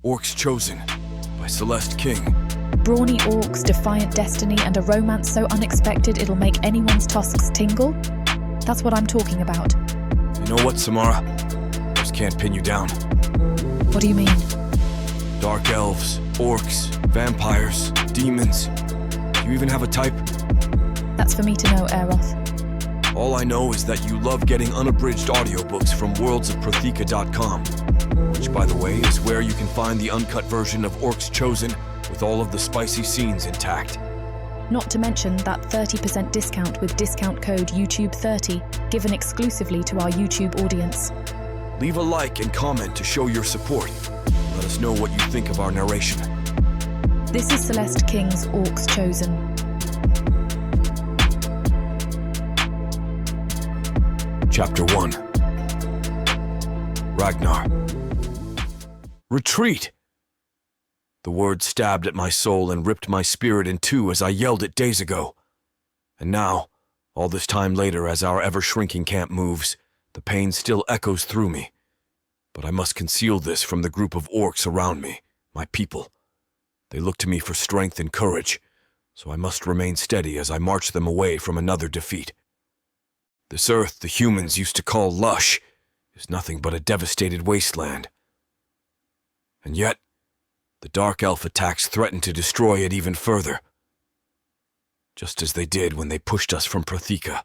Orcs Chosen by Celeste King. Brawny orcs, defiant destiny, and a romance so unexpected it'll make anyone's tusks tingle? That's what I'm talking about. You know what, Samara? I just can't pin you down. What do you mean? Dark elves, orcs, vampires, demons. Do you even have a type? That's for me to know, Aeroth. All I know is that you love getting unabridged audiobooks from worldsofprothika.com, which, by the way, is where you can find the uncut version of Orcs Chosen with all of the spicy scenes intact. Not to mention that 30% discount with discount code YouTube30, given exclusively to our YouTube audience. Leave a like and comment to show your support. Let us know what you think of our narration. This is Celeste King's Orcs Chosen. Chapter 1. Ragnar. Retreat! The word stabbed at my soul and ripped my spirit in two as I yelled it days ago. And now, all this time later, as our ever-shrinking camp moves, the pain still echoes through me. But I must conceal this from the group of orcs around me, my people. They look to me for strength and courage, so I must remain steady as I march them away from another defeat. This earth the humans used to call lush is nothing but a devastated wasteland. And yet, the dark elf attacks threaten to destroy it even further, just as they did when they pushed us from Prothika.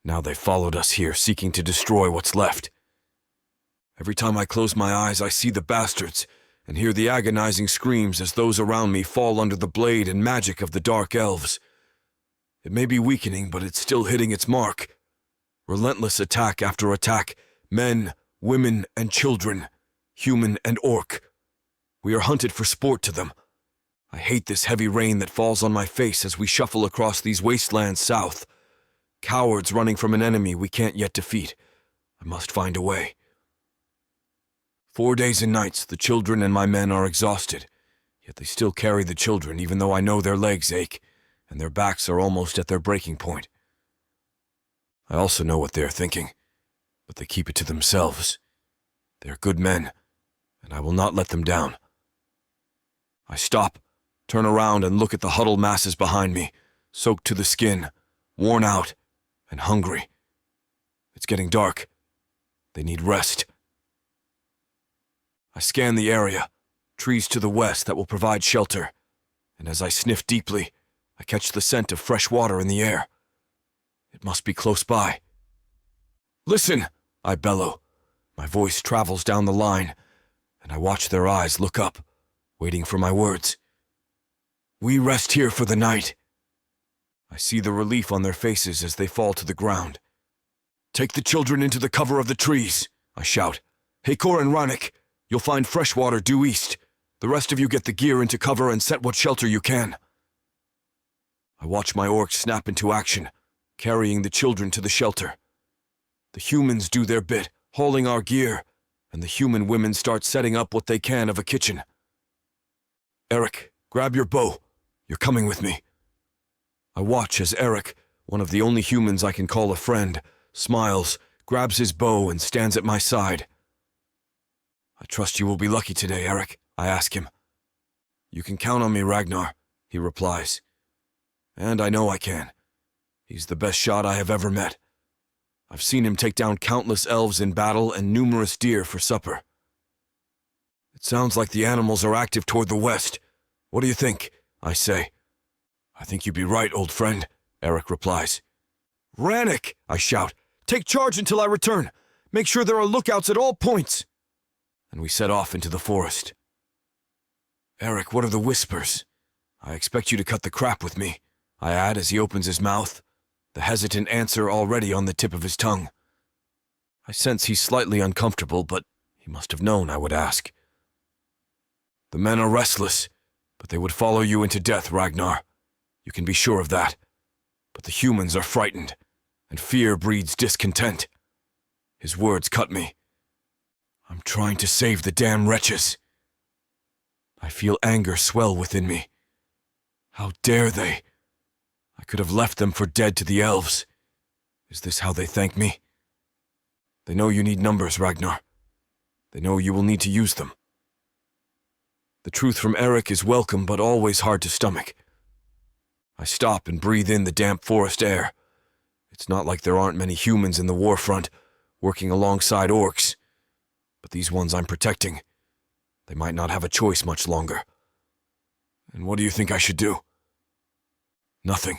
Now they followed us here, seeking to destroy what's left. Every time I close my eyes, I see the bastards and hear the agonizing screams as those around me fall under the blade and magic of the dark elves. It may be weakening, but it's still hitting its mark. Relentless attack after attack, men, women, and children, human and orc. We are hunted for sport to them. I hate this heavy rain that falls on my face as we shuffle across these wastelands south. Cowards running from an enemy we can't yet defeat. I must find a way. 4 days and nights, the children and my men are exhausted, yet they still carry the children even though I know their legs ache, and their backs are almost at their breaking point. I also know what they are thinking, but they keep it to themselves. They are good men, and I will not let them down. I stop, turn around, and look at the huddled masses behind me, soaked to the skin, worn out, and hungry. It's getting dark. They need rest. I scan the area, trees to the west that will provide shelter, and as I sniff deeply, I catch the scent of fresh water in the air. It must be close by. Listen, I bellow. My voice travels down the line, and I watch their eyes look up, waiting for my words. We rest here for the night. I see the relief on their faces as they fall to the ground. Take the children into the cover of the trees, I shout. Hakor and Rannik, you'll find fresh water due east. The rest of you get the gear into cover and set what shelter you can. I watch my orcs snap into action, carrying the children to the shelter. The humans do their bit, hauling our gear, and the human women start setting up what they can of a kitchen. Eric, grab your bow. You're coming with me. I watch as Eric, one of the only humans I can call a friend, smiles, grabs his bow, and stands at my side. I trust you will be lucky today, Eric, I ask him. You can count on me, Ragnar, he replies. And I know I can. He's the best shot I have ever met. I've seen him take down countless elves in battle and numerous deer for supper. It sounds like the animals are active toward the west. What do you think? I say. I think you'd be right, old friend, Eric replies. Rannik, I shout. Take charge until I return. Make sure there are lookouts at all points. And we set off into the forest. Eric, what are the whispers? I expect you to cut the crap with me, I add as he opens his mouth, the hesitant answer already on the tip of his tongue. I sense he's slightly uncomfortable, but he must have known I would ask. The men are restless, but they would follow you into death, Ragnar. You can be sure of that. But the humans are frightened, and fear breeds discontent. His words cut me. I'm trying to save the damn wretches. I feel anger swell within me. How dare they? I could have left them for dead to the elves. Is this how they thank me? They know you need numbers, Ragnar. They know you will need to use them. The truth from Eric is welcome but always hard to stomach. I stop and breathe in the damp forest air. It's not like there aren't many humans in the war front, working alongside orcs. But these ones I'm protecting, they might not have a choice much longer. And what do you think I should do? Nothing.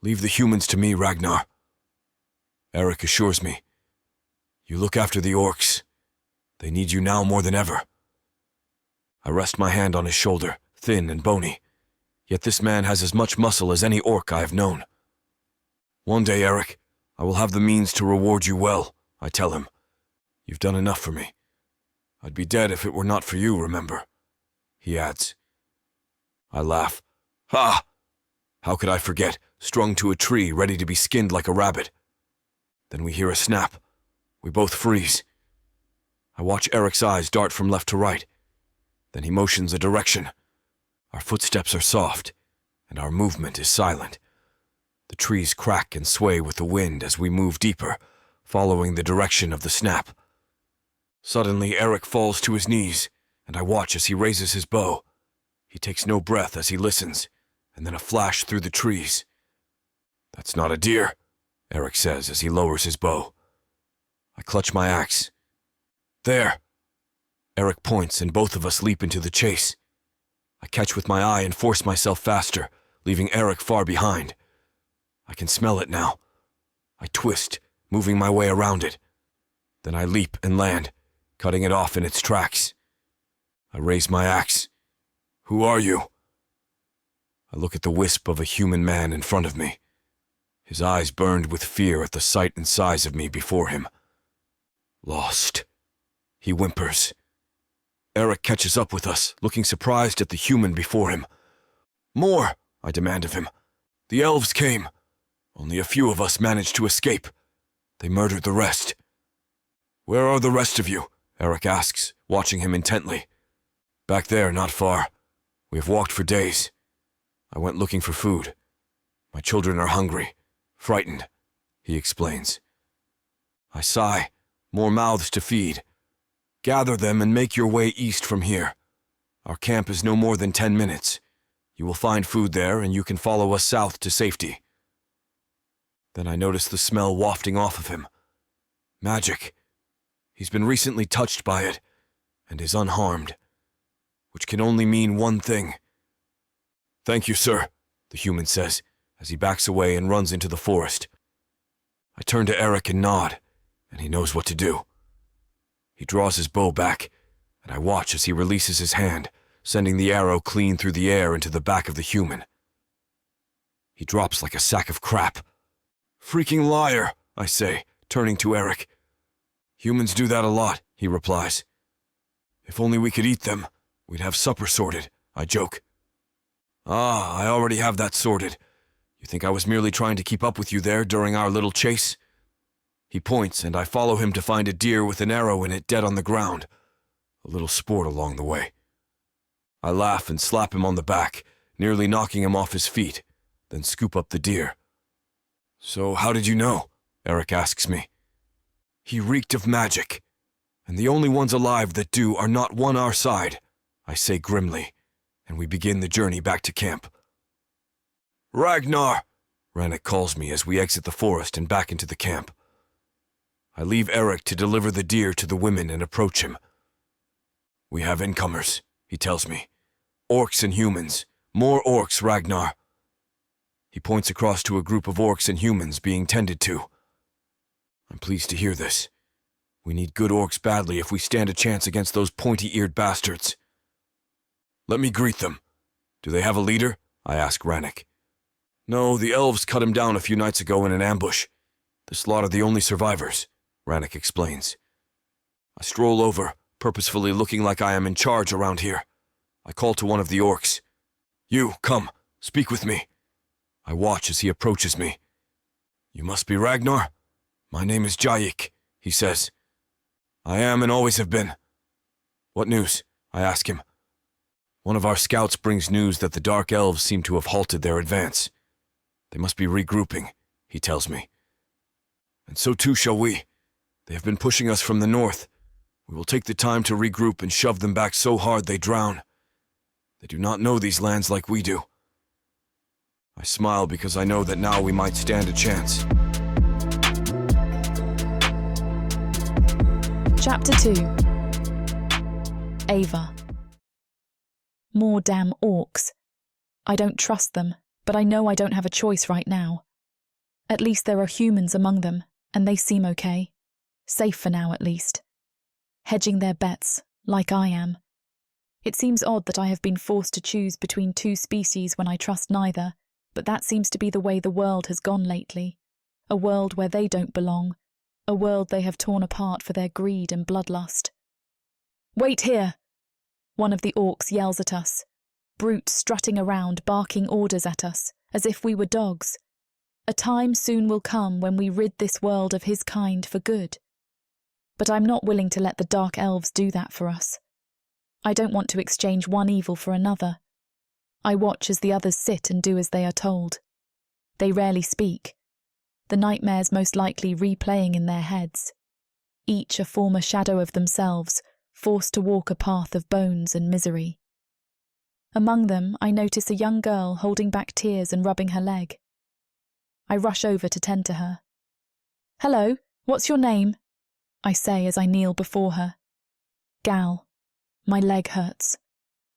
Leave the humans to me, Ragnar. Eric assures me. You look after the orcs. They need you now more than ever. I rest my hand on his shoulder, thin and bony. Yet this man has as much muscle as any orc I have known. One day, Eric, I will have the means to reward you well, I tell him. You've done enough for me. I'd be dead if it were not for you, remember? He adds. I laugh. Ha! How could I forget, strung to a tree, ready to be skinned like a rabbit? Then we hear a snap. We both freeze. I watch Eric's eyes dart from left to right. Then he motions a direction. Our footsteps are soft, and our movement is silent. The trees crack and sway with the wind as we move deeper, following the direction of the snap. Suddenly, Eric falls to his knees, and I watch as he raises his bow. He takes no breath as he listens, and then a flash through the trees. That's not a deer, Eric says as he lowers his bow. I clutch my axe. There! Eric points, and both of us leap into the chase. I catch with my eye and force myself faster, leaving Eric far behind. I can smell it now. I twist, moving my way around it. Then I leap and land, cutting it off in its tracks. I raise my axe. Who are you? I look at the wisp of a human man in front of me. His eyes burned with fear at the sight and size of me before him. Lost, he whimpers. Eric catches up with us, looking surprised at the human before him. More, I demand of him. The elves came. Only a few of us managed to escape. They murdered the rest. Where are the rest of you? Eric asks, watching him intently. Back there, not far. We have walked for days. I went looking for food. My children are hungry, frightened, he explains. I sigh, more mouths to feed. Gather them and make your way east from here. Our camp is no more than 10 minutes. You will find food there, and you can follow us south to safety. Then I notice the smell wafting off of him. Magic. He's been recently touched by it, and is unharmed. Which can only mean one thing. Thank you, sir, the human says, as he backs away and runs into the forest. I turn to Eric and nod, and he knows what to do. He draws his bow back, and I watch as he releases his hand, sending the arrow clean through the air into the back of the human. He drops like a sack of crap. Freaking liar, I say, turning to Eric. Humans do that a lot, he replies. If only we could eat them, we'd have supper sorted, I joke. Ah, I already have that sorted. You think I was merely trying to keep up with you there during our little chase? He points, and I follow him to find a deer with an arrow in it dead on the ground. A little sport along the way. I laugh and slap him on the back, nearly knocking him off his feet, then scoop up the deer. So how did you know? Eric asks me. He reeked of magic, and the only ones alive that do are not one our side, I say grimly, and we begin the journey back to camp. Ragnar! Rannick calls me as we exit the forest and back into the camp. I leave Eric to deliver the deer to the women and approach him. We have incomers, he tells me. Orcs and humans. More orcs, Ragnar. He points across to a group of orcs and humans being tended to. I'm pleased to hear this. We need good orcs badly if we stand a chance against those pointy-eared bastards. Let me greet them. Do they have a leader? I ask Rannick. No, the elves cut him down a few nights ago in an ambush. They slaughtered the only survivors, Rannick explains. I stroll over, purposefully looking like I am in charge around here. I call to one of the orcs. You, come, speak with me. I watch as he approaches me. You must be Ragnar? My name is Jayik, he says. I am and always have been. What news? I ask him. One of our scouts brings news that the dark elves seem to have halted their advance. They must be regrouping, he tells me. And so too shall we. They have been pushing us from the north. We will take the time to regroup and shove them back so hard they drown. They do not know these lands like we do. I smile because I know that now we might stand a chance. Chapter 2. Ava. More damn orcs. I don't trust them, but I know I don't have a choice right now. At least there are humans among them, and they seem okay. Safe for now, at least. Hedging their bets, like I am. It seems odd that I have been forced to choose between two species when I trust neither, but that seems to be the way the world has gone lately. A world where they don't belong. A world they have torn apart for their greed and bloodlust. "Wait here!" One of the orcs yells at us. Brutes strutting around, barking orders at us, as if we were dogs. A time soon will come when we rid this world of his kind for good. But I'm not willing to let the dark elves do that for us. I don't want to exchange one evil for another. I watch as the others sit and do as they are told. They rarely speak. The nightmares most likely replaying in their heads. Each a former shadow of themselves, forced to walk a path of bones and misery. Among them, I notice a young girl holding back tears and rubbing her leg. I rush over to tend to her. "Hello, what's your name?" I say as I kneel before her. "Gal. My leg hurts,"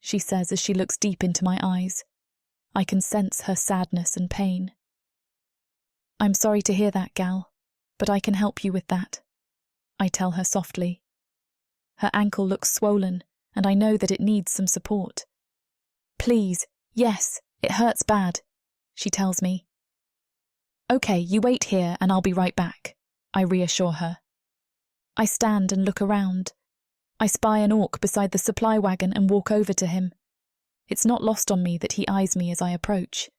she says as she looks deep into my eyes. I can sense her sadness and pain. "I'm sorry to hear that, Gal, but I can help you with that," I tell her softly. Her ankle looks swollen, and I know that it needs some support. "Please, yes, it hurts bad," she tells me. "Okay, you wait here and I'll be right back," I reassure her. I stand and look around. I spy an orc beside the supply wagon and walk over to him. It's not lost on me that he eyes me as I approach.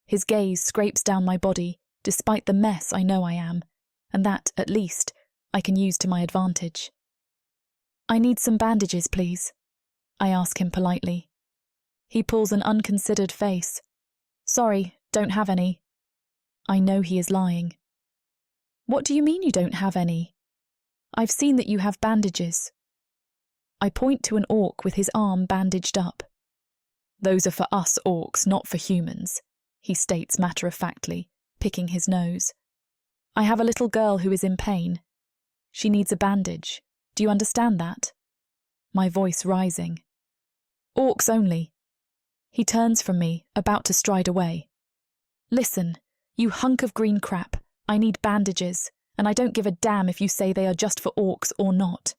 His gaze scrapes down my body, despite the mess I know I am, and that, at least, I can use to my advantage. "I need some bandages, please," I ask him politely. He pulls an unconsidered face. "Sorry, don't have any." I know he is lying. "What do you mean you don't have any? I've seen that you have bandages." I point to an orc with his arm bandaged up. "Those are for us orcs, not for humans," he states matter-of-factly, picking his nose. "I have a little girl who is in pain. She needs a bandage. Do you understand that?" My voice rising. "Orcs only." He turns from me, about to stride away. "Listen, you hunk of green crap, I need bandages, and I don't give a damn if you say they are just for orcs or not."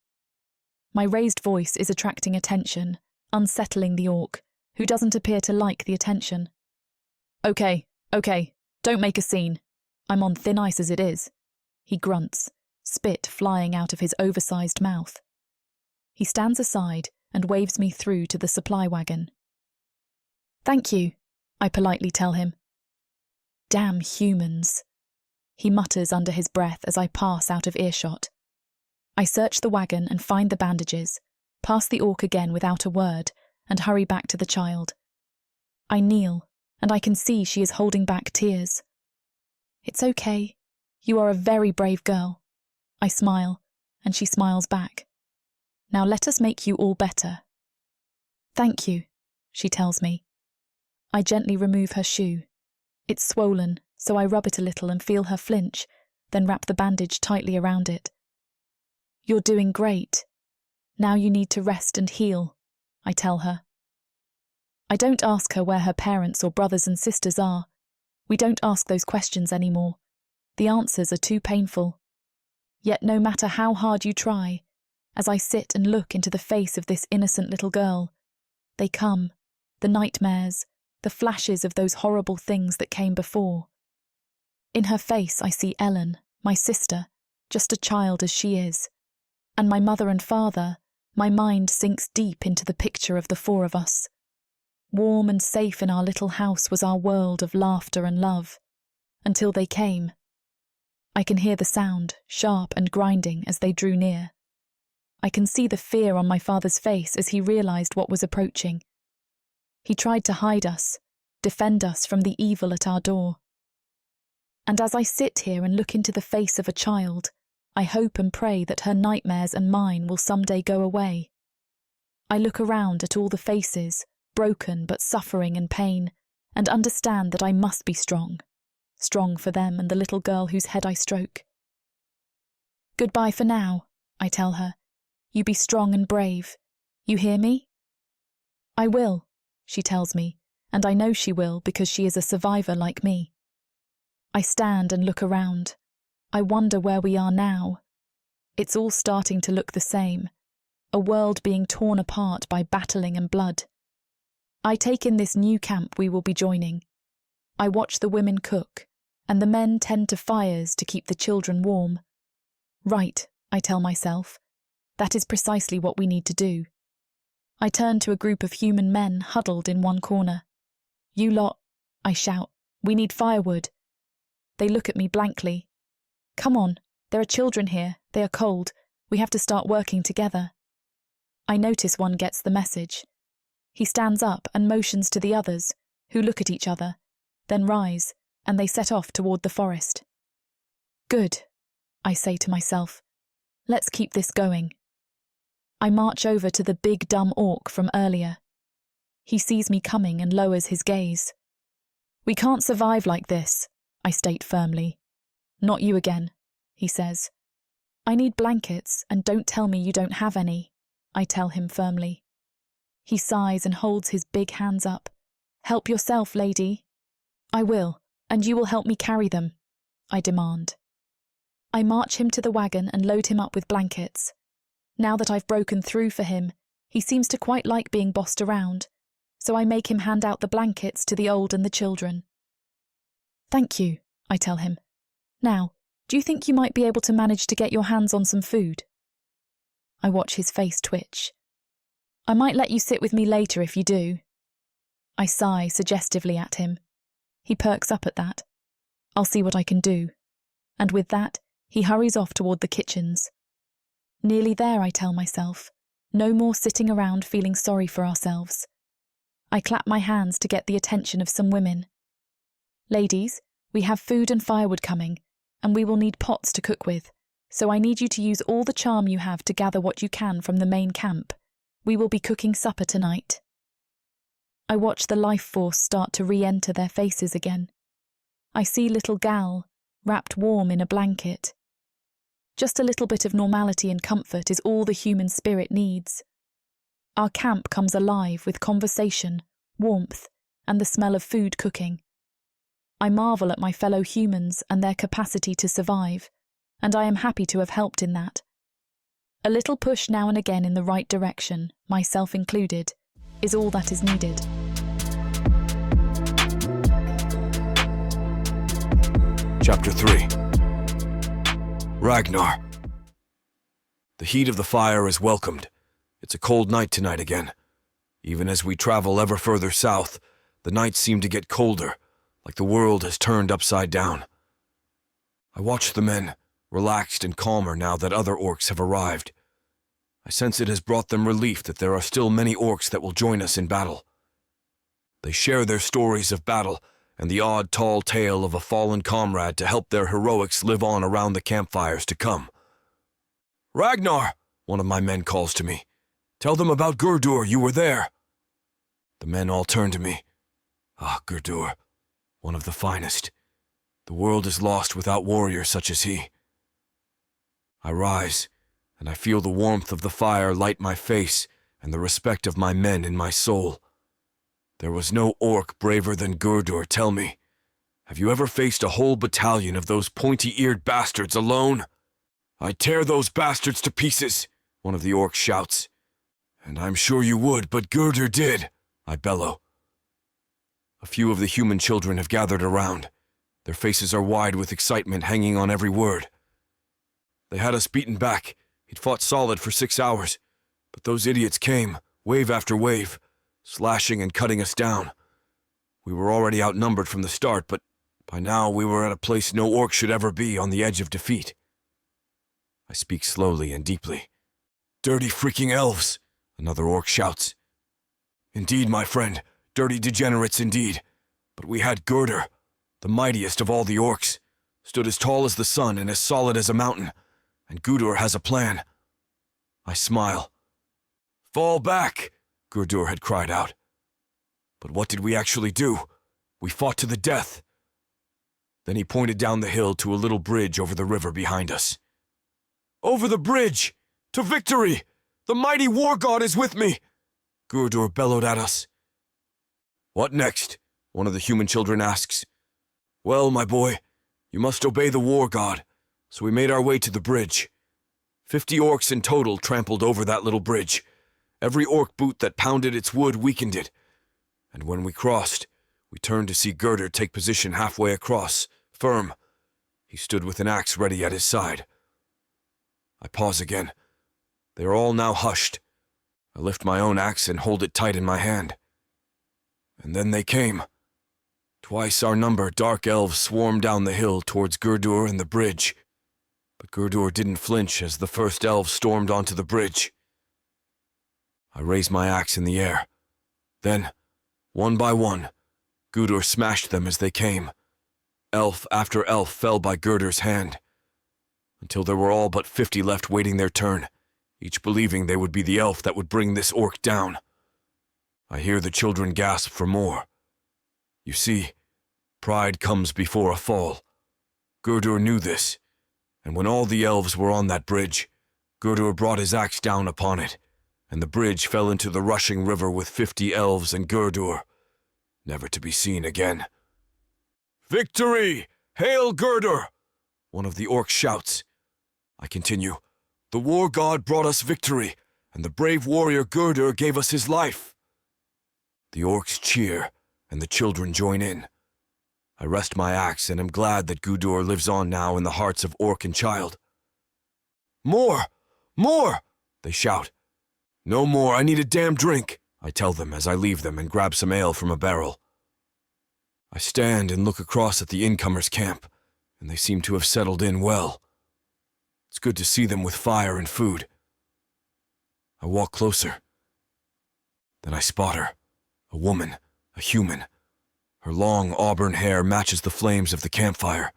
My raised voice is attracting attention, unsettling the orc, who doesn't appear to like the attention. Okay, don't make a scene. I'm on thin ice as it is," he grunts, spit flying out of his oversized mouth. He stands aside and waves me through to the supply wagon. "Thank you," I politely tell him. "Damn humans," he mutters under his breath as I pass out of earshot. I search the wagon and find the bandages, pass the orc again without a word, and hurry back to the child. I kneel, and I can see she is holding back tears. "It's okay. You are a very brave girl." I smile, and she smiles back. "Now let us make you all better." "Thank you," she tells me. I gently remove her shoe. It's swollen, so I rub it a little and feel her flinch, then wrap the bandage tightly around it. "You're doing great. Now you need to rest and heal," I tell her. I don't ask her where her parents or brothers and sisters are. We don't ask those questions anymore. The answers are too painful. Yet no matter how hard you try, as I sit and look into the face of this innocent little girl, they come, the nightmares, the flashes of those horrible things that came before. In her face I see Ellen, my sister, just a child as she is. And my mother and father, my mind sinks deep into the picture of the four of us. Warm and safe in our little house was our world of laughter and love, until they came. I can hear the sound, sharp and grinding, as they drew near. I can see the fear on my father's face as he realized what was approaching. He tried to hide us, defend us from the evil at our door. And as I sit here and look into the face of a child, I hope and pray that her nightmares and mine will someday go away. I look around at all the faces, broken but suffering and pain, and understand that I must be strong. Strong for them and the little girl whose head I stroke. Goodbye for now, I tell her. You be strong and brave. You hear me? I will, she tells me, and I know she will because she is a survivor like me. I stand and look around. I wonder where we are now. It's all starting to look the same. A world being torn apart by battling and blood. I take in this new camp we will be joining. I watch the women cook, and the men tend to fires to keep the children warm. Right, I tell myself. That is precisely what we need to do. I turn to a group of human men huddled in one corner. You lot, I shout, we need firewood. They look at me blankly. Come on, there are children here, they are cold, we have to start working together. I notice one gets the message. He stands up and motions to the others, who look at each other, then rise, and they set off toward the forest. Good, I say to myself. Let's keep this going. I march over to the big dumb orc from earlier. He sees me coming and lowers his gaze. We can't survive like this, I state firmly. Not you again, he says. I need blankets, and don't tell me you don't have any, I tell him firmly. He sighs and holds his big hands up. Help yourself, lady. I will, and you will help me carry them, I demand. I march him to the wagon and load him up with blankets. Now that I've broken through for him, he seems to quite like being bossed around, so I make him hand out the blankets to the old and the children. Thank you, I tell him. Now, do you think you might be able to manage to get your hands on some food? I watch his face twitch. I might let you sit with me later if you do. I sigh suggestively at him. He perks up at that. I'll see what I can do. And with that, he hurries off toward the kitchens. Nearly there, I tell myself. No more sitting around feeling sorry for ourselves. I clap my hands to get the attention of some women. Ladies, we have food and firewood coming, and we will need pots to cook with, so I need you to use all the charm you have to gather what you can from the main camp. We will be cooking supper tonight. I watch the life force start to re-enter their faces again. I see little Gal, wrapped warm in a blanket. Just a little bit of normality and comfort is all the human spirit needs. Our camp comes alive with conversation, warmth, and the smell of food cooking. I marvel at my fellow humans and their capacity to survive, and I am happy to have helped in that. A little push now and again in the right direction, myself included, is all that is needed. Chapter 3. Ragnar. The heat of the fire is welcomed. It's a cold night tonight again. Even as we travel ever further south, the nights seem to get colder, like the world has turned upside down. I watch the men, relaxed and calmer now that other orcs have arrived. I sense it has brought them relief that there are still many orcs that will join us in battle. They share their stories of battle and the odd tall tale of a fallen comrade to help their heroics live on around the campfires to come. Ragnar, one of my men calls to me. Tell them about Gurdur, you were there. The men all turn to me. Ah, Gurdur, one of the finest. The world is lost without warriors such as he. I rise, and I feel the warmth of the fire light my face and the respect of my men in my soul. There was no orc braver than Gurdur, tell me. Have you ever faced a whole battalion of those pointy-eared bastards alone? I'd tear those bastards to pieces, one of the orcs shouts. And I'm sure you would, but Gurdur did, I bellow. A few of the human children have gathered around. Their faces are wide with excitement hanging on every word. They had us beaten back. He'd fought solid for 6 hours. But those idiots came, wave after wave, slashing and cutting us down. We were already outnumbered from the start, but by now we were at a place no orc should ever be, on the edge of defeat. I speak slowly and deeply. Dirty freaking elves, another orc shouts. Indeed, my friend, dirty degenerates indeed. But we had Gurdur, the mightiest of all the orcs, stood as tall as the sun and as solid as a mountain, and Gurdur has a plan. I smile. Fall back, Gurdur had cried out. But what did we actually do? We fought to the death. Then he pointed down the hill to a little bridge over the river behind us. Over the bridge! To victory! The mighty war god is with me! Gurdur bellowed at us. What next? One of the human children asks. Well, my boy, you must obey the war god. So we made our way to the bridge. 50 orcs in total trampled over that little bridge. Every orc boot that pounded its wood weakened it. And when we crossed, we turned to see Gurdur take position halfway across, firm. He stood with an axe ready at his side. I pause again. They are all now hushed. I lift my own axe and hold it tight in my hand. And then they came. Twice our number, dark elves swarmed down the hill towards Gurdur and the bridge. But Gurdur didn't flinch as the first elves stormed onto the bridge. I raised my axe in the air. Then, one by one, Gurdur smashed them as they came. Elf after elf fell by Gurdur's hand, until there were all but 50 left waiting their turn, each believing they would be the elf that would bring this orc down. I hear the children gasp for more. You see, pride comes before a fall. Gurdur knew this, and when all the elves were on that bridge, Gurdur brought his axe down upon it, and the bridge fell into the rushing river with 50 elves and Gurdur, never to be seen again. Victory! Hail Gurdur! One of the orcs shouts. I continue. The war god brought us victory, and the brave warrior Gurdur gave us his life. The orcs cheer, and the children join in. I rest my axe and am glad that Gurdur lives on now in the hearts of orc and child. More! More! They shout. No more, I need a damn drink, I tell them as I leave them and grab some ale from a barrel. I stand and look across at the incomers' camp, and they seem to have settled in well. It's good to see them with fire and food. I walk closer. Then I spot her. A woman, a human. Her long auburn hair matches the flames of the campfire,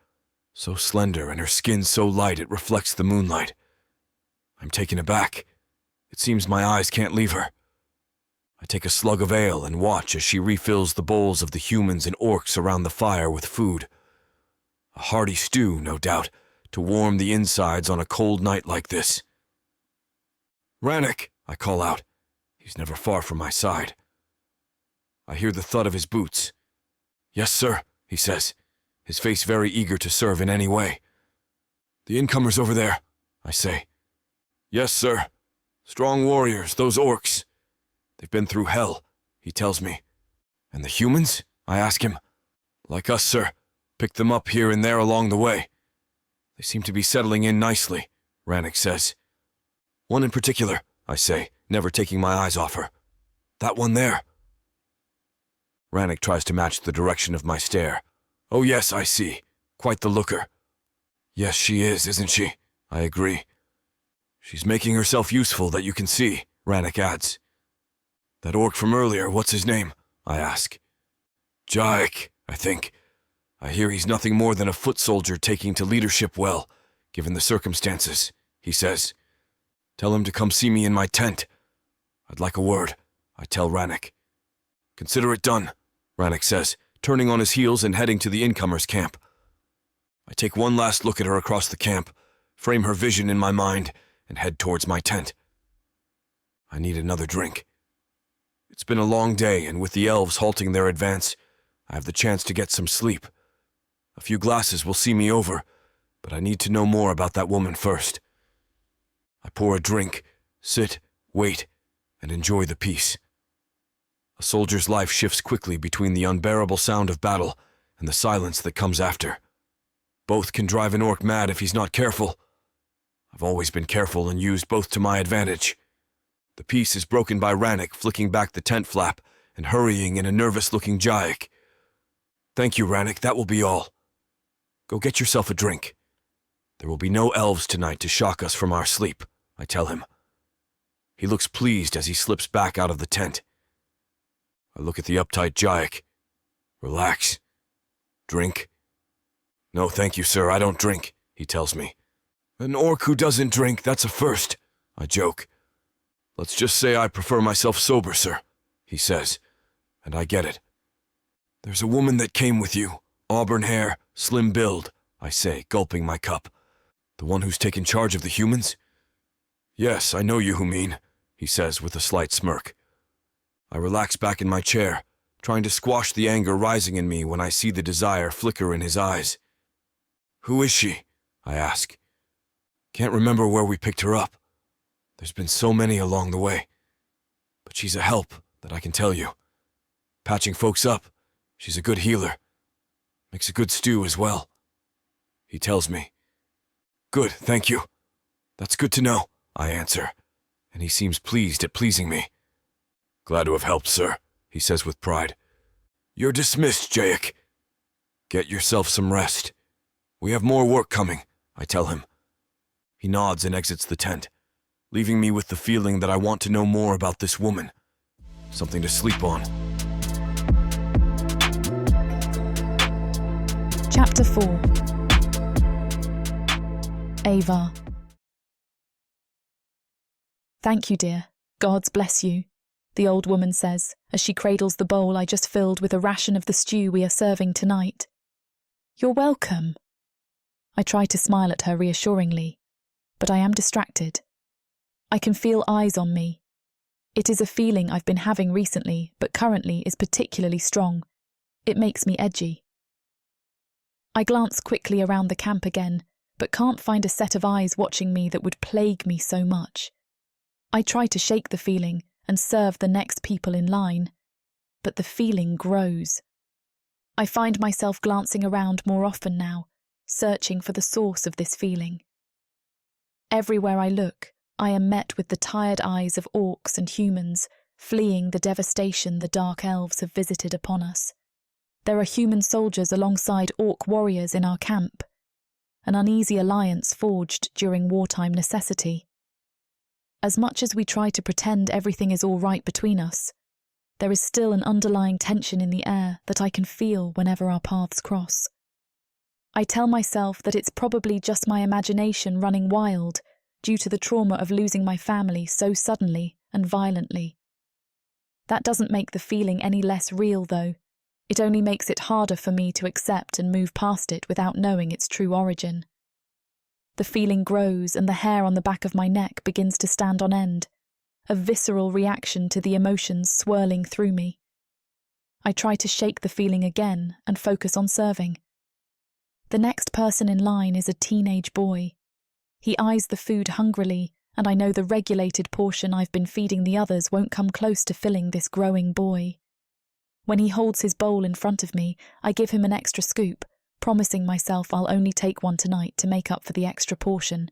so slender and her skin so light it reflects the moonlight. I'm taken aback. It seems my eyes can't leave her. I take a slug of ale and watch as she refills the bowls of the humans and orcs around the fire with food. A hearty stew, no doubt, to warm the insides on a cold night like this. Rannick, I call out. He's never far from my side. I hear the thud of his boots. Yes, sir, he says, his face very eager to serve in any way. The incomers over there, I say. Yes, sir. Strong warriors, those orcs. They've been through hell, he tells me. And the humans? I ask him. Like us, sir. Picked them up here and there along the way. They seem to be settling in nicely, Rannick says. One in particular, I say, never taking my eyes off her. That one there. Rannick tries to match the direction of my stare. Oh yes, I see. Quite the looker. Yes, she is, isn't she? I agree. She's making herself useful, that you can see, Rannick adds. That orc from earlier, what's his name? I ask. Jaik, I think. I hear he's nothing more than a foot soldier taking to leadership well, given the circumstances, he says. Tell him to come see me in my tent. I'd like a word, I tell Rannick. Consider it done, Rannick says, turning on his heels and heading to the incomers' camp. I take one last look at her across the camp, frame her vision in my mind, and head towards my tent. I need another drink. It's been a long day, and with the elves halting their advance, I have the chance to get some sleep. A few glasses will see me over, but I need to know more about that woman first. I pour a drink, sit, wait, and enjoy the peace. A soldier's life shifts quickly between the unbearable sound of battle and the silence that comes after. Both can drive an orc mad if he's not careful. I've always been careful and used both to my advantage. The peace is broken by Rannick flicking back the tent flap and hurrying in a nervous-looking Jaik. Thank you, Rannick, that will be all. Go get yourself a drink. There will be no elves tonight to shock us from our sleep, I tell him. He looks pleased as he slips back out of the tent. I look at the uptight Jaik. Relax. Drink? No, thank you, sir, I don't drink, he tells me. An orc who doesn't drink, that's a first, I joke. Let's just say I prefer myself sober, sir, he says, and I get it. There's a woman that came with you, auburn hair, slim build, I say, gulping my cup. The one who's taken charge of the humans? Yes, I know you who mean, he says with a slight smirk. I relax back in my chair, trying to squash the anger rising in me when I see the desire flicker in his eyes. Who is she? I ask. Can't remember where we picked her up. There's been so many along the way. But she's a help, that I can tell you. Patching folks up, she's a good healer. Makes a good stew as well. He tells me. Good, thank you. That's good to know, I answer, and he seems pleased at pleasing me. Glad to have helped, sir, he says with pride. You're dismissed, Jayek. Get yourself some rest. We have more work coming, I tell him. He nods and exits the tent, leaving me with the feeling that I want to know more about this woman. Something to sleep on. Chapter 4. Ava. Thank you, dear. Gods bless you, the old woman says, as she cradles the bowl I just filled with a ration of the stew we are serving tonight. You're welcome. I try to smile at her reassuringly, but I am distracted. I can feel eyes on me. It is a feeling I've been having recently, but currently is particularly strong. It makes me edgy. I glance quickly around the camp again, but can't find a set of eyes watching me that would plague me so much. I try to shake the feeling and serve the next people in line, but the feeling grows. I find myself glancing around more often now, searching for the source of this feeling. Everywhere I look, I am met with the tired eyes of orcs and humans, fleeing the devastation the dark elves have visited upon us. There are human soldiers alongside orc warriors in our camp, an uneasy alliance forged during wartime necessity. As much as we try to pretend everything is all right between us, there is still an underlying tension in the air that I can feel whenever our paths cross. I tell myself that it's probably just my imagination running wild due to the trauma of losing my family so suddenly and violently. That doesn't make the feeling any less real, though. It only makes it harder for me to accept and move past it without knowing its true origin. The feeling grows and the hair on the back of my neck begins to stand on end, a visceral reaction to the emotions swirling through me. I try to shake the feeling again and focus on serving. The next person in line is a teenage boy. He eyes the food hungrily, and I know the regulated portion I've been feeding the others won't come close to filling this growing boy. When he holds his bowl in front of me, I give him an extra scoop, promising myself I'll only take one tonight to make up for the extra portion.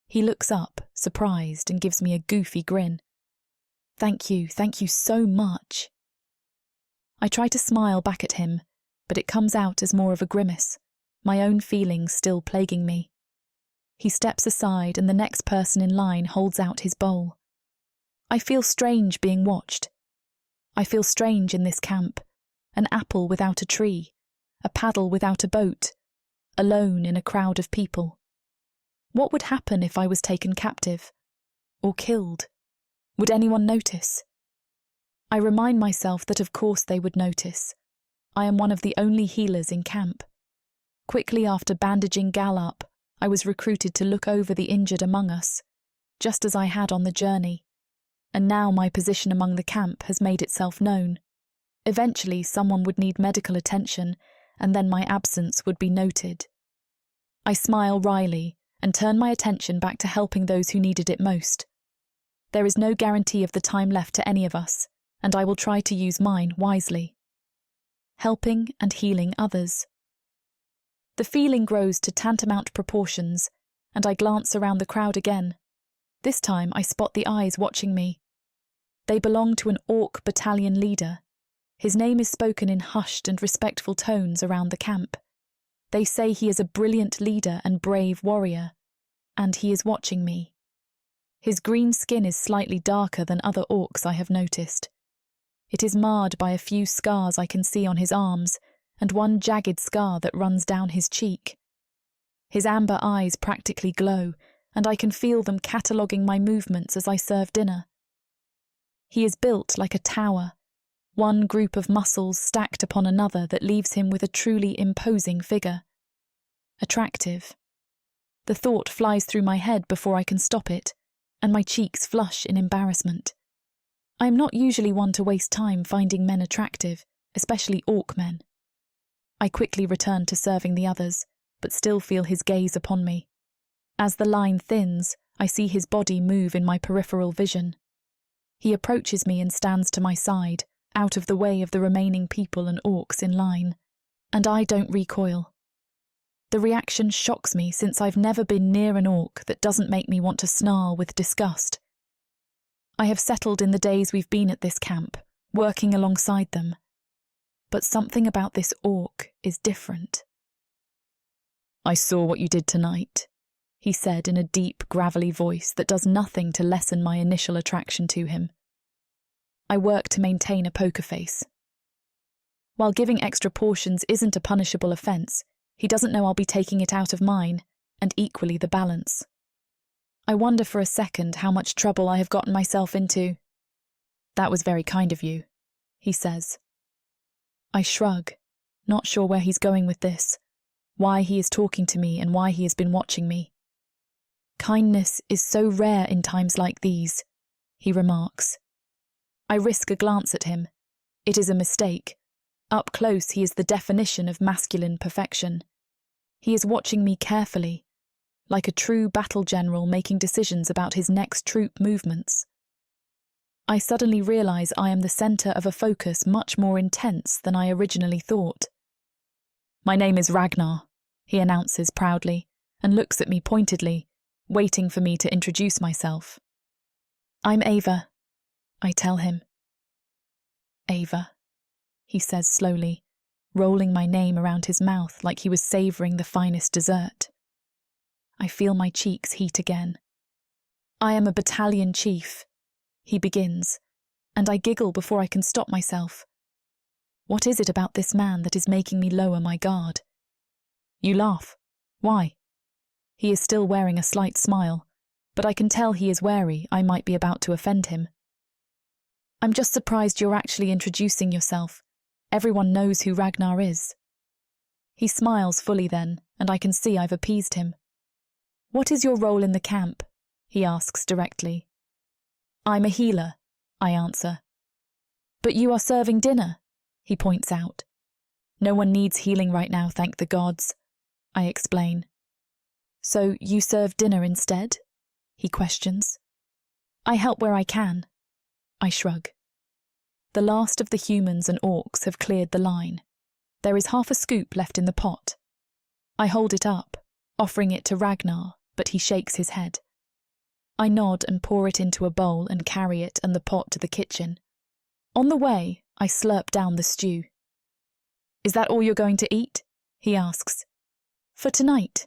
He looks up, surprised, and gives me a goofy grin. Thank you so much. I try to smile back at him, but it comes out as more of a grimace, my own feelings still plaguing me. He steps aside and the next person in line holds out his bowl. I feel strange being watched. I feel strange in this camp, an apple without a tree, a paddle without a boat, alone in a crowd of people. What would happen if I was taken captive? Or killed? Would anyone notice? I remind myself that of course they would notice. I am one of the only healers in camp. Quickly after bandaging Gal up, I was recruited to look over the injured among us, just as I had on the journey, and now my position among the camp has made itself known. Eventually someone would need medical attention, and then my absence would be noted. I smile wryly and turn my attention back to helping those who needed it most. There is no guarantee of the time left to any of us, and I will try to use mine wisely. Helping and healing others. The feeling grows to tantamount proportions, and I glance around the crowd again. This time I spot the eyes watching me. They belong to an orc battalion leader. His name is spoken in hushed and respectful tones around the camp. They say he is a brilliant leader and brave warrior, and he is watching me. His green skin is slightly darker than other orcs I have noticed. It is marred by a few scars I can see on his arms, and one jagged scar that runs down his cheek. His amber eyes practically glow, and I can feel them cataloguing my movements as I serve dinner. He is built like a tower, one group of muscles stacked upon another that leaves him with a truly imposing figure. Attractive. The thought flies through my head before I can stop it, and my cheeks flush in embarrassment. I am not usually one to waste time finding men attractive, especially orc men. I quickly return to serving the others, but still feel his gaze upon me. As the line thins, I see his body move in my peripheral vision. He approaches me and stands to my side, out of the way of the remaining people and orcs in line, and I don't recoil. The reaction shocks me since I've never been near an orc that doesn't make me want to snarl with disgust. I have settled in the days we've been at this camp, working alongside them. But something about this orc is different. "I saw what you did tonight," he said in a deep, gravelly voice that does nothing to lessen my initial attraction to him. I work to maintain a poker face. While giving extra portions isn't a punishable offence, he doesn't know I'll be taking it out of mine, and equally the balance. I wonder for a second how much trouble I have gotten myself into. "That was very kind of you," he says. I shrug, not sure where he's going with this, why he is talking to me and why he has been watching me. "Kindness is so rare in times like these," he remarks. I risk a glance at him. It is a mistake. Up close, he is the definition of masculine perfection. He is watching me carefully, like a true battle general making decisions about his next troop movements. I suddenly realise I am the centre of a focus much more intense than I originally thought. "My name is Ragnar," he announces proudly, and looks at me pointedly, waiting for me to introduce myself. "I'm Ava," I tell him. "Ava," he says slowly, rolling my name around his mouth like he was savouring the finest dessert. I feel my cheeks heat again. "I am a battalion chief," he begins, and I giggle before I can stop myself. What is it about this man that is making me lower my guard? You laugh. Why? He is still wearing a slight smile, but I can tell he is wary I might be about to offend him. "I'm just surprised you're actually introducing yourself. Everyone knows who Ragnar is." He smiles fully then, and I can see I've appeased him. "What is your role in the camp?" he asks directly. "I'm a healer," I answer. "But you are serving dinner," he points out. "No one needs healing right now, thank the gods," I explain. "So you serve dinner instead?" he questions. "I help where I can," I shrug. The last of the humans and orcs have cleared the line. There is half a scoop left in the pot. I hold it up, offering it to Ragnar, but he shakes his head. I nod and pour it into a bowl and carry it and the pot to the kitchen. On the way, I slurp down the stew. "Is that all you're going to eat?" he asks. "For tonight,"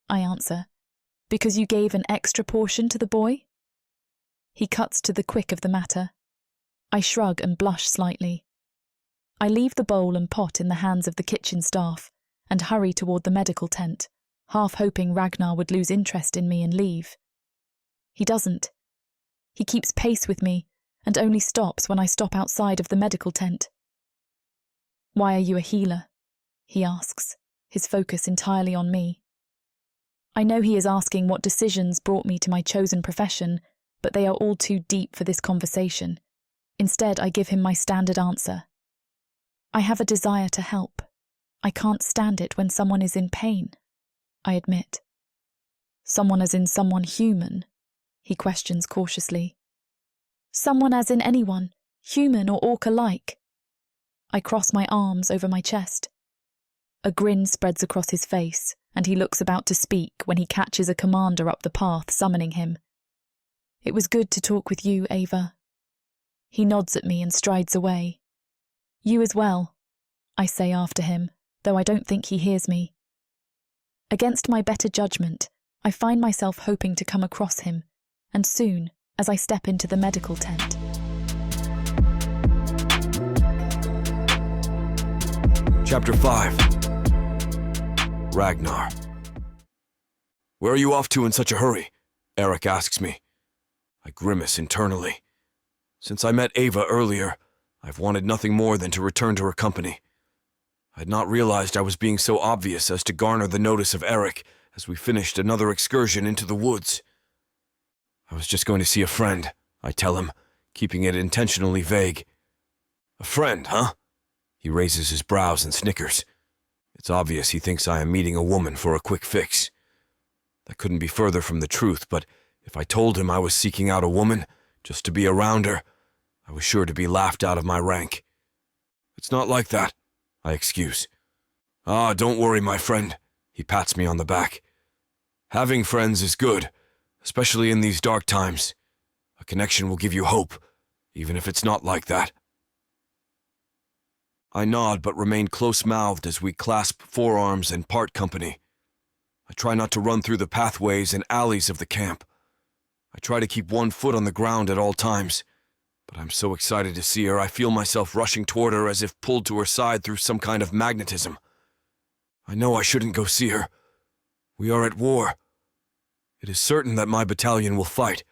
I answer. "Because you gave an extra portion to the boy?" He cuts to the quick of the matter. I shrug and blush slightly. I leave the bowl and pot in the hands of the kitchen staff and hurry toward the medical tent, half hoping Ragnar would lose interest in me and leave. He doesn't. He keeps pace with me and only stops when I stop outside of the medical tent. "Why are you a healer?" he asks, his focus entirely on me. I know he is asking what decisions brought me to my chosen profession, but they are all too deep for this conversation. Instead, I give him my standard answer. "I have a desire to help. I can't stand it when someone is in pain," I admit. "Someone as in someone human?" he questions cautiously. "Someone as in anyone, human or orc alike." I cross my arms over my chest. A grin spreads across his face, and he looks about to speak when he catches a commander up the path summoning him. "It was good to talk with you, Ava." He nods at me and strides away. "You as well," I say after him, though I don't think he hears me. Against my better judgment, I find myself hoping to come across him, and soon, as I step into the medical tent. Chapter 5. Ragnar. "Where are you off to in such a hurry?" Eric asks me. I grimace internally. Since I met Ava earlier, I've wanted nothing more than to return to her company. I had not realized I was being so obvious as to garner the notice of Eric as we finished another excursion into the woods. I was just going to see a friend, I tell him, keeping it intentionally vague. A friend, huh? He raises his brows and snickers. It's obvious he thinks I am meeting a woman for a quick fix. That couldn't be further from the truth, but if I told him I was seeking out a woman, just to be around her, I was sure to be laughed out of my rank. It's not like that, I excuse. Ah, don't worry, my friend, he pats me on the back. Having friends is good, especially in these dark times. A connection will give you hope, even if it's not like that. I nod but remain close-mouthed as we clasp forearms and part company. I try not to run through the pathways and alleys of the camp. I try to keep one foot on the ground at all times, but I'm so excited to see her I feel myself rushing toward her as if pulled to her side through some kind of magnetism. I know I shouldn't go see her. We are at war. It is certain that my battalion will fight.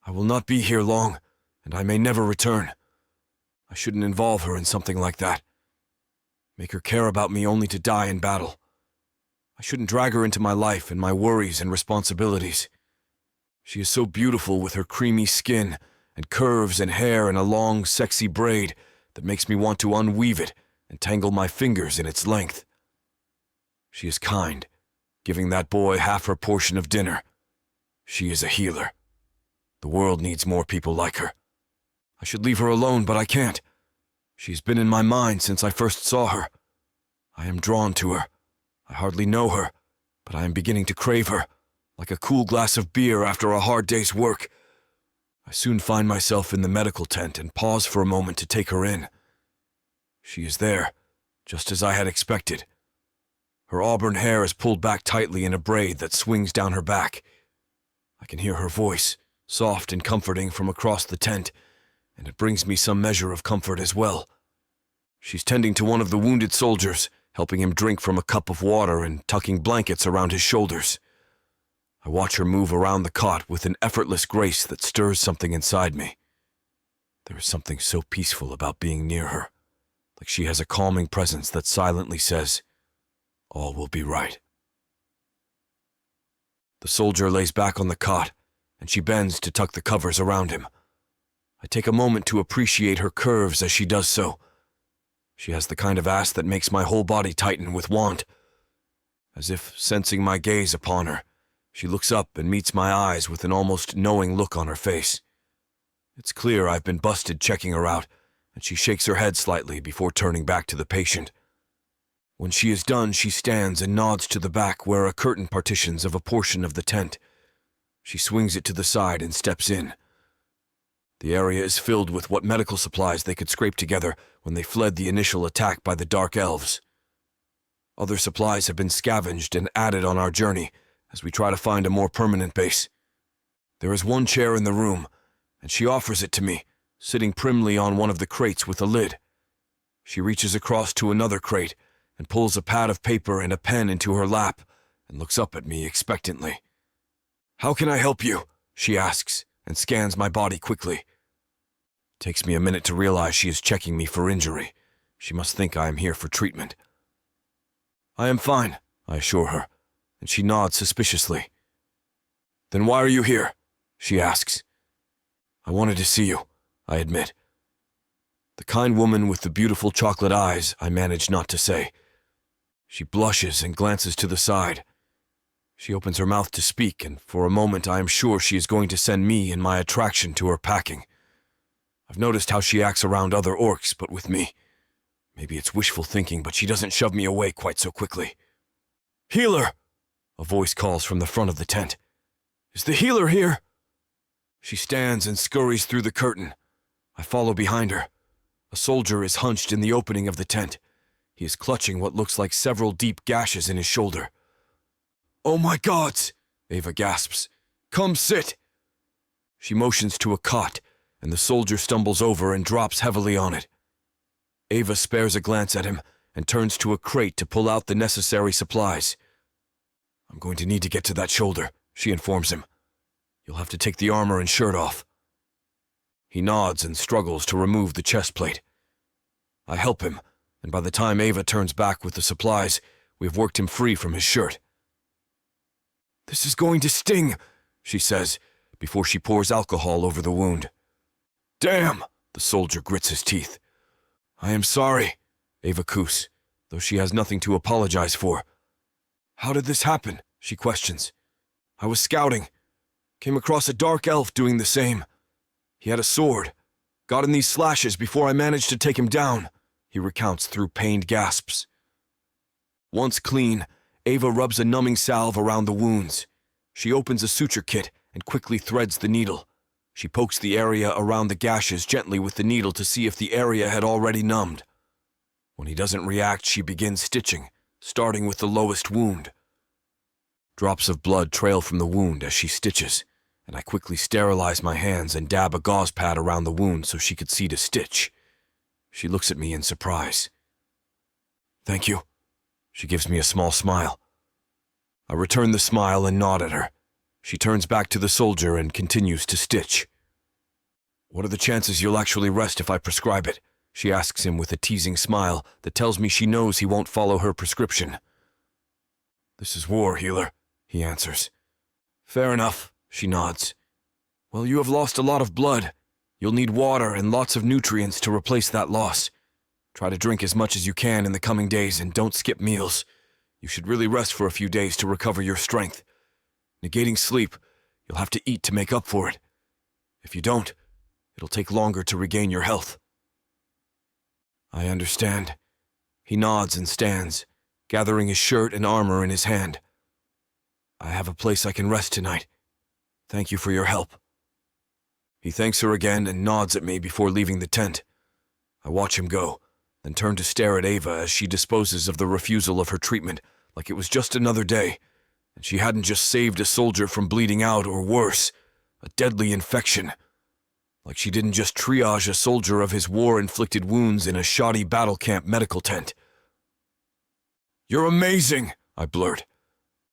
I will not be here long, and I may never return. I shouldn't involve her in something like that. Make her care about me only to die in battle. I shouldn't drag her into my life and my worries and responsibilities. She is so beautiful with her creamy skin and curves and hair in a long, sexy braid that makes me want to unweave it and tangle my fingers in its length. She is kind, giving that boy half her portion of dinner. She is a healer. The world needs more people like her. I should leave her alone, but I can't. She's been in my mind since I first saw her. I am drawn to her. I hardly know her, but I am beginning to crave her, like a cool glass of beer after a hard day's work. I soon find myself in the medical tent and pause for a moment to take her in. She is there, just as I had expected. Her auburn hair is pulled back tightly in a braid that swings down her back. I can hear her voice, soft and comforting from across the tent, and it brings me some measure of comfort as well. She's tending to one of the wounded soldiers, helping him drink from a cup of water and tucking blankets around his shoulders. I watch her move around the cot with an effortless grace that stirs something inside me. There is something so peaceful about being near her, like she has a calming presence that silently says, "All will be right." The soldier lays back on the cot, and she bends to tuck the covers around him. I take a moment to appreciate her curves as she does so. She has the kind of ass that makes my whole body tighten with want. As if sensing my gaze upon her, she looks up and meets my eyes with an almost knowing look on her face. It's clear I've been busted checking her out, and she shakes her head slightly before turning back to the patient. When she is done, she stands and nods to the back where a curtain partitions of a portion of the tent. She swings it to the side and steps in. The area is filled with what medical supplies they could scrape together when they fled the initial attack by the dark elves. Other supplies have been scavenged and added on our journey as we try to find a more permanent base. There is one chair in the room, and she offers it to me, sitting primly on one of the crates with a lid. She reaches across to another crate and pulls a pad of paper and a pen into her lap and looks up at me expectantly. "How can I help you?" she asks, and scans my body quickly. Takes me a minute to realize she is checking me for injury. She must think I am here for treatment. "I am fine," I assure her, and she nods suspiciously. "Then why are you here?" she asks. "I wanted to see you," I admit. The kind woman with the beautiful chocolate eyes, I manage not to say. She blushes and glances to the side. She opens her mouth to speak, and for a moment I am sure she is going to send me and my attraction to her packing. I've noticed how she acts around other orcs, but with me. Maybe it's wishful thinking, but she doesn't shove me away quite so quickly. "Healer!" a voice calls from the front of the tent. "Is the healer here?" She stands and scurries through the curtain. I follow behind her. A soldier is hunched in the opening of the tent. He is clutching what looks like several deep gashes in his shoulder. "Oh my gods!" Ava gasps. "Come sit!" She motions to a cot, and the soldier stumbles over and drops heavily on it. Ava spares a glance at him and turns to a crate to pull out the necessary supplies. "I'm going to need to get to that shoulder," she informs him. "You'll have to take the armor and shirt off." He nods and struggles to remove the chest plate. I help him, and by the time Ava turns back with the supplies, we've worked him free from his shirt. "This is going to sting," she says, before she pours alcohol over the wound. "Damn!" the soldier grits his teeth. "I am sorry," Ava coos, though she has nothing to apologize for. "How did this happen?" she questions. "I was scouting. Came across a dark elf doing the same. He had a sword. Got in these slashes before I managed to take him down," he recounts through pained gasps. Once clean, Ava rubs a numbing salve around the wounds. She opens a suture kit and quickly threads the needle. She pokes the area around the gashes gently with the needle to see if the area had already numbed. When he doesn't react, she begins stitching, starting with the lowest wound. Drops of blood trail from the wound as she stitches, and I quickly sterilize my hands and dab a gauze pad around the wound so she could see to stitch. She looks at me in surprise. "Thank you." She gives me a small smile. I return the smile and nod at her. She turns back to the soldier and continues to stitch. "What are the chances you'll actually rest if I prescribe it?" she asks him with a teasing smile that tells me she knows he won't follow her prescription. "This is war, healer," he answers. "Fair enough," she nods. "Well, you have lost a lot of blood. You'll need water and lots of nutrients to replace that loss. Try to drink as much as you can in the coming days and don't skip meals. You should really rest for a few days to recover your strength. Negating sleep, you'll have to eat to make up for it. If you don't, it'll take longer to regain your health." I understand. He nods and stands, gathering his shirt and armor in his hand. "I have a place I can rest tonight. Thank you for your help." He thanks her again and nods at me before leaving the tent. I watch him go, then turn to stare at Ava as she disposes of the refusal of her treatment like it was just another day, and she hadn't just saved a soldier from bleeding out or worse, a deadly infection. Like she didn't just triage a soldier of his war-inflicted wounds in a shoddy battle camp medical tent. "You're amazing," I blurt.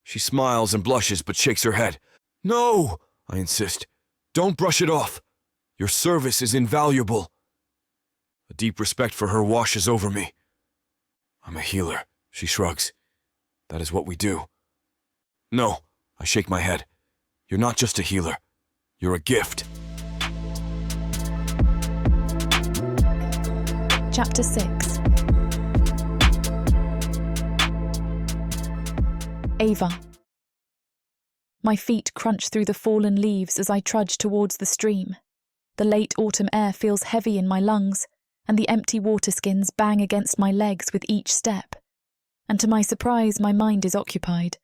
She smiles and blushes but shakes her head. "No," I insist. "Don't brush it off. Your service is invaluable." A deep respect for her washes over me. "I'm a healer," she shrugs. "That is what we do." "No," I shake my head. "You're not just a healer. You're a gift." Chapter 6. Ava. My feet crunch through the fallen leaves as I trudge towards the stream. The late autumn air feels heavy in my lungs, and the empty water skins bang against my legs with each step. And to my surprise, my mind is occupied.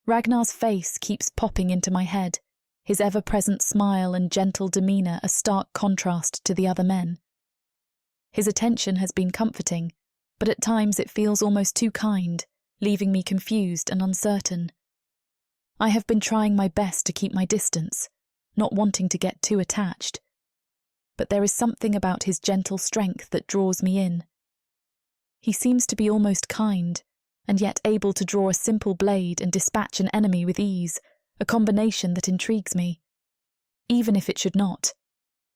Ragnar's face keeps popping into my head, his ever-present smile and gentle demeanour a stark contrast to the other men. His attention has been comforting, but at times it feels almost too kind, leaving me confused and uncertain. I have been trying my best to keep my distance, not wanting to get too attached. But there is something about his gentle strength that draws me in. He seems to be almost kind, and yet able to draw a simple blade and dispatch an enemy with ease, a combination that intrigues me. Even if it should not.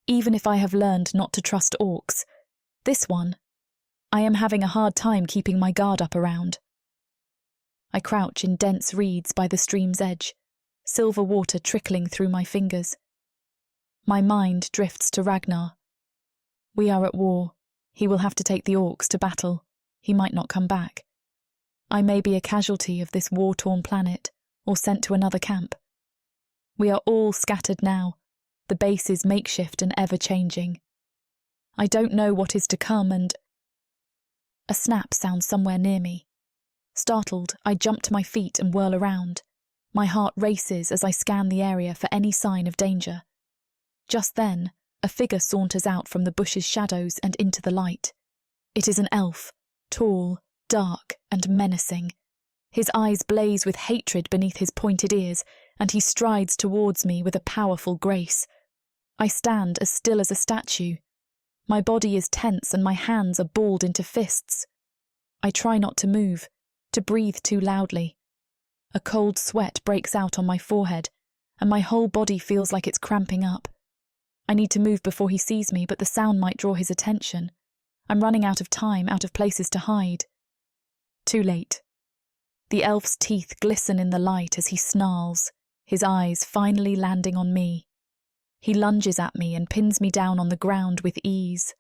Even if I have learned not to trust orcs. This one, I am having a hard time keeping my guard up around. I crouch in dense reeds by the stream's edge, silver water trickling through my fingers. My mind drifts to Ragnar. We are at war. He will have to take the orcs to battle. He might not come back. I may be a casualty of this war-torn planet, or sent to another camp. We are all scattered now, the base is makeshift and ever-changing. I don't know what is to come and... A snap sounds somewhere near me. Startled, I jump to my feet and whirl around. My heart races as I scan the area for any sign of danger. Just then, a figure saunters out from the bush's shadows and into the light. It is an elf, tall, dark, and menacing. His eyes blaze with hatred beneath his pointed ears, and he strides towards me with a powerful grace. I stand as still as a statue. My body is tense and my hands are balled into fists. I try not to move, to breathe too loudly. A cold sweat breaks out on my forehead, and my whole body feels like it's cramping up. I need to move before he sees me, but the sound might draw his attention. I'm running out of time, out of places to hide. Too late. The elf's teeth glisten in the light as he snarls, his eyes finally landing on me. He lunges at me and pins me down on the ground with ease.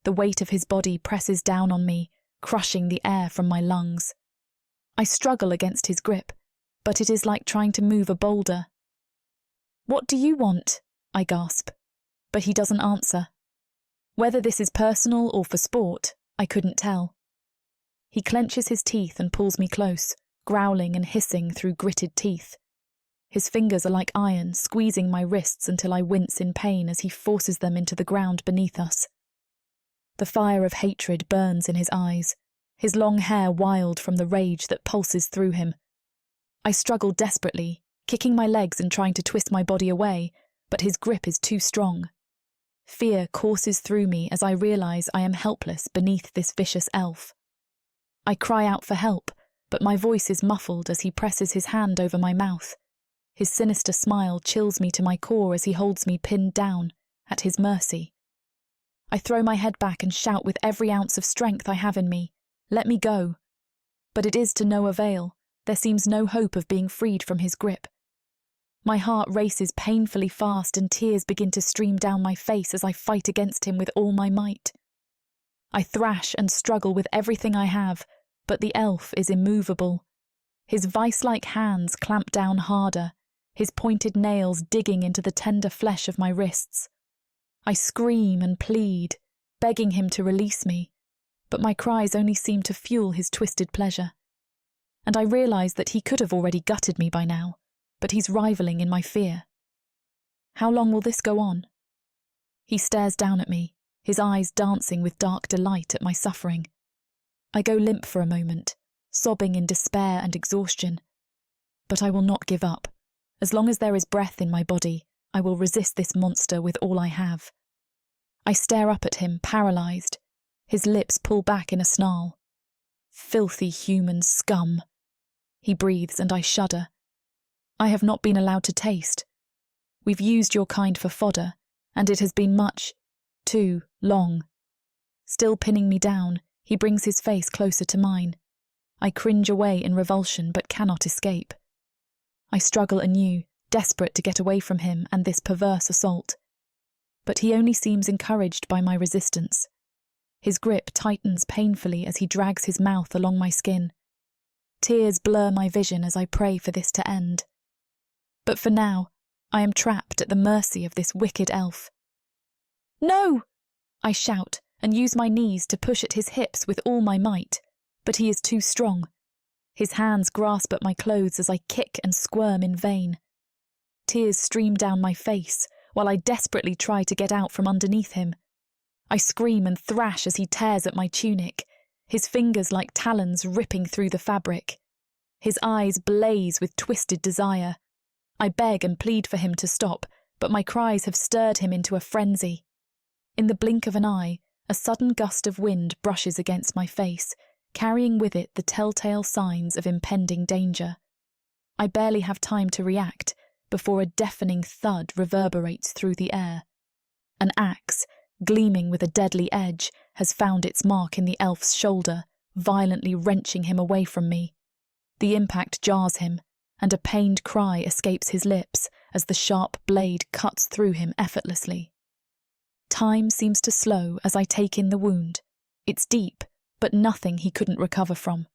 The weight of his body presses down on me, crushing the air from my lungs. I struggle against his grip, but it is like trying to move a boulder. "What do you want?" I gasp, but he doesn't answer. Whether this is personal or for sport, I couldn't tell. He clenches his teeth and pulls me close, growling and hissing through gritted teeth. His fingers are like iron, squeezing my wrists until I wince in pain as he forces them into the ground beneath us. The fire of hatred burns in his eyes, his long hair wild from the rage that pulses through him. I struggle desperately, kicking my legs and trying to twist my body away, but his grip is too strong. Fear courses through me as I realize I am helpless beneath this vicious elf. I cry out for help, but my voice is muffled as he presses his hand over my mouth. His sinister smile chills me to my core as he holds me pinned down, at his mercy. I throw my head back and shout with every ounce of strength I have in me, "Let me go." But it is to no avail. There seems no hope of being freed from his grip. My heart races painfully fast and tears begin to stream down my face as I fight against him with all my might. I thrash and struggle with everything I have, but the elf is immovable. His vice-like hands clamp down harder, his pointed nails digging into the tender flesh of my wrists. I scream and plead, begging him to release me, but my cries only seem to fuel his twisted pleasure. And I realize that he could have already gutted me by now, but he's rivaling in my fear. How long will this go on? He stares down at me, his eyes dancing with dark delight at my suffering. I go limp for a moment, sobbing in despair and exhaustion. But I will not give up. As long as there is breath in my body, I will resist this monster with all I have. I stare up at him, paralyzed. His lips pull back in a snarl. "Filthy human scum." He breathes and I shudder. "I have not been allowed to taste. We've used your kind for fodder, and it has been much, too long." Still pinning me down, he brings his face closer to mine. I cringe away in revulsion but cannot escape. I struggle anew, desperate to get away from him and this perverse assault. But he only seems encouraged by my resistance. His grip tightens painfully as he drags his mouth along my skin. Tears blur my vision as I pray for this to end. But for now, I am trapped at the mercy of this wicked elf. "No!" I shout and use my knees to push at his hips with all my might, but he is too strong. His hands grasp at my clothes as I kick and squirm in vain. Tears stream down my face while I desperately try to get out from underneath him. I scream and thrash as he tears at my tunic, his fingers like talons ripping through the fabric. His eyes blaze with twisted desire. I beg and plead for him to stop, but my cries have stirred him into a frenzy. In the blink of an eye, a sudden gust of wind brushes against my face, carrying with it the telltale signs of impending danger. I barely have time to react before a deafening thud reverberates through the air. An axe, gleaming with a deadly edge, has found its mark in the elf's shoulder, violently wrenching him away from me. The impact jars him, and a pained cry escapes his lips as the sharp blade cuts through him effortlessly. Time seems to slow as I take in the wound. It's deep, but nothing he couldn't recover from.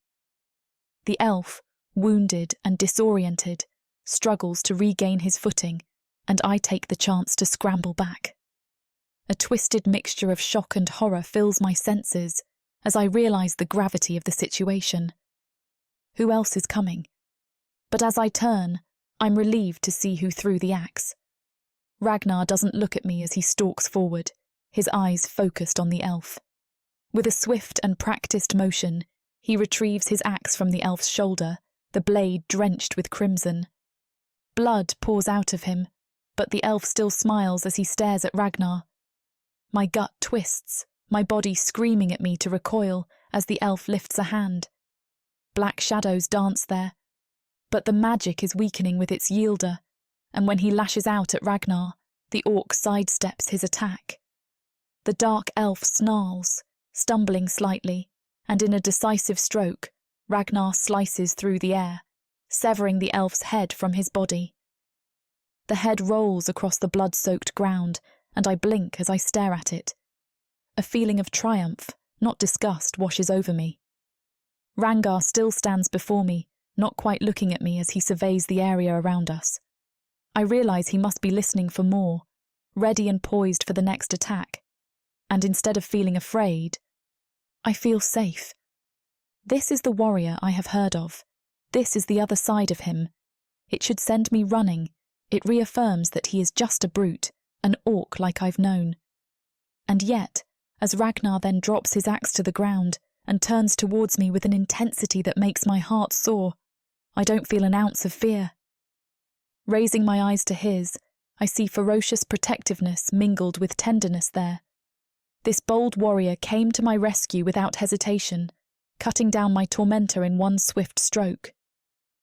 The elf, wounded and disoriented, struggles to regain his footing, and I take the chance to scramble back. A twisted mixture of shock and horror fills my senses as I realize the gravity of the situation. Who else is coming? But as I turn, I'm relieved to see who threw the axe. Ragnar doesn't look at me as he stalks forward, his eyes focused on the elf. With a swift and practiced motion, he retrieves his axe from the elf's shoulder, the blade drenched with crimson. Blood pours out of him, but the elf still smiles as he stares at Ragnar. My gut twists, my body screaming at me to recoil as the elf lifts a hand. Black shadows dance there, but the magic is weakening with its yielder, and when he lashes out at Ragnar, the orc sidesteps his attack. The dark elf snarls, stumbling slightly, and in a decisive stroke, Ragnar slices through the air, severing the elf's head from his body. The head rolls across the blood-soaked ground, and I blink as I stare at it. A feeling of triumph, not disgust, washes over me. Ragnar still stands before me, not quite looking at me as he surveys the area around us. I realise he must be listening for more, ready and poised for the next attack. And instead of feeling afraid, I feel safe. This is the warrior I have heard of. This is the other side of him. It should send me running. It reaffirms that he is just a brute, an orc like I've known. And yet, as Ragnar then drops his axe to the ground and turns towards me with an intensity that makes my heart soar, I don't feel an ounce of fear. Raising my eyes to his, I see ferocious protectiveness mingled with tenderness there. This bold warrior came to my rescue without hesitation, cutting down my tormentor in one swift stroke.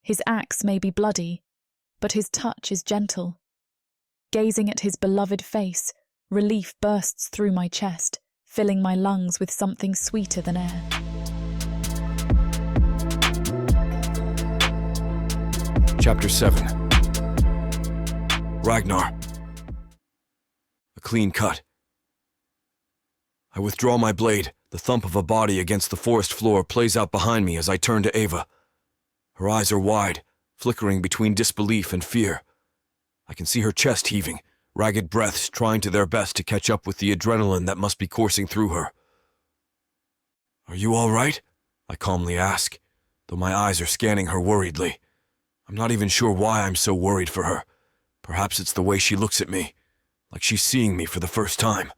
His axe may be bloody, but his touch is gentle. Gazing at his beloved face, relief bursts through my chest, filling my lungs with something sweeter than air. Chapter 7. Ragnar. A clean cut. I withdraw my blade. The thump of a body against the forest floor plays out behind me as I turn to Ava. Her eyes are wide, flickering between disbelief and fear. I can see her chest heaving, ragged breaths trying to their best to catch up with the adrenaline that must be coursing through her. "Are you all right?" I calmly ask, though my eyes are scanning her worriedly. I'm not even sure why I'm so worried for her. Perhaps it's the way she looks at me, like she's seeing me for the first time.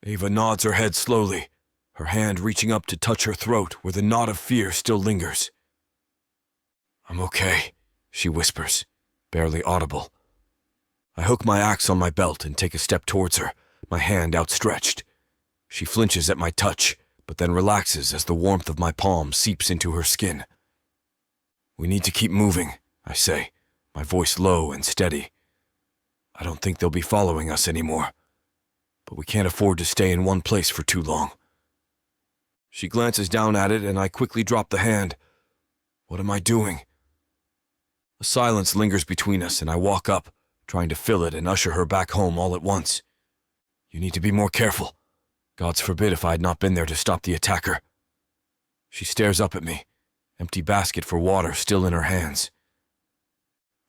Ava nods her head slowly, her hand reaching up to touch her throat where the knot of fear still lingers. "I'm okay," she whispers, barely audible. I hook my axe on my belt and take a step towards her, my hand outstretched. She flinches at my touch, but then relaxes as the warmth of my palm seeps into her skin. "We need to keep moving," I say, my voice low and steady. "I don't think they'll be following us anymore, but we can't afford to stay in one place for too long." She glances down at it and I quickly drop the hand. What am I doing? A silence lingers between us and I walk up, trying to fill it and usher her back home all at once. "You need to be more careful. Gods forbid if I had not been there to stop the attacker." She stares up at me, empty basket for water still in her hands.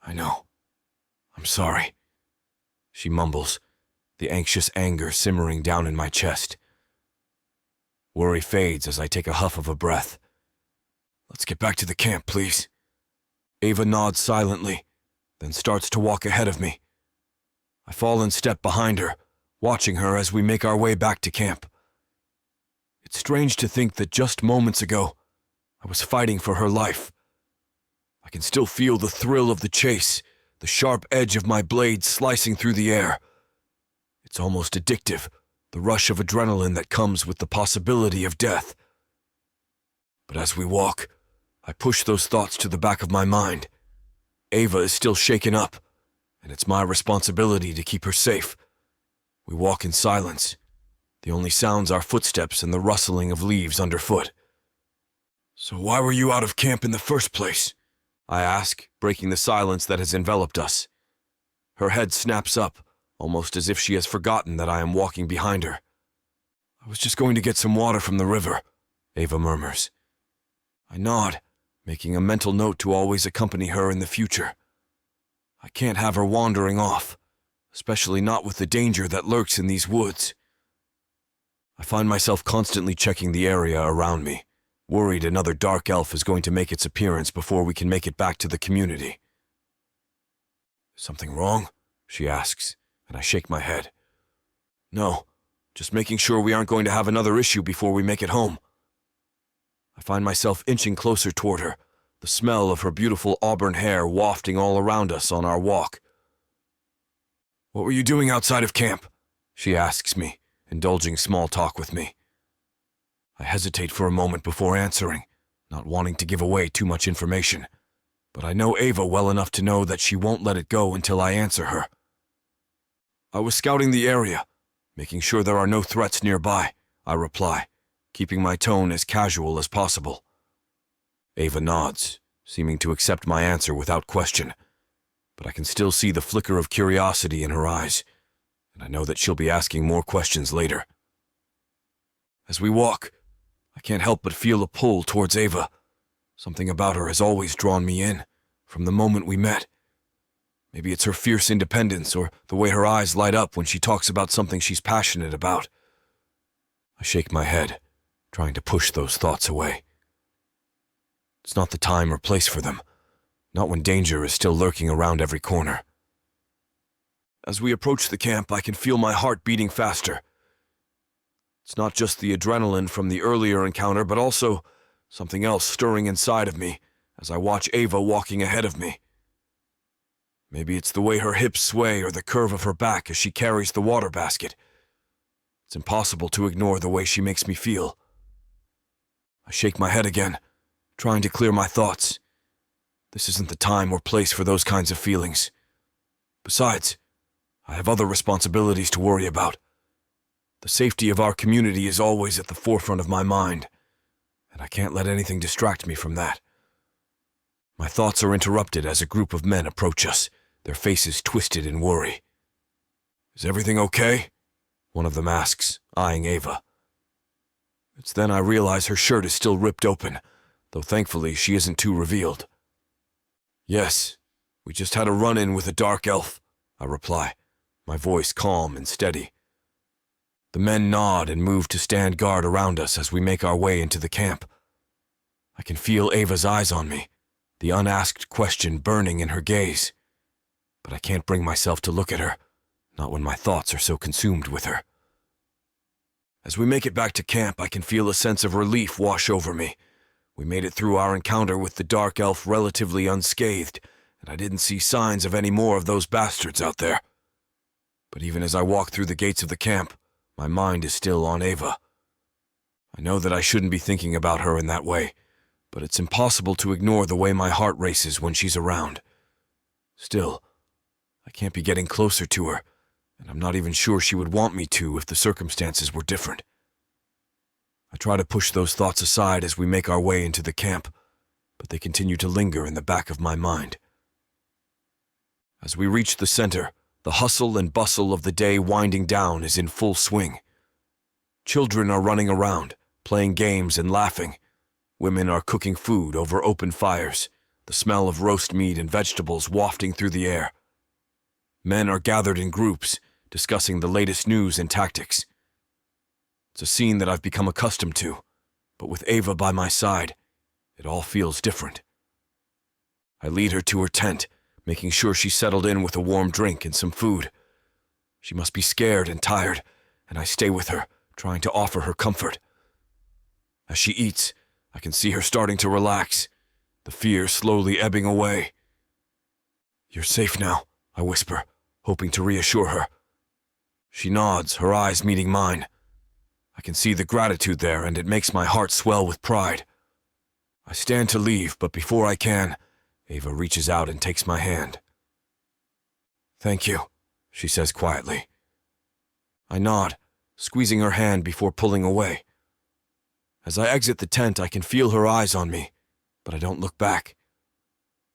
"I know. I'm sorry," she mumbles, the anxious anger simmering down in my chest. Worry fades as I take a huff of a breath. "Let's get back to the camp, please." Ava nods silently, then starts to walk ahead of me. I fall in step behind her, watching her as we make our way back to camp. It's strange to think that just moments ago, I was fighting for her life. I can still feel the thrill of the chase, the sharp edge of my blade slicing through the air. It's almost addictive, the rush of adrenaline that comes with the possibility of death. But as we walk, I push those thoughts to the back of my mind. Ava is still shaken up, and it's my responsibility to keep her safe. We walk in silence. The only sounds are footsteps and the rustling of leaves underfoot. "So why were you out of camp in the first place?" I ask, breaking the silence that has enveloped us. Her head snaps up, almost as if she has forgotten that I am walking behind her. "I was just going to get some water from the river," Ava murmurs. I nod, making a mental note to always accompany her in the future. I can't have her wandering off, especially not with the danger that lurks in these woods. I find myself constantly checking the area around me, worried another dark elf is going to make its appearance before we can make it back to the community. "Something wrong?" she asks, and I shake my head. "No, just making sure we aren't going to have another issue before we make it home." I find myself inching closer toward her, the smell of her beautiful auburn hair wafting all around us on our walk. "What were you doing outside of camp?" she asks me, indulging small talk with me. I hesitate for a moment before answering, not wanting to give away too much information, but I know Ava well enough to know that she won't let it go until I answer her. "I was scouting the area, making sure there are no threats nearby," I reply, keeping my tone as casual as possible. Ava nods, seeming to accept my answer without question, but I can still see the flicker of curiosity in her eyes, and I know that she'll be asking more questions later. As we walk, I can't help but feel a pull towards Ava. Something about her has always drawn me in, from the moment we met. Maybe it's her fierce independence or the way her eyes light up when she talks about something she's passionate about. I shake my head, trying to push those thoughts away. It's not the time or place for them, not when danger is still lurking around every corner. As we approach the camp, I can feel my heart beating faster. It's not just the adrenaline from the earlier encounter, but also something else stirring inside of me as I watch Ava walking ahead of me. Maybe it's the way her hips sway or the curve of her back as she carries the water basket. It's impossible to ignore the way she makes me feel. I shake my head again, trying to clear my thoughts. This isn't the time or place for those kinds of feelings. Besides, I have other responsibilities to worry about. The safety of our community is always at the forefront of my mind, and I can't let anything distract me from that. My thoughts are interrupted as a group of men approach us, their faces twisted in worry. "Is everything okay?" one of them asks, eyeing Ava. It's then I realize her shirt is still ripped open, though thankfully she isn't too revealed. "Yes, we just had a run-in with a dark elf," I reply, my voice calm and steady. The men nod and move to stand guard around us as we make our way into the camp. I can feel Ava's eyes on me, the unasked question burning in her gaze. But I can't bring myself to look at her, not when my thoughts are so consumed with her. As we make it back to camp, I can feel a sense of relief wash over me. We made it through our encounter with the dark elf relatively unscathed, and I didn't see signs of any more of those bastards out there. But even as I walk through the gates of the camp, my mind is still on Ava. I know that I shouldn't be thinking about her in that way, but it's impossible to ignore the way my heart races when she's around. Still, I can't be getting closer to her, and I'm not even sure she would want me to if the circumstances were different. I try to push those thoughts aside as we make our way into the camp, but they continue to linger in the back of my mind. As we reach the center, the hustle and bustle of the day winding down is in full swing. Children are running around, playing games and laughing. Women are cooking food over open fires, the smell of roast meat and vegetables wafting through the air. Men are gathered in groups, discussing the latest news and tactics. It's a scene that I've become accustomed to, but with Ava by my side, it all feels different. I lead her to her tent, making sure she's settled in with a warm drink and some food. She must be scared and tired, and I stay with her, trying to offer her comfort. As she eats, I can see her starting to relax, the fear slowly ebbing away. "You're safe now," I whisper, hoping to reassure her. She nods, her eyes meeting mine. I can see the gratitude there, and it makes my heart swell with pride. I stand to leave, but before I can, Ava reaches out and takes my hand. "Thank you," she says quietly. I nod, squeezing her hand before pulling away. As I exit the tent, I can feel her eyes on me, but I don't look back.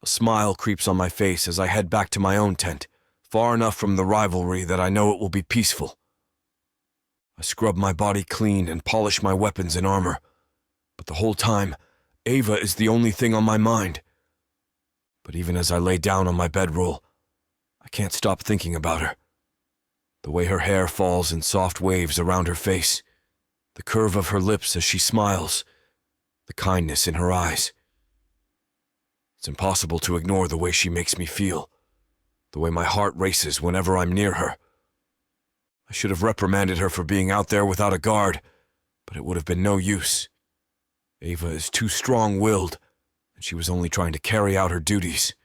A smile creeps on my face as I head back to my own tent, far enough from the rivalry that I know it will be peaceful. I scrub my body clean and polish my weapons and armor, but the whole time, Ava is the only thing on my mind. But even as I lay down on my bedroll, I can't stop thinking about her. The way her hair falls in soft waves around her face, the curve of her lips as she smiles, the kindness in her eyes. It's impossible to ignore the way she makes me feel, the way my heart races whenever I'm near her. I should have reprimanded her for being out there without a guard, but it would have been no use. Ava is too strong-willed, and she was only trying to carry out her duties.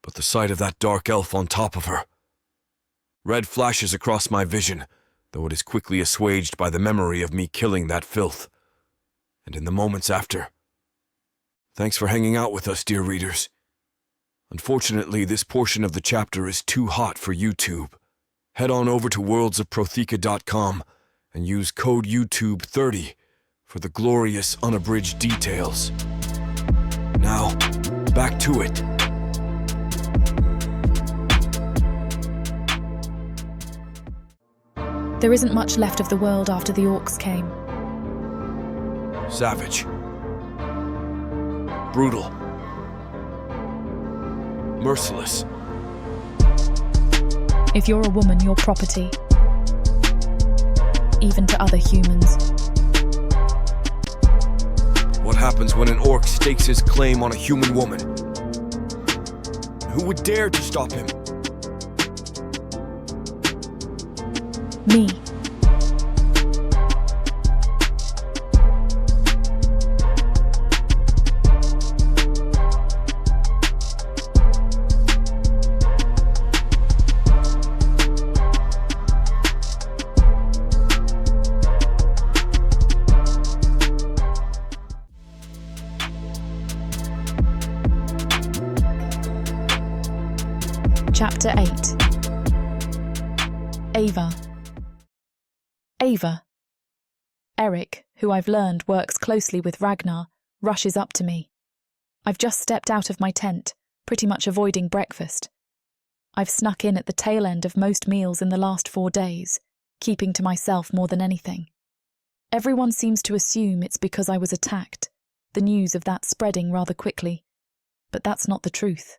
But the sight of that dark elf on top of her. Red flashes across my vision, though it is quickly assuaged by the memory of me killing that filth. And in the moments after. Thanks for hanging out with us, dear readers. Unfortunately, this portion of the chapter is too hot for YouTube. Head on over to worldsofprothika.com and use code YouTube30 for the glorious, unabridged details. Now, back to it. There isn't much left of the world after the orcs came. Savage. Brutal. Merciless. If you're a woman, you're property. Even to other humans. What happens when an orc stakes his claim on a human woman? Who would dare to stop him? Me. Chapter 8. Ava. Ava. Eric, who I've learned works closely with Ragnar, rushes up to me. I've just stepped out of my tent, pretty much avoiding breakfast. I've snuck in at the tail end of most meals in the last 4 days, keeping to myself more than anything. Everyone seems to assume it's because I was attacked, the news of that spreading rather quickly. But that's not the truth.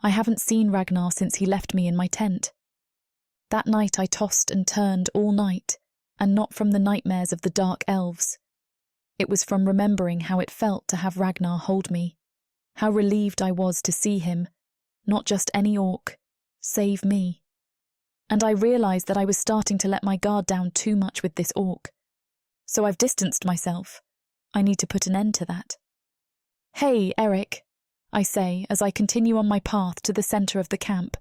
I haven't seen Ragnar since he left me in my tent. That night I tossed and turned all night, and not from the nightmares of the dark elves. It was from remembering how it felt to have Ragnar hold me, how relieved I was to see him, not just any orc, save me. And I realised that I was starting to let my guard down too much with this orc. So I've distanced myself. I need to put an end to that. "Hey, Eric," I say as I continue on my path to the centre of the camp.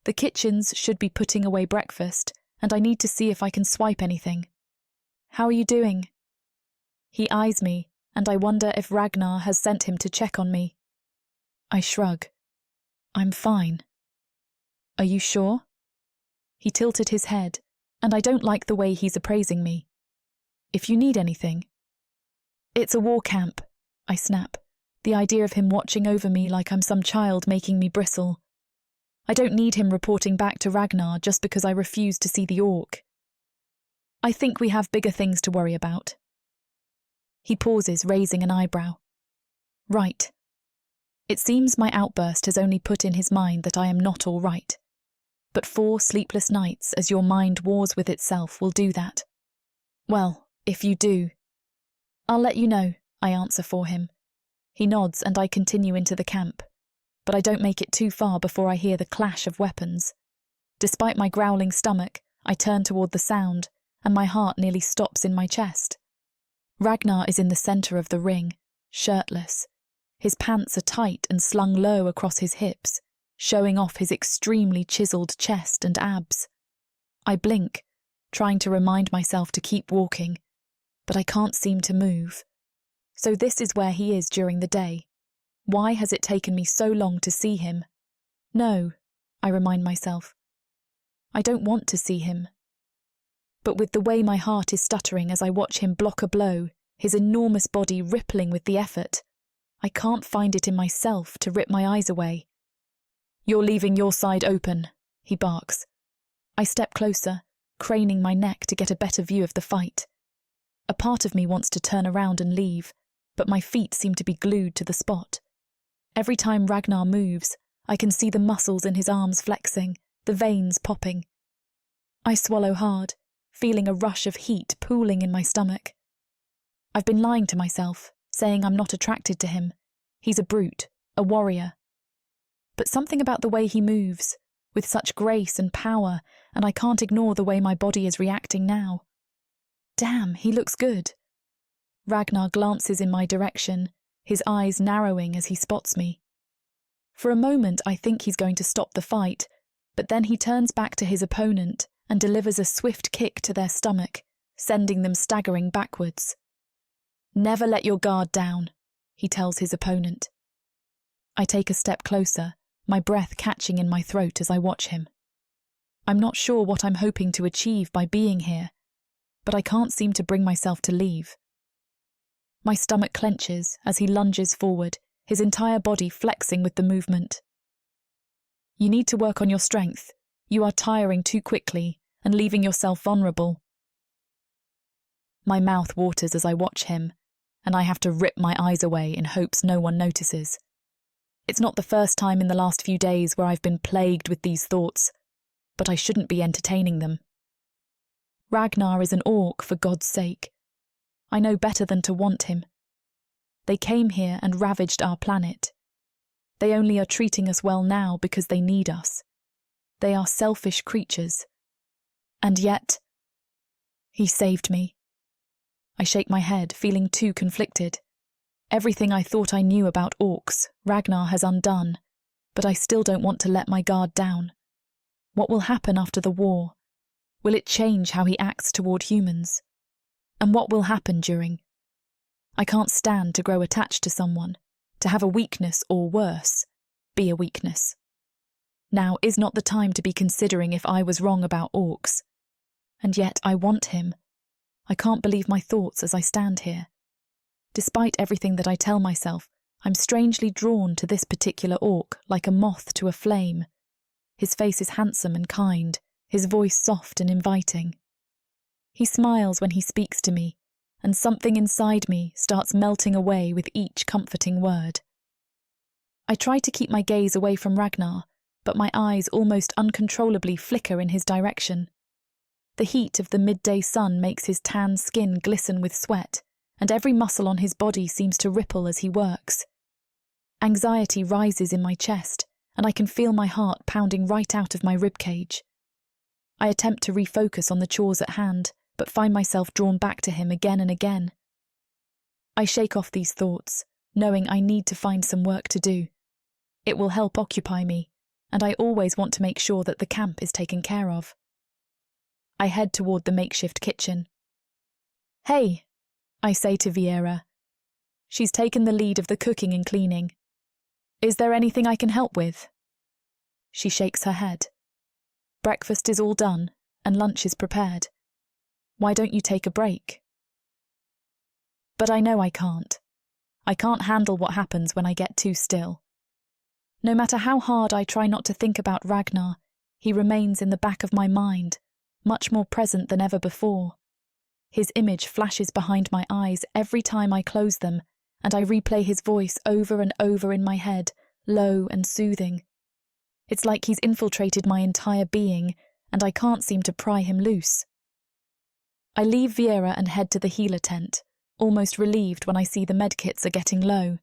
The kitchens should be putting away breakfast, and I need to see if I can swipe anything. "How are you doing?" He eyes me, and I wonder if Ragnar has sent him to check on me. I shrug. "I'm fine." "Are you sure?" He tilted his head, and I don't like the way he's appraising me. "If you need anything." "It's a war camp," I snap, the idea of him watching over me like I'm some child making me bristle. I don't need him reporting back to Ragnar just because I refuse to see the orc. "I think we have bigger things to worry about." He pauses, raising an eyebrow. "Right." It seems my outburst has only put in his mind that I am not all right. But 4 sleepless nights as your mind wars with itself will do that. "Well, if you do." "I'll let you know," I answer for him. He nods and I continue into the camp, but I don't make it too far before I hear the clash of weapons. Despite my growling stomach, I turn toward the sound, and my heart nearly stops in my chest. Ragnar is in the centre of the ring, shirtless. His pants are tight and slung low across his hips, showing off his extremely chiselled chest and abs. I blink, trying to remind myself to keep walking, but I can't seem to move. So this is where he is during the day. Why has it taken me so long to see him? No, I remind myself. I don't want to see him. But with the way my heart is stuttering as I watch him block a blow, his enormous body rippling with the effort, I can't find it in myself to rip my eyes away. "You're leaving your side open," he barks. I step closer, craning my neck to get a better view of the fight. A part of me wants to turn around and leave, but my feet seem to be glued to the spot. Every time Ragnar moves, I can see the muscles in his arms flexing, the veins popping. I swallow hard, feeling a rush of heat pooling in my stomach. I've been lying to myself, saying I'm not attracted to him. He's a brute, a warrior. But something about the way he moves, with such grace and power, and I can't ignore the way my body is reacting now. Damn, he looks good. Ragnar glances in my direction, his eyes narrowing as he spots me. For a moment I think he's going to stop the fight, but then he turns back to his opponent and delivers a swift kick to their stomach, sending them staggering backwards. "Never let your guard down," he tells his opponent. I take a step closer, my breath catching in my throat as I watch him. I'm not sure what I'm hoping to achieve by being here, but I can't seem to bring myself to leave. My stomach clenches as he lunges forward, his entire body flexing with the movement. You need to work on your strength. You are tiring too quickly and leaving yourself vulnerable. My mouth waters as I watch him, and I have to rip my eyes away in hopes no one notices. It's not the first time in the last few days where I've been plagued with these thoughts, but I shouldn't be entertaining them. Ragnar is an orc, for God's sake. I know better than to want him. They came here and ravaged our planet. They only are treating us well now because they need us. They are selfish creatures. And yet, he saved me. I shake my head, feeling too conflicted. Everything I thought I knew about orcs, Ragnar has undone, but I still don't want to let my guard down. What will happen after the war? Will it change how he acts toward humans? And what will happen during? I can't stand to grow attached to someone, to have a weakness or worse, be a weakness. Now is not the time to be considering if I was wrong about orcs. And yet I want him. I can't believe my thoughts as I stand here. Despite everything that I tell myself, I'm strangely drawn to this particular orc like a moth to a flame. His face is handsome and kind, his voice soft and inviting. He smiles when he speaks to me, and something inside me starts melting away with each comforting word. I try to keep my gaze away from Ragnar, but my eyes almost uncontrollably flicker in his direction. The heat of the midday sun makes his tan skin glisten with sweat, and every muscle on his body seems to ripple as he works. Anxiety rises in my chest, and I can feel my heart pounding right out of my ribcage. I attempt to refocus on the chores at hand, but find myself drawn back to him again and again. I shake off these thoughts, knowing I need to find some work to do. It will help occupy me, and I always want to make sure that the camp is taken care of. I head toward the makeshift kitchen. "Hey," I say to Vieira. She's taken the lead of the cooking and cleaning. "Is there anything I can help with?" She shakes her head. "Breakfast is all done, and lunch is prepared. Why don't you take a break?" But I know I can't. I can't handle what happens when I get too still. No matter how hard I try not to think about Ragnar, he remains in the back of my mind, much more present than ever before. His image flashes behind my eyes every time I close them, and I replay his voice over and over in my head, low and soothing. It's like he's infiltrated my entire being, and I can't seem to pry him loose. I leave Vieira and head to the healer tent, almost relieved when I see the medkits are getting low.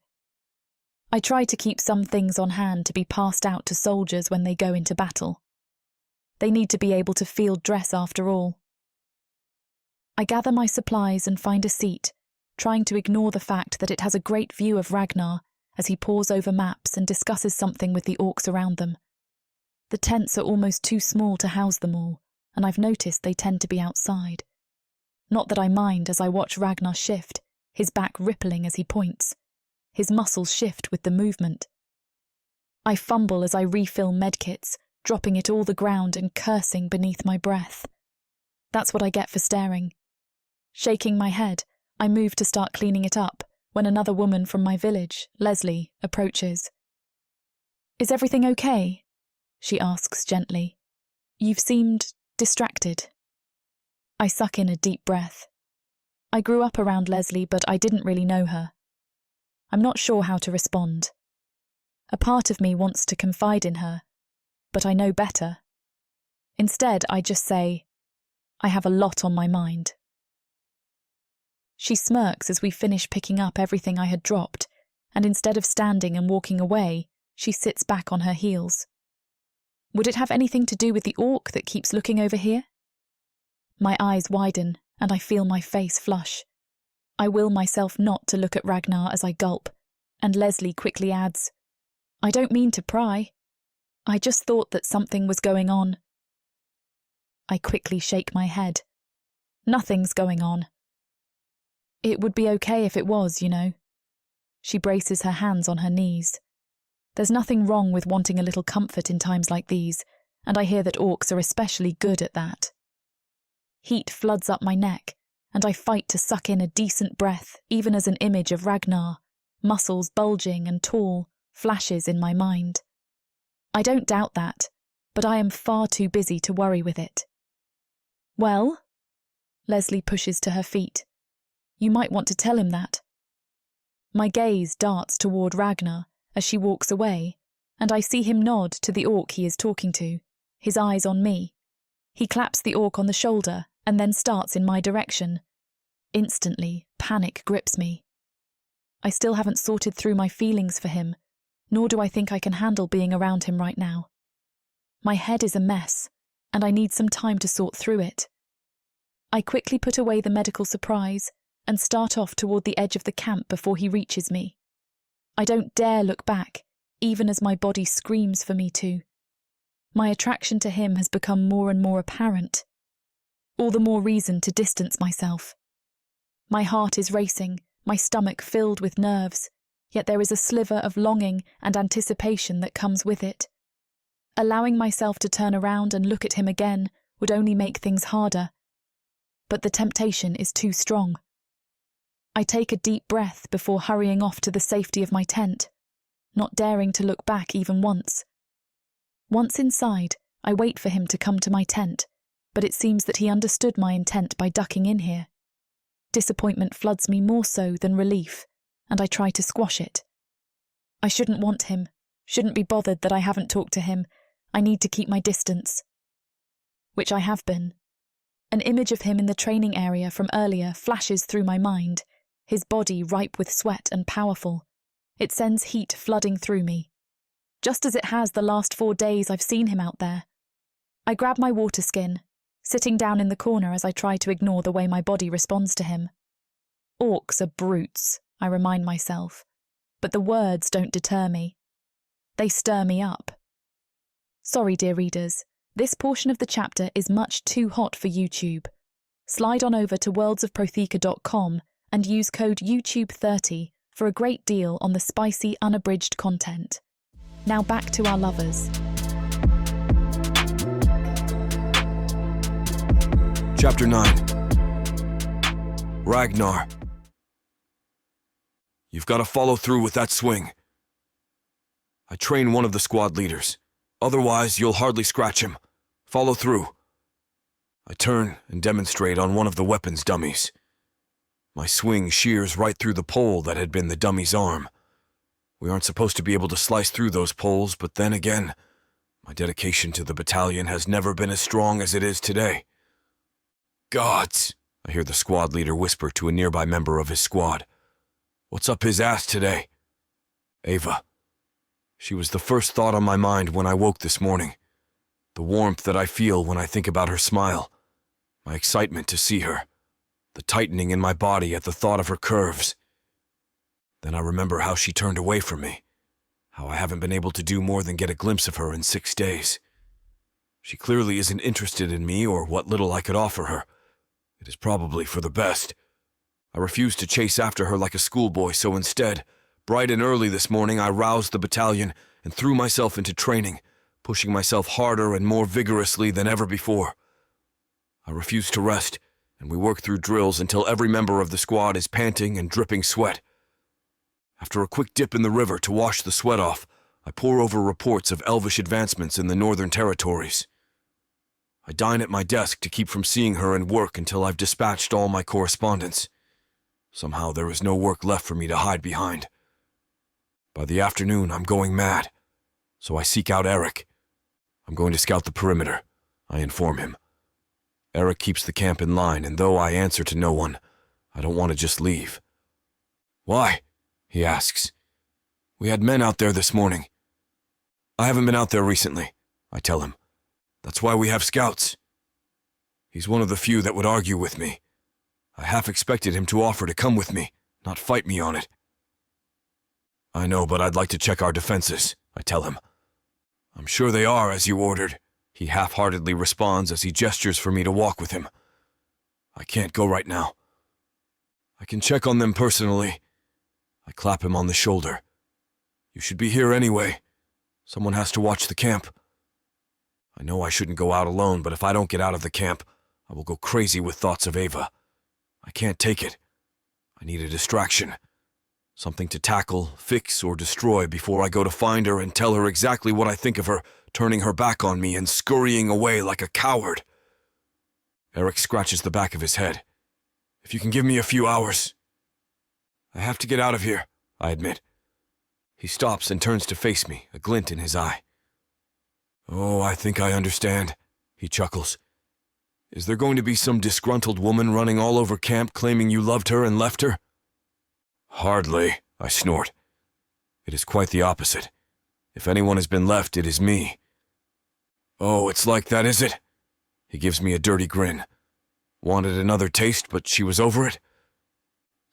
I try to keep some things on hand to be passed out to soldiers when they go into battle. They need to be able to field dress after all. I gather my supplies and find a seat, trying to ignore the fact that it has a great view of Ragnar as he pores over maps and discusses something with the orcs around them. The tents are almost too small to house them all, and I've noticed they tend to be outside. Not that I mind as I watch Ragnar shift, his back rippling as he points. His muscles shift with the movement. I fumble as I refill medkits, dropping it all the ground and cursing beneath my breath. That's what I get for staring. Shaking my head, I move to start cleaning it up when another woman from my village, Leslie, approaches. "Is everything okay?" she asks gently. "You've seemed distracted." I suck in a deep breath. I grew up around Leslie, but I didn't really know her. I'm not sure how to respond. A part of me wants to confide in her, but I know better. Instead, I just say, "I have a lot on my mind." She smirks as we finish picking up everything I had dropped, and instead of standing and walking away, she sits back on her heels. "Would it have anything to do with the orc that keeps looking over here?" My eyes widen, and I feel my face flush. I will myself not to look at Ragnar as I gulp, and Leslie quickly adds, "I don't mean to pry. I just thought that something was going on." I quickly shake my head. Nothing's going on. It would be okay if it was, you know. She braces her hands on her knees. There's nothing wrong with wanting a little comfort in times like these, and I hear that orcs are especially good at that. Heat floods up my neck, and I fight to suck in a decent breath, even as an image of Ragnar, muscles bulging and tall, flashes in my mind. I don't doubt that, but I am far too busy to worry with it. Well? Leslie pushes to her feet. You might want to tell him that. My gaze darts toward Ragnar as she walks away, and I see him nod to the orc he is talking to, his eyes on me. He claps the orc on the shoulder and then starts in my direction. Instantly, panic grips me. I still haven't sorted through my feelings for him, nor do I think I can handle being around him right now. My head is a mess, and I need some time to sort through it. I quickly put away the medical surprise and start off toward the edge of the camp before he reaches me. I don't dare look back, even as my body screams for me to. My attraction to him has become more and more apparent. All the more reason to distance myself. My heart is racing, my stomach filled with nerves, yet there is a sliver of longing and anticipation that comes with it. Allowing myself to turn around and look at him again would only make things harder. But the temptation is too strong. I take a deep breath before hurrying off to the safety of my tent, not daring to look back even once. Once inside, I wait for him to come to my tent, but it seems that he understood my intent by ducking in here. Disappointment floods me more so than relief, and I try to squash it. I shouldn't want him, shouldn't be bothered that I haven't talked to him. I need to keep my distance. Which I have been. An image of him in the training area from earlier flashes through my mind, his body ripe with sweat and powerful. It sends heat flooding through me. Just as it has the last 4 days I've seen him out there. I grab my water skin, sitting down in the corner as I try to ignore the way my body responds to him. Orcs are brutes, I remind myself, but the words don't deter me. They stir me up. Sorry, dear readers, this portion of the chapter is much too hot for YouTube. Slide on over to worldsofprotheka.com and use code YouTube30 for a great deal on the spicy, unabridged content. Now back to our lovers. Chapter 9. Ragnar. You've got to follow through with that swing. I train one of the squad leaders. Otherwise, you'll hardly scratch him. Follow through. I turn and demonstrate on one of the weapons dummies. My swing shears right through the pole that had been the dummy's arm. We aren't supposed to be able to slice through those poles, but then again, my dedication to the battalion has never been as strong as it is today. Gods, I hear the squad leader whisper to a nearby member of his squad. What's up his ass today? Ava. She was the first thought on my mind when I woke this morning. The warmth that I feel when I think about her smile. My excitement to see her. The tightening in my body at the thought of her curves. Then I remember how she turned away from me. How I haven't been able to do more than get a glimpse of her in 6 days. She clearly isn't interested in me or what little I could offer her. It is probably for the best. I refused to chase after her like a schoolboy, so instead, bright and early this morning, I roused the battalion and threw myself into training, pushing myself harder and more vigorously than ever before. I refused to rest, and we worked through drills until every member of the squad is panting and dripping sweat. After a quick dip in the river to wash the sweat off, I pore over reports of elvish advancements in the northern territories. I dine at my desk to keep from seeing her and work until I've dispatched all my correspondence. Somehow there is no work left for me to hide behind. By the afternoon, I'm going mad, so I seek out Eric. I'm going to scout the perimeter, I inform him. Eric keeps the camp in line, and though I answer to no one, I don't want to just leave. Why? He asks. We had men out there this morning. I haven't been out there recently, I tell him. That's why we have scouts. He's one of the few that would argue with me. I half expected him to offer to come with me, not fight me on it. I know, but I'd like to check our defenses, I tell him. I'm sure they are as you ordered, he half-heartedly responds as he gestures for me to walk with him. I can't go right now. I can check on them personally. I clap him on the shoulder. You should be here anyway. Someone has to watch the camp. I know I shouldn't go out alone, but if I don't get out of the camp, I will go crazy with thoughts of Ava. I can't take it. I need a distraction. Something to tackle, fix, or destroy before I go to find her and tell her exactly what I think of her, turning her back on me and scurrying away like a coward. Eric scratches the back of his head. If you can give me a few hours. I have to get out of here, I admit. He stops and turns to face me, a glint in his eye. Oh, I think I understand, he chuckles. Is there going to be some disgruntled woman running all over camp claiming you loved her and left her? Hardly, I snort. It is quite the opposite. If anyone has been left, it is me. Oh, it's like that, is it? He gives me a dirty grin. Wanted another taste, but she was over it?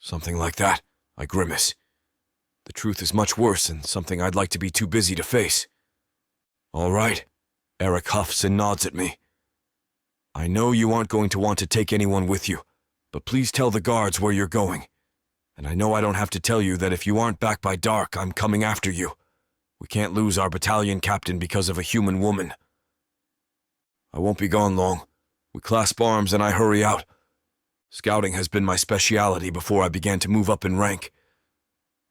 Something like that, I grimace. The truth is much worse and something I'd like to be too busy to face. All right, Eric huffs and nods at me. I know you aren't going to want to take anyone with you, but please tell the guards where you're going. And I know I don't have to tell you that if you aren't back by dark, I'm coming after you. We can't lose our battalion captain because of a human woman. I won't be gone long. We clasp arms and I hurry out. Scouting has been my specialty before I began to move up in rank.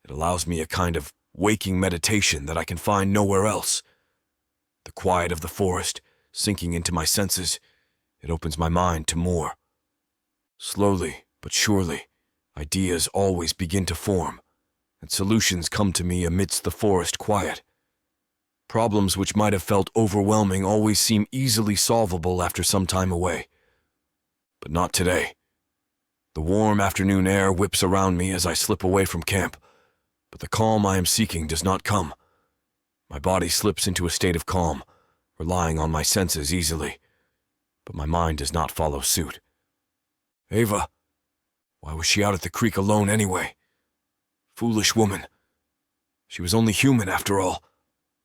It allows me a kind of waking meditation that I can find nowhere else. The quiet of the forest, sinking into my senses, it opens my mind to more. Slowly but surely, ideas always begin to form, and solutions come to me amidst the forest quiet. Problems which might have felt overwhelming always seem easily solvable after some time away. But not today. The warm afternoon air whips around me as I slip away from camp, but the calm I am seeking does not come. My body slips into a state of calm, relying on my senses easily, but my mind does not follow suit. Ava, why was she out at the creek alone anyway? Foolish woman. She was only human after all.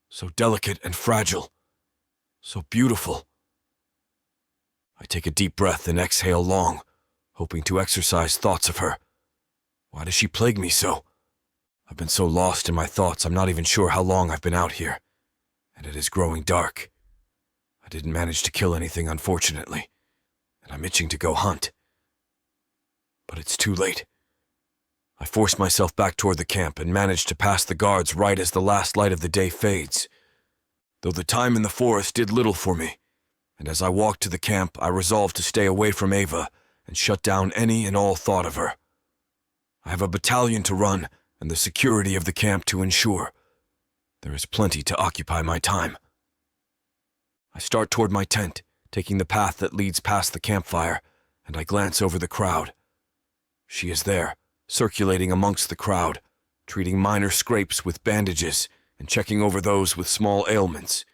So delicate and fragile. So beautiful. I take a deep breath and exhale long, hoping to exorcise thoughts of her. Why does she plague me so? I've been so lost in my thoughts I'm not even sure how long I've been out here. And it is growing dark. I didn't manage to kill anything, unfortunately, and I'm itching to go hunt. But it's too late. I force myself back toward the camp and manage to pass the guards right as the last light of the day fades. Though the time in the forest did little for me, and as I walked to the camp, I resolved to stay away from Ava and shut down any and all thought of her. I have a battalion to run and the security of the camp to ensure. There is plenty to occupy my time. I start toward my tent, taking the path that leads past the campfire, and I glance over the crowd. She is there, circulating amongst the crowd, treating minor scrapes with bandages and checking over those with small ailments.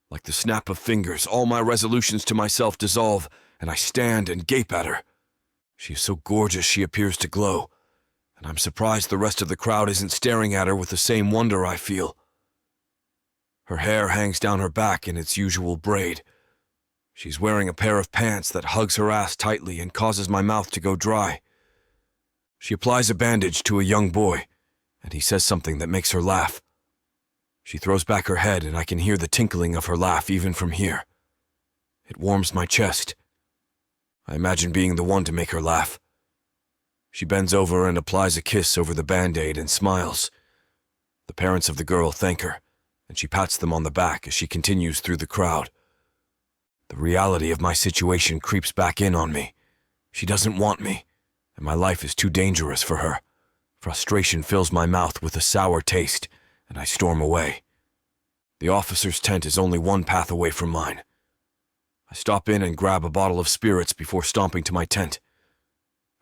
Like the snap of fingers, all my resolutions to myself dissolve, and I stand and gape at her. She is so gorgeous she appears to glow, and I'm surprised the rest of the crowd isn't staring at her with the same wonder I feel. Her hair hangs down her back in its usual braid. She's wearing a pair of pants that hugs her ass tightly and causes my mouth to go dry. She applies a bandage to a young boy, and he says something that makes her laugh. She throws back her head, and I can hear the tinkling of her laugh even from here. It warms my chest. I imagine being the one to make her laugh. She bends over and applies a kiss over the Band-Aid and smiles. The parents of the girl thank her, and she pats them on the back as she continues through the crowd. The reality of my situation creeps back in on me. She doesn't want me, and my life is too dangerous for her. Frustration fills my mouth with a sour taste, and I storm away. The officer's tent is only one path away from mine. I stop in and grab a bottle of spirits before stomping to my tent.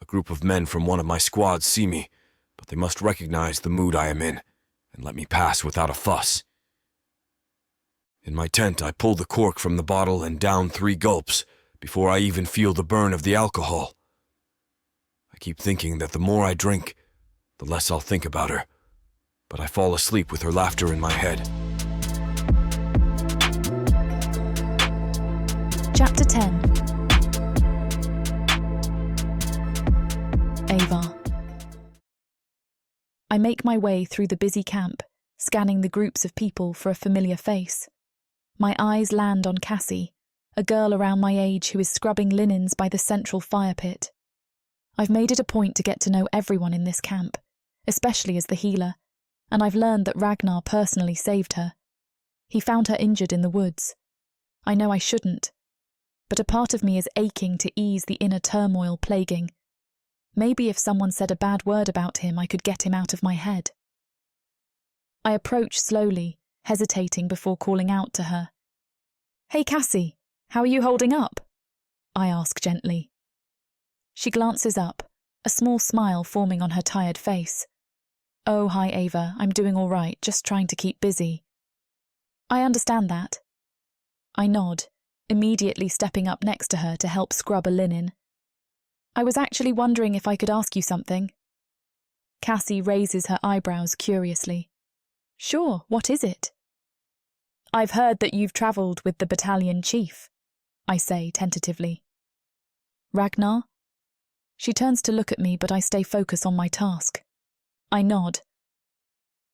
A group of men from one of my squads see me, but they must recognize the mood I am in and let me pass without a fuss. In my tent, I pull the cork from the bottle and down 3 gulps before I even feel the burn of the alcohol. I keep thinking that the more I drink, the less I'll think about her, but I fall asleep with her laughter in my head. Chapter 10. Ava. I make my way through the busy camp, scanning the groups of people for a familiar face. My eyes land on Cassie, a girl around my age who is scrubbing linens by the central fire pit. I've made it a point to get to know everyone in this camp, especially as the healer, and I've learned that Ragnar personally saved her. He found her injured in the woods. I know I shouldn't, but a part of me is aching to ease the inner turmoil plaguing. Maybe if someone said a bad word about him, I could get him out of my head. I approach slowly, hesitating before calling out to her. "Hey, Cassie, how are you holding up?" I ask gently. She glances up, a small smile forming on her tired face. "Oh, hi, Ava, I'm doing all right, just trying to keep busy." "I understand that." I nod, immediately stepping up next to her to help scrub a linen. "I was actually wondering if I could ask you something." Cassie raises her eyebrows curiously. "Sure, what is it?" "I've heard that you've travelled with the battalion chief," I say tentatively. "Ragnar?" She turns to look at me, but I stay focused on my task. I nod.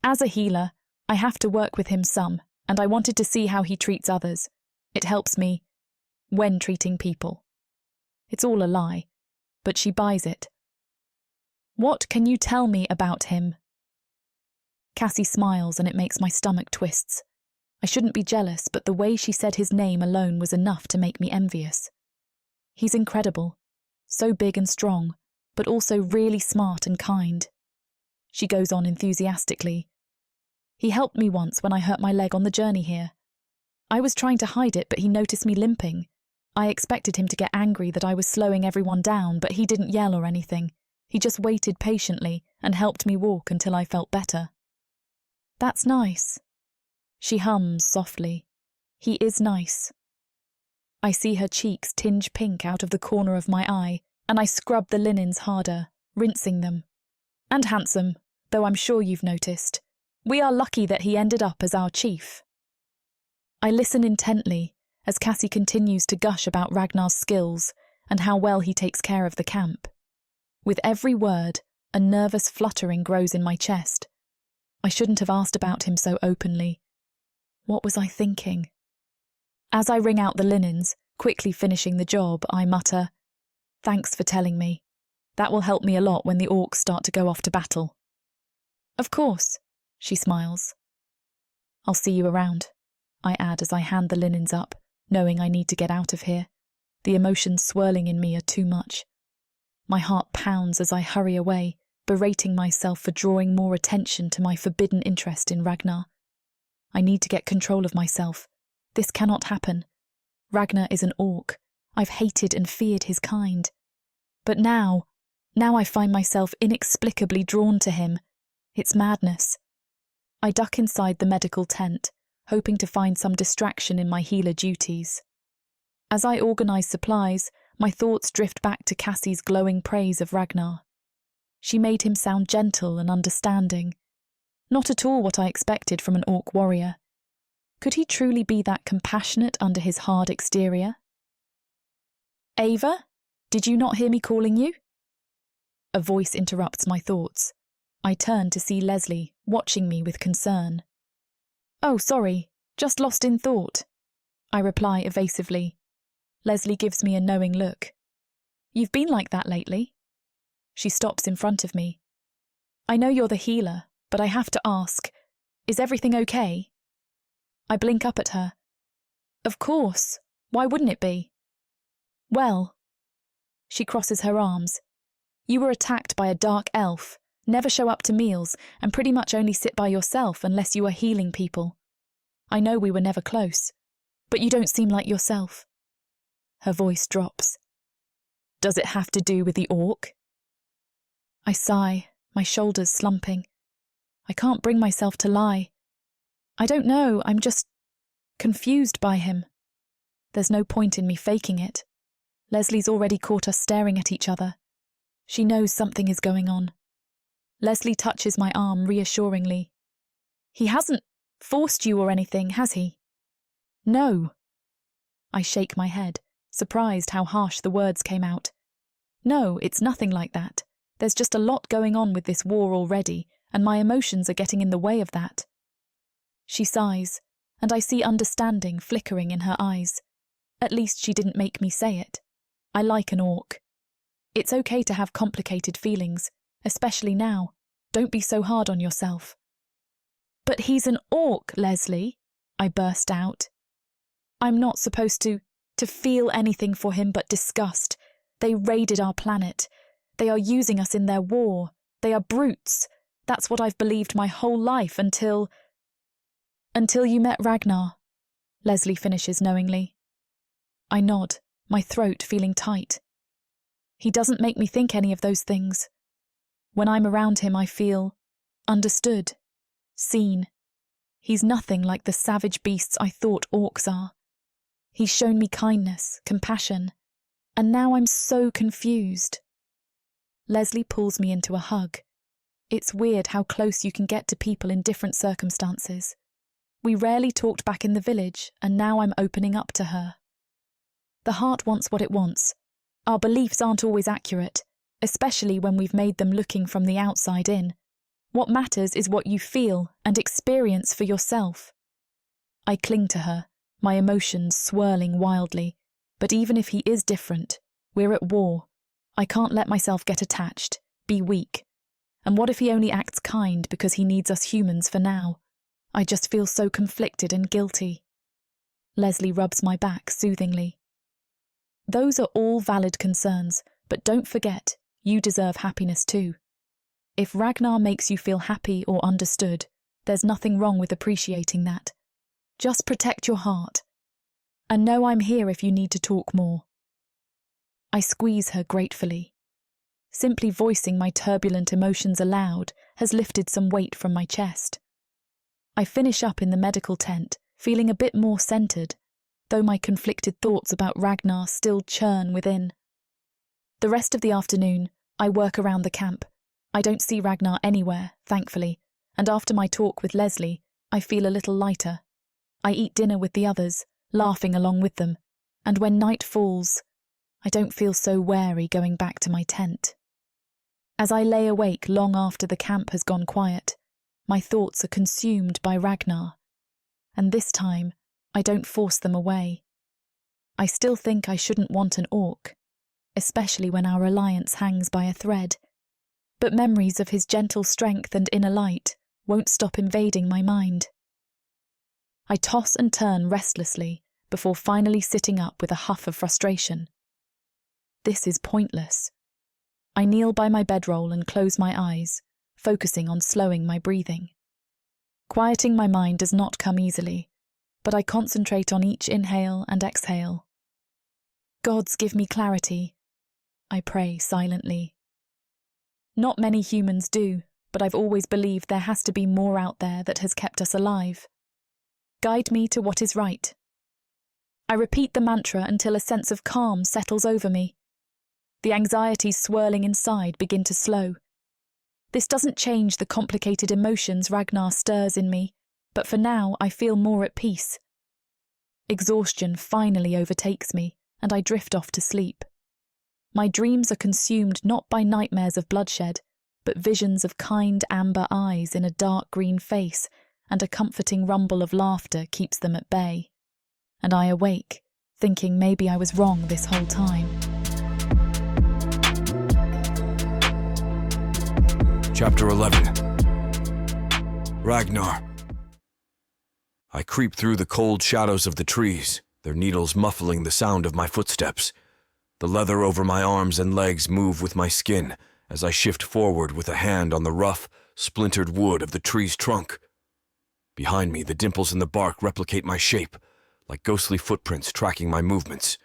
"As a healer, I have to work with him some, and I wanted to see how he treats others. It helps me when treating people." It's all a lie, but she buys it. "What can you tell me about him?" Cassie smiles and it makes my stomach twists. I shouldn't be jealous, but the way she said his name alone was enough to make me envious. He's incredible, so big and strong, but also really smart and kind. She goes on enthusiastically. "He helped me once when I hurt my leg on the journey here. I was trying to hide it, but he noticed me limping. I expected him to get angry that I was slowing everyone down, but he didn't yell or anything. He just waited patiently and helped me walk until I felt better." "That's nice." She hums softly. "He is nice." I see her cheeks tinge pink out of the corner of my eye, and I scrub the linens harder, rinsing them. "And handsome, though I'm sure you've noticed. We are lucky that he ended up as our chief." I listen intently as Cassie continues to gush about Ragnar's skills and how well he takes care of the camp. With every word, a nervous fluttering grows in my chest. I shouldn't have asked about him so openly. What was I thinking? As I wring out the linens, quickly finishing the job, I mutter, "Thanks for telling me. That will help me a lot when the orcs start to go off to battle." "Of course," she smiles. "I'll see you around," I add as I hand the linens up, knowing I need to get out of here. The emotions swirling in me are too much. My heart pounds as I hurry away, berating myself for drawing more attention to my forbidden interest in Ragnar. I need to get control of myself. This cannot happen. Ragnar is an orc. I've hated and feared his kind. But now I find myself inexplicably drawn to him. It's madness. I duck inside the medical tent, hoping to find some distraction in my healer duties. As I organise supplies, my thoughts drift back to Cassie's glowing praise of Ragnar. She made him sound gentle and understanding. Not at all what I expected from an orc warrior. Could he truly be that compassionate under his hard exterior? "Ava, did you not hear me calling you?" A voice interrupts my thoughts. I turn to see Leslie, watching me with concern. "Oh, sorry, just lost in thought," I reply evasively. Leslie gives me a knowing look. "You've been like that lately." She stops in front of me. "I know you're the healer, but I have to ask, is everything okay?" I blink up at her. "Of course. Why wouldn't it be?" "Well," she crosses her arms, "you were attacked by a dark elf, never show up to meals, and pretty much only sit by yourself unless you are healing people. I know we were never close, but you don't seem like yourself." Her voice drops. "Does it have to do with the orc?" I sigh, my shoulders slumping. I can't bring myself to lie. I don't know, I'm just confused by him. There's no point in me faking it. Leslie's already caught us staring at each other. She knows something is going on. Leslie touches my arm reassuringly. "He hasn't forced you or anything, has he?" "No." I shake my head, surprised how harsh the words came out. "No, it's nothing like that. There's just a lot going on with this war already, and my emotions are getting in the way of that." She sighs, and I see understanding flickering in her eyes. At least she didn't make me say it. I like an orc. It's okay to have complicated feelings, especially now. Don't be so hard on yourself. But he's an orc, Leslie, I burst out. I'm not supposed to feel anything for him but disgust. They raided our planet. They are using us in their war. They are brutes. That's what I've believed my whole life until you met Ragnar, Leslie finishes knowingly. I nod, my throat feeling tight. He doesn't make me think any of those things. When I'm around him, I feel understood, seen. He's nothing like the savage beasts I thought orcs are. He's shown me kindness, compassion, and now I'm so confused. Leslie pulls me into a hug. It's weird how close you can get to people in different circumstances. We rarely talked back in the village, and now I'm opening up to her. The heart wants what it wants. Our beliefs aren't always accurate, especially when we've made them looking from the outside in. What matters is what you feel and experience for yourself. I cling to her, my emotions swirling wildly, but even if he is different, we're at war. I can't let myself get attached, be weak. And what if he only acts kind because he needs us humans for now? I just feel so conflicted and guilty. Leslie rubs my back soothingly. Those are all valid concerns, but don't forget, you deserve happiness too. If Ragnar makes you feel happy or understood, there's nothing wrong with appreciating that. Just protect your heart. And know I'm here if you need to talk more. I squeeze her gratefully. Simply voicing my turbulent emotions aloud has lifted some weight from my chest. I finish up in the medical tent, feeling a bit more centred, though my conflicted thoughts about Ragnar still churn within. The rest of the afternoon, I work around the camp. I don't see Ragnar anywhere, thankfully, and after my talk with Leslie, I feel a little lighter. I eat dinner with the others, laughing along with them, and when night falls, I don't feel so wary going back to my tent. As I lay awake long after the camp has gone quiet, my thoughts are consumed by Ragnar, and this time I don't force them away. I still think I shouldn't want an orc, especially when our alliance hangs by a thread, but memories of his gentle strength and inner light won't stop invading my mind. I toss and turn restlessly before finally sitting up with a huff of frustration. This is pointless. I kneel by my bedroll and close my eyes, focusing on slowing my breathing. Quieting my mind does not come easily, but I concentrate on each inhale and exhale. Gods give me clarity, I pray silently. Not many humans do, but I've always believed there has to be more out there that has kept us alive. Guide me to what is right. I repeat the mantra until a sense of calm settles over me. The anxieties swirling inside begin to slow. This doesn't change the complicated emotions Ragnar stirs in me, but for now I feel more at peace. Exhaustion finally overtakes me, and I drift off to sleep. My dreams are consumed not by nightmares of bloodshed, but visions of kind amber eyes in a dark green face, and a comforting rumble of laughter keeps them at bay. And I awake, thinking maybe I was wrong this whole time. Chapter 11. Ragnar. I creep through the cold shadows of the trees, their needles muffling the sound of my footsteps. The leather over my arms and legs move with my skin as I shift forward with a hand on the rough, splintered wood of the tree's trunk. Behind me, the dimples in the bark replicate my shape, like ghostly footprints tracking my movements.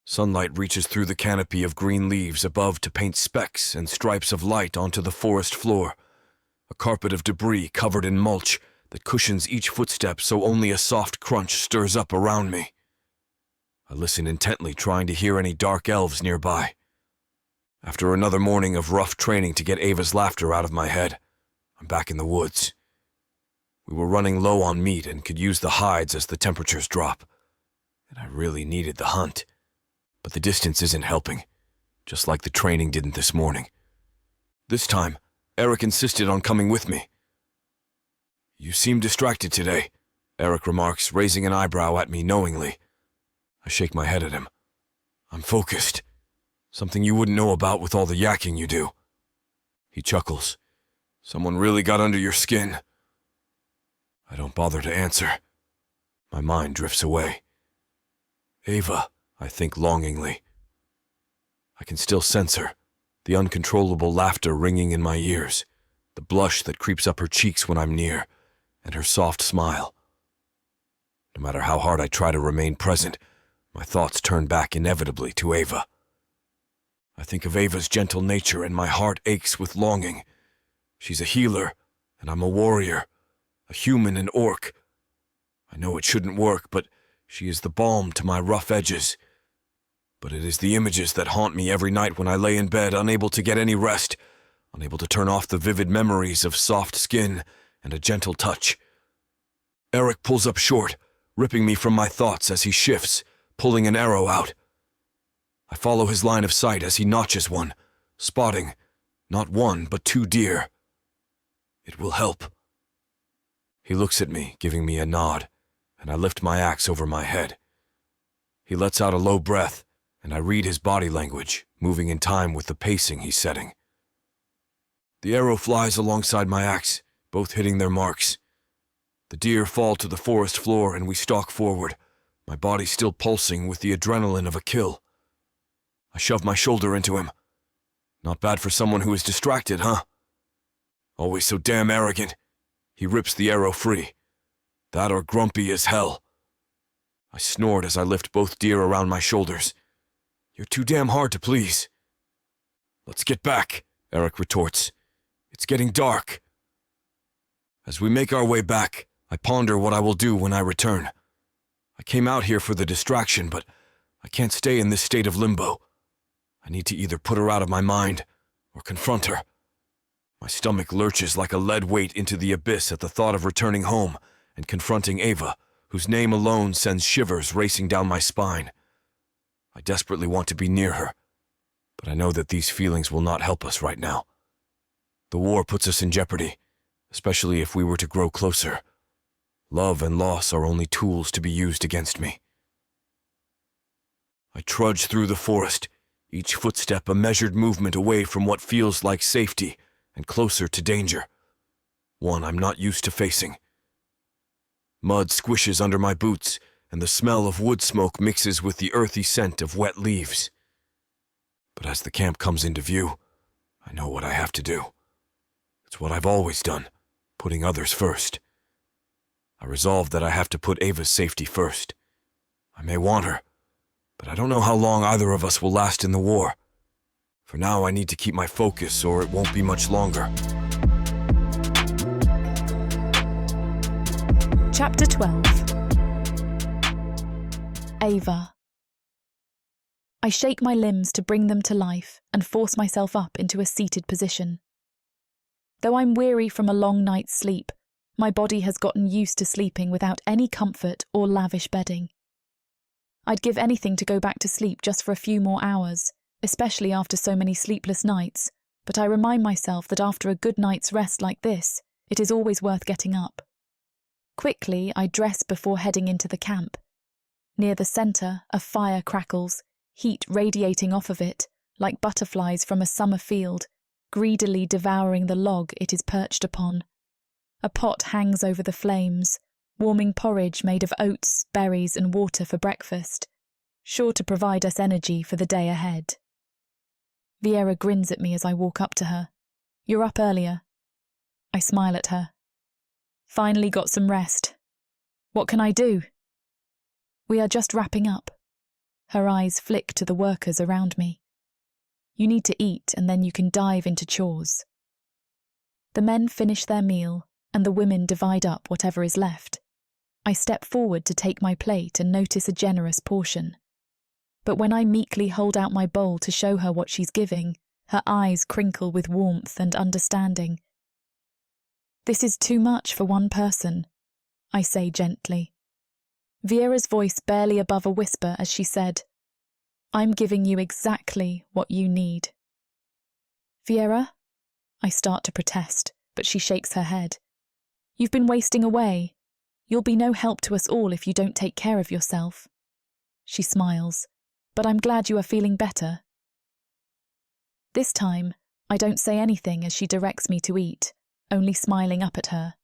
Sunlight reaches through the canopy of green leaves above to paint specks and stripes of light onto the forest floor, a carpet of debris covered in mulch that cushions each footstep so only a soft crunch stirs up around me. I listen intently, trying to hear any dark elves nearby. After another morning of rough training to get Ava's laughter out of my head, I'm back in the woods. We were running low on meat and could use the hides as the temperatures drop, and I really needed the hunt. But the distance isn't helping, just like the training didn't this morning. This time, Eric insisted on coming with me. "You seem distracted today," Eric remarks, raising an eyebrow at me knowingly. I shake my head at him. "I'm focused." Something you wouldn't know about with all the yakking you do. He chuckles. Someone really got under your skin. I don't bother to answer. My mind drifts away. Ava, I think longingly. I can still sense her, the uncontrollable laughter ringing in my ears, the blush that creeps up her cheeks when I'm near, and her soft smile. No matter how hard I try to remain present, my thoughts turn back inevitably to Ava. I think of Ava's gentle nature and my heart aches with longing. She's a healer, and I'm a warrior, a human and orc. I know it shouldn't work, but she is the balm to my rough edges. But it is the images that haunt me every night when I lay in bed, unable to get any rest, unable to turn off the vivid memories of soft skin and a gentle touch. Eric pulls up short, ripping me from my thoughts as he shifts, pulling an arrow out. I follow his line of sight as he notches one, spotting, not one, but 2 deer. It will help. He looks at me, giving me a nod, and I lift my axe over my head. He lets out a low breath, and I read his body language, moving in time with the pacing he's setting. The arrow flies alongside my axe, both hitting their marks. The deer fall to the forest floor and we stalk forward, my body still pulsing with the adrenaline of a kill. I shove my shoulder into him. Not bad for someone who is distracted, huh? Always so damn arrogant. He rips the arrow free. That or grumpy as hell. I snort as I lift both deer around my shoulders. You're too damn hard to please. Let's get back, Eric retorts. It's getting dark. As we make our way back, I ponder what I will do when I return. I came out here for the distraction, but I can't stay in this state of limbo. I need to either put her out of my mind or confront her. My stomach lurches like a lead weight into the abyss at the thought of returning home and confronting Ava, whose name alone sends shivers racing down my spine. I desperately want to be near her, but I know that these feelings will not help us right now. The war puts us in jeopardy, especially if we were to grow closer. Love and loss are only tools to be used against me. I trudge through the forest, each footstep a measured movement away from what feels like safety and closer to danger, one I'm not used to facing. Mud squishes under my boots, and the smell of wood smoke mixes with the earthy scent of wet leaves. But as the camp comes into view, I know what I have to do. It's what I've always done, putting others first. I resolve that I have to put Ava's safety first. I may want her, but I don't know how long either of us will last in the war. For now, I need to keep my focus, or it won't be much longer. Chapter 12. Ava. I shake my limbs to bring them to life and force myself up into a seated position. Though I'm weary from a long night's sleep, my body has gotten used to sleeping without any comfort or lavish bedding. I'd give anything to go back to sleep just for a few more hours, especially after so many sleepless nights, but I remind myself that after a good night's rest like this, it is always worth getting up. Quickly, I dress before heading into the camp. Near the centre, a fire crackles, heat radiating off of it, like butterflies from a summer field, greedily devouring the log it is perched upon. A pot hangs over the flames, warming porridge made of oats, berries and water for breakfast, sure to provide us energy for the day ahead. Viera grins at me as I walk up to her. You're up earlier. I smile at her. Finally got some rest. What can I do? We are just wrapping up. Her eyes flick to the workers around me. You need to eat and then you can dive into chores. The men finish their meal and the women divide up whatever is left. I step forward to take my plate and notice a generous portion. But when I meekly hold out my bowl to show her what she's giving, her eyes crinkle with warmth and understanding. This is too much for one person, I say gently. Viera's voice barely above a whisper as she said, I'm giving you exactly what you need. Viera? I start to protest, but she shakes her head. You've been wasting away. You'll be no help to us all if you don't take care of yourself. She smiles. But I'm glad you are feeling better. This time, I don't say anything as she directs me to eat, only smiling up at her.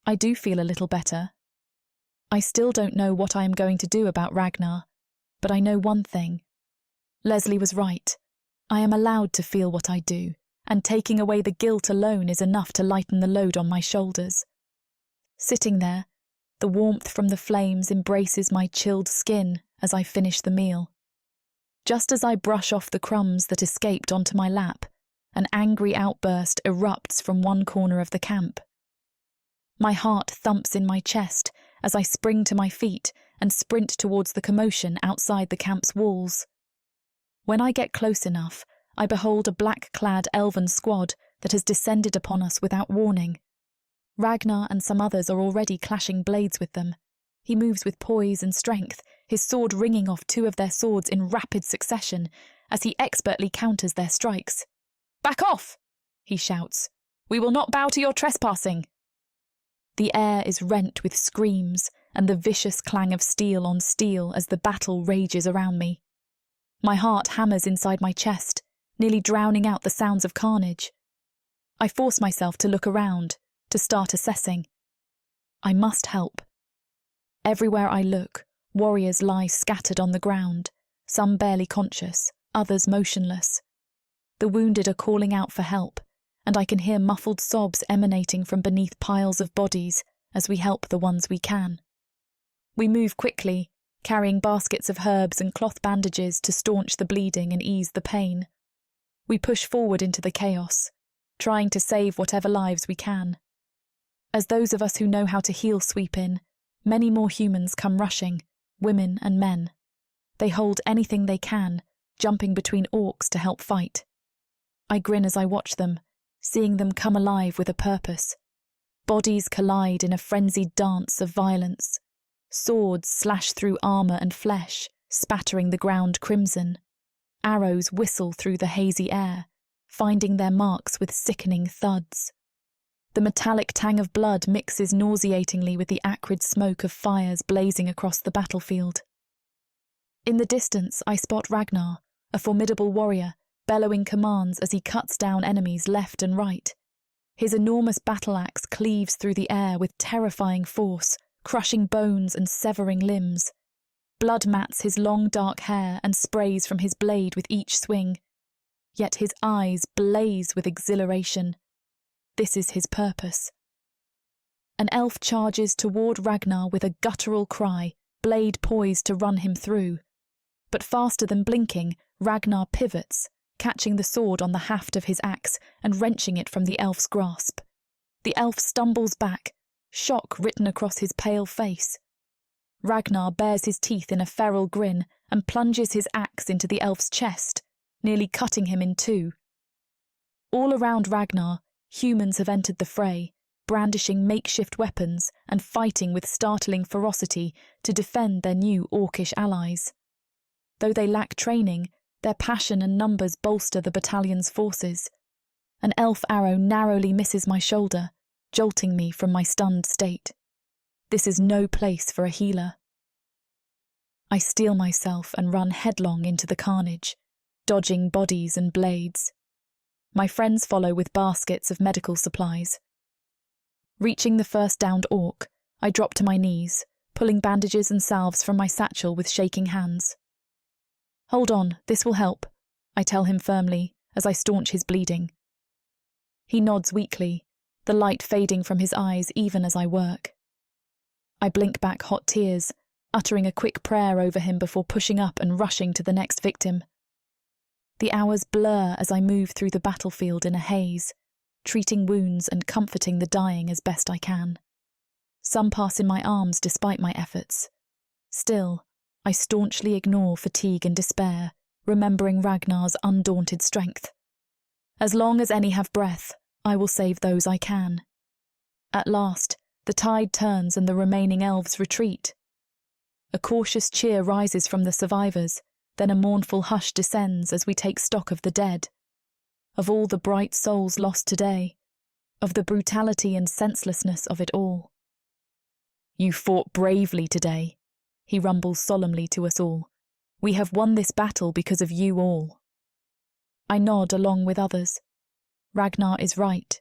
I do feel a little better. I still don't know what I am going to do about Ragnar, but I know one thing. Leslie was right. I am allowed to feel what I do, and taking away the guilt alone is enough to lighten the load on my shoulders. Sitting there, the warmth from the flames embraces my chilled skin as I finish the meal. Just as I brush off the crumbs that escaped onto my lap, an angry outburst erupts from one corner of the camp. My heart thumps in my chest as I spring to my feet and sprint towards the commotion outside the camp's walls. When I get close enough, I behold a black-clad elven squad that has descended upon us without warning. Ragnar and some others are already clashing blades with them. He moves with poise and strength, his sword ringing off two of their swords in rapid succession as he expertly counters their strikes. "Back off!" he shouts. "We will not bow to your trespassing." The air is rent with screams and the vicious clang of steel on steel as the battle rages around me. My heart hammers inside my chest, nearly drowning out the sounds of carnage. I force myself to look around, to start assessing. I must help. Everywhere I look, warriors lie scattered on the ground, some barely conscious, others motionless. The wounded are calling out for help, and I can hear muffled sobs emanating from beneath piles of bodies as we help the ones we can. We move quickly, carrying baskets of herbs and cloth bandages to staunch the bleeding and ease the pain. We push forward into the chaos, trying to save whatever lives we can. As those of us who know how to heal sweep in, many more humans come rushing, women and men. They hold anything they can, jumping between orcs to help fight. I grin as I watch them, seeing them come alive with a purpose. Bodies collide in a frenzied dance of violence. Swords slash through armour and flesh, spattering the ground crimson. Arrows whistle through the hazy air, finding their marks with sickening thuds. The metallic tang of blood mixes nauseatingly with the acrid smoke of fires blazing across the battlefield. In the distance, I spot Ragnar, a formidable warrior, bellowing commands as he cuts down enemies left and right. His enormous battle axe cleaves through the air with terrifying force, crushing bones and severing limbs. Blood mats his long dark hair and sprays from his blade with each swing. Yet his eyes blaze with exhilaration. This is his purpose. An elf charges toward Ragnar with a guttural cry, blade poised to run him through. But faster than blinking, Ragnar pivots, catching the sword on the haft of his axe and wrenching it from the elf's grasp. The elf stumbles back, shock written across his pale face. Ragnar bares his teeth in a feral grin and plunges his axe into the elf's chest, nearly cutting him in two. All around Ragnar, humans have entered the fray, brandishing makeshift weapons and fighting with startling ferocity to defend their new orcish allies. Though they lack training, their passion and numbers bolster the battalion's forces. An elf arrow narrowly misses my shoulder, jolting me from my stunned state. This is no place for a healer. I steel myself and run headlong into the carnage, dodging bodies and blades. My friends follow with baskets of medical supplies. Reaching the first downed orc, I drop to my knees, pulling bandages and salves from my satchel with shaking hands. "Hold on, this will help," I tell him firmly as I staunch his bleeding. He nods weakly, the light fading from his eyes even as I work. I blink back hot tears, uttering a quick prayer over him before pushing up and rushing to the next victim. The hours blur as I move through the battlefield in a haze, treating wounds and comforting the dying as best I can. Some pass in my arms despite my efforts. Still, I staunchly ignore fatigue and despair, remembering Ragnar's undaunted strength. As long as any have breath, I will save those I can. At last, the tide turns and the remaining elves retreat. A cautious cheer rises from the survivors, then a mournful hush descends as we take stock of the dead. Of all the bright souls lost today, of the brutality and senselessness of it all. "You fought bravely today," he rumbles solemnly to us all. "We have won this battle because of you all." I nod along with others. Ragnar is right.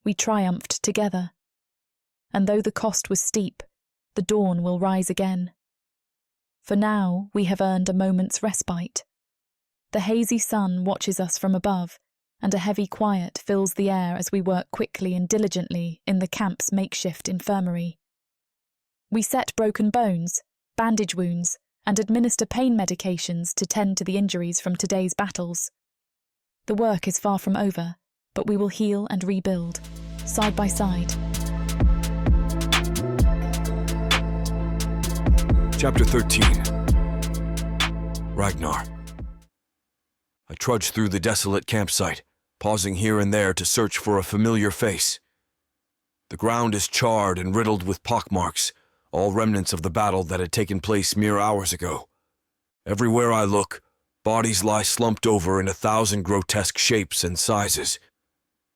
We triumphed together. And though the cost was steep, the dawn will rise again. For now, we have earned a moment's respite. The hazy sun watches us from above, and a heavy quiet fills the air as we work quickly and diligently in the camp's makeshift infirmary. We set broken bones, bandage wounds, and administer pain medications to tend to the injuries from today's battles. The work is far from over, but we will heal and rebuild, side by side. Chapter 13. Ragnar. I trudge through the desolate campsite, pausing here and there to search for a familiar face. The ground is charred and riddled with pockmarks, all remnants of the battle that had taken place mere hours ago. Everywhere I look, bodies lie slumped over in 1,000 grotesque shapes and sizes,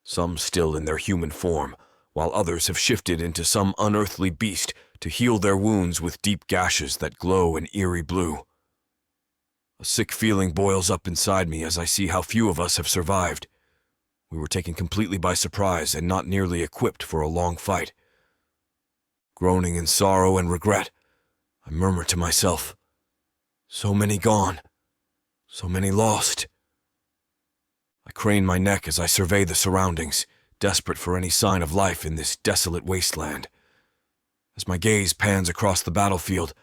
some still in their human form, while others have shifted into some unearthly beast to heal their wounds with deep gashes that glow an eerie blue. A sick feeling boils up inside me as I see how few of us have survived. We were taken completely by surprise and not nearly equipped for a long fight. Groaning in sorrow and regret, I murmur to myself, so many gone, so many lost. I crane my neck as I survey the surroundings, desperate for any sign of life in this desolate wasteland. As my gaze pans across the battlefield,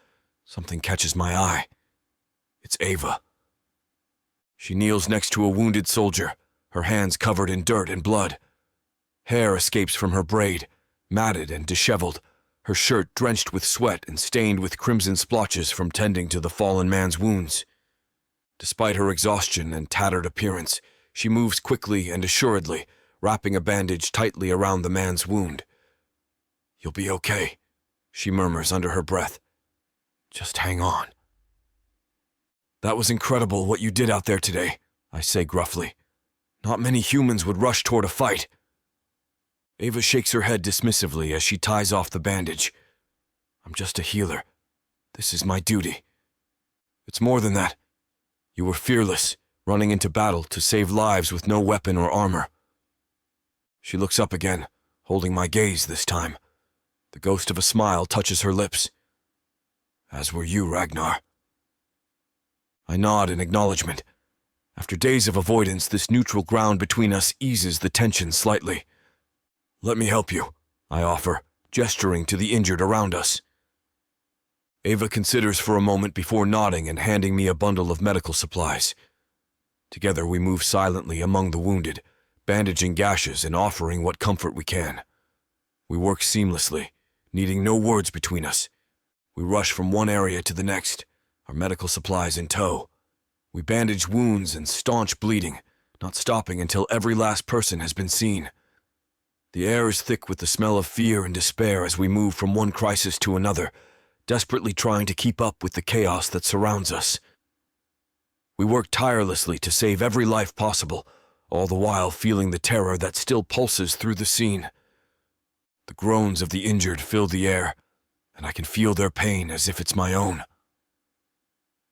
something catches my eye. It's Ava. She kneels next to a wounded soldier, her hands covered in dirt and blood. Hair escapes from her braid, matted and disheveled, her shirt drenched with sweat and stained with crimson splotches from tending to the fallen man's wounds. Despite her exhaustion and tattered appearance, she moves quickly and assuredly, wrapping a bandage tightly around the man's wound. "You'll be okay," she murmurs under her breath. "Just hang on." "That was incredible what you did out there today," I say gruffly. "Not many humans would rush toward a fight." Ava shakes her head dismissively as she ties off the bandage. "I'm just a healer. This is my duty." "It's more than that. You were fearless, running into battle to save lives with no weapon or armor." She looks up again, holding my gaze this time. The ghost of a smile touches her lips. "As were you, Ragnar." I nod in acknowledgement. After days of avoidance, this neutral ground between us eases the tension slightly. "Let me help you," I offer, gesturing to the injured around us. Ava considers for a moment before nodding and handing me a bundle of medical supplies. Together we move silently among the wounded, bandaging gashes and offering what comfort we can. We work seamlessly, needing no words between us. We rush from one area to the next, our medical supplies in tow. We bandage wounds and staunch bleeding, not stopping until every last person has been seen. The air is thick with the smell of fear and despair as we move from one crisis to another, desperately trying to keep up with the chaos that surrounds us. We work tirelessly to save every life possible, all the while feeling the terror that still pulses through the scene. The groans of the injured fill the air, and I can feel their pain as if it's my own.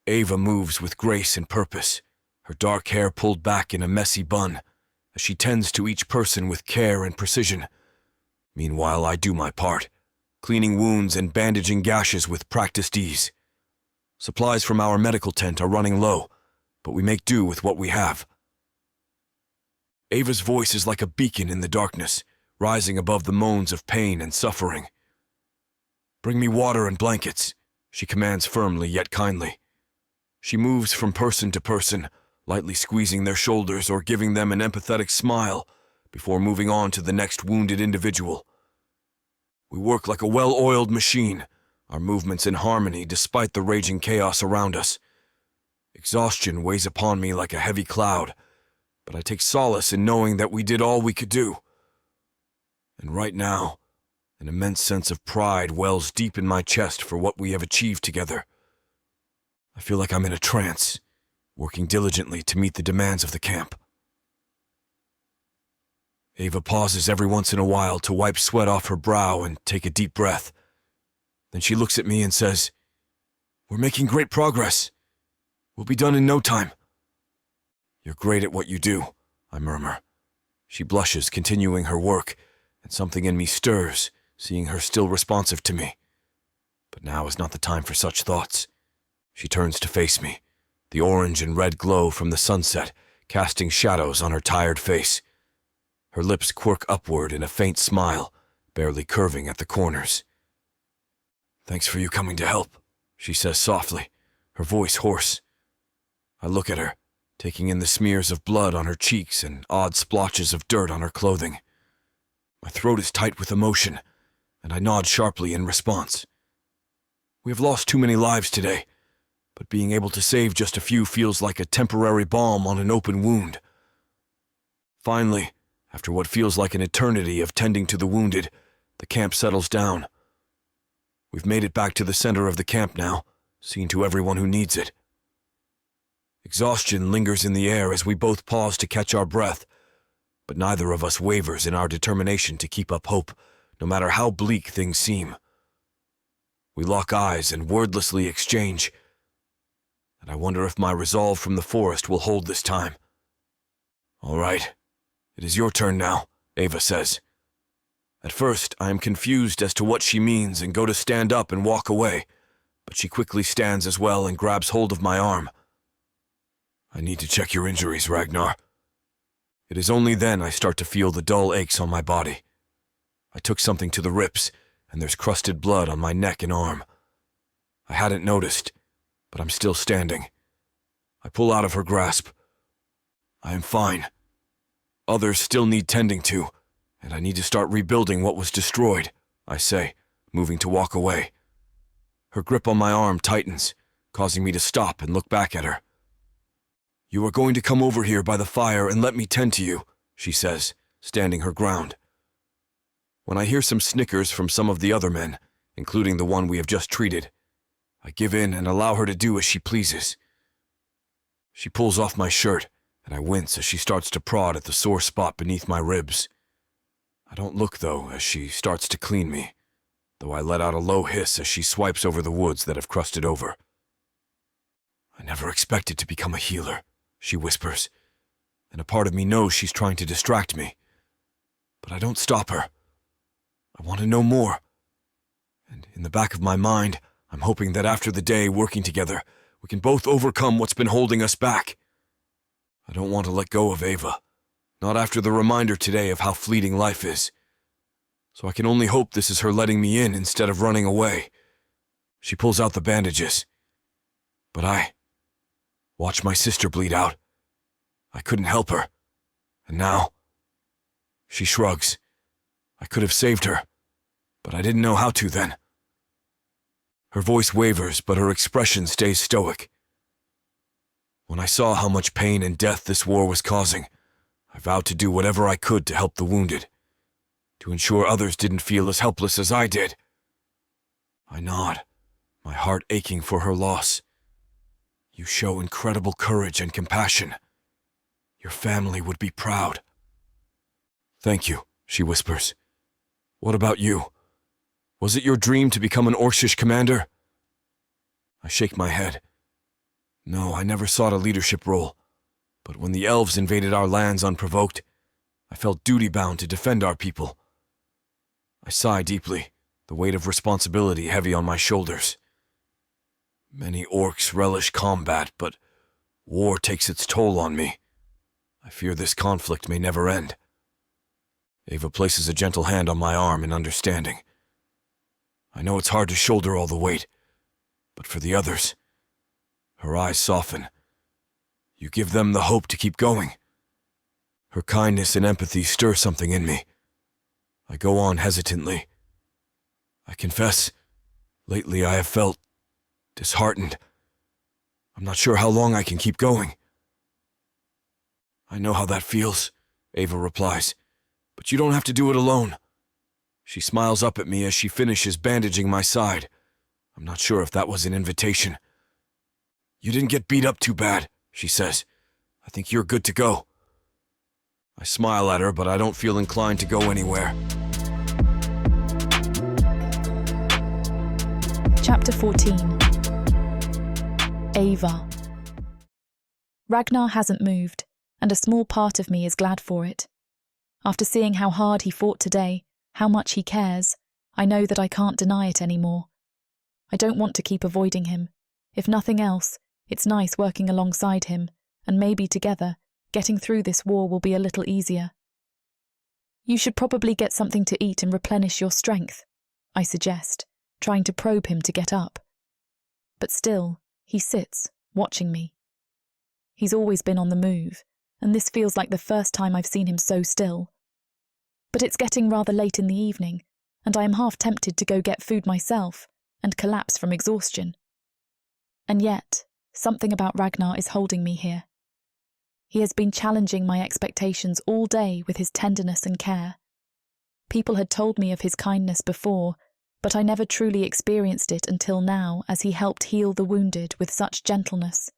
Ava moves with grace and purpose, her dark hair pulled back in a messy bun, as she tends to each person with care and precision. Meanwhile, I do my part, cleaning wounds and bandaging gashes with practiced ease. Supplies from our medical tent are running low, but we make do with what we have. Ava's voice is like a beacon in the darkness, rising above the moans of pain and suffering. "Bring me water and blankets," she commands firmly yet kindly. She moves from person to person, lightly squeezing their shoulders or giving them an empathetic smile before moving on to the next wounded individual. We work like a well-oiled machine, our movements in harmony despite the raging chaos around us. Exhaustion weighs upon me like a heavy cloud, but I take solace in knowing that we did all we could do. And right now, an immense sense of pride wells deep in my chest for what we have achieved together. I feel like I'm in a trance, working diligently to meet the demands of the camp. Ava pauses every once in a while to wipe sweat off her brow and take a deep breath. Then she looks at me and says, "We're making great progress. We'll be done in no time." You're great at what you do, I murmur. She blushes, continuing her work, and something in me stirs, seeing her still responsive to me. But now is not the time for such thoughts. She turns to face me, the orange and red glow from the sunset casting shadows on her tired face. Her lips quirk upward in a faint smile, barely curving at the corners. "Thanks for you coming to help," she says softly, her voice hoarse. I look at her, taking in the smears of blood on her cheeks and odd splotches of dirt on her clothing. My throat is tight with emotion, and I nod sharply in response. We have lost too many lives today, but being able to save just a few feels like a temporary balm on an open wound. Finally, after what feels like an eternity of tending to the wounded, the camp settles down. We've made it back to the center of the camp now, seen to everyone who needs it. Exhaustion lingers in the air as we both pause to catch our breath, but neither of us wavers in our determination to keep up hope, no matter how bleak things seem. We lock eyes and wordlessly exchange, and I wonder if my resolve from the forest will hold this time. "All right, it is your turn now," Ava says. At first, I am confused as to what she means and go to stand up and walk away, but she quickly stands as well and grabs hold of my arm. "I need to check your injuries, Ragnar." It is only then I start to feel the dull aches on my body. I took something to the ribs, and there's crusted blood on my neck and arm. I hadn't noticed, but I'm still standing. I pull out of her grasp. I am fine. Others still need tending to, and I need to start rebuilding what was destroyed, I say, moving to walk away. Her grip on my arm tightens, causing me to stop and look back at her. "You are going to come over here by the fire and let me tend to you," she says, standing her ground. When I hear some snickers from some of the other men, including the one we have just treated, I give in and allow her to do as she pleases. She pulls off my shirt, and I wince as she starts to prod at the sore spot beneath my ribs. I don't look, though, as she starts to clean me, though I let out a low hiss as she swipes over the woods that have crusted over. "I never expected to become a healer," she whispers, and a part of me knows she's trying to distract me. But I don't stop her. I want to know more. And in the back of my mind, I'm hoping that after the day working together, we can both overcome what's been holding us back. I don't want to let go of Ava, not after the reminder today of how fleeting life is. So I can only hope this is her letting me in instead of running away. She pulls out the bandages. But I watched my sister bleed out. I couldn't help her. And now, she shrugs. I could have saved her, but I didn't know how to then. Her voice wavers, but her expression stays stoic. When I saw how much pain and death this war was causing, I vowed to do whatever I could to help the wounded, to ensure others didn't feel as helpless as I did. I nod, my heart aching for her loss. "You show incredible courage and compassion. Your family would be proud." "Thank you," she whispers. "What about you? Was it your dream to become an Orcish commander?" I shake my head. No, I never sought a leadership role, but when the elves invaded our lands unprovoked, I felt duty-bound to defend our people. I sigh deeply, the weight of responsibility heavy on my shoulders. Many orcs relish combat, but war takes its toll on me. I fear this conflict may never end. Ava places a gentle hand on my arm in understanding. I know it's hard to shoulder all the weight, but for the others, her eyes soften. You give them the hope to keep going. Her kindness and empathy stir something in me. I go on hesitantly. I confess, lately I have felt disheartened. I'm not sure how long I can keep going. "I know how that feels," Ava replies, "but you don't have to do it alone." She smiles up at me as she finishes bandaging my side. I'm not sure if that was an invitation. "You didn't get beat up too bad," she says. "I think you're good to go." I smile at her, but I don't feel inclined to go anywhere. Chapter 14. Ava. Ragnar hasn't moved. and a small part of me is glad for it. After seeing how hard he fought today, how much he cares, I know that I can't deny it anymore. I don't want to keep avoiding him. If nothing else, it's nice working alongside him, and maybe together, getting through this war will be a little easier. You should probably get something to eat and replenish your strength, I suggest, trying to probe him to get up. But still, he sits, watching me. He's always been on the move, and this feels like the first time I've seen him so still. But it's getting rather late in the evening, and I am half tempted to go get food myself and collapse from exhaustion. And yet, something about Ragnar is holding me here. He has been challenging my expectations all day with his tenderness and care. People had told me of his kindness before, but I never truly experienced it until now as he helped heal the wounded with such gentleness.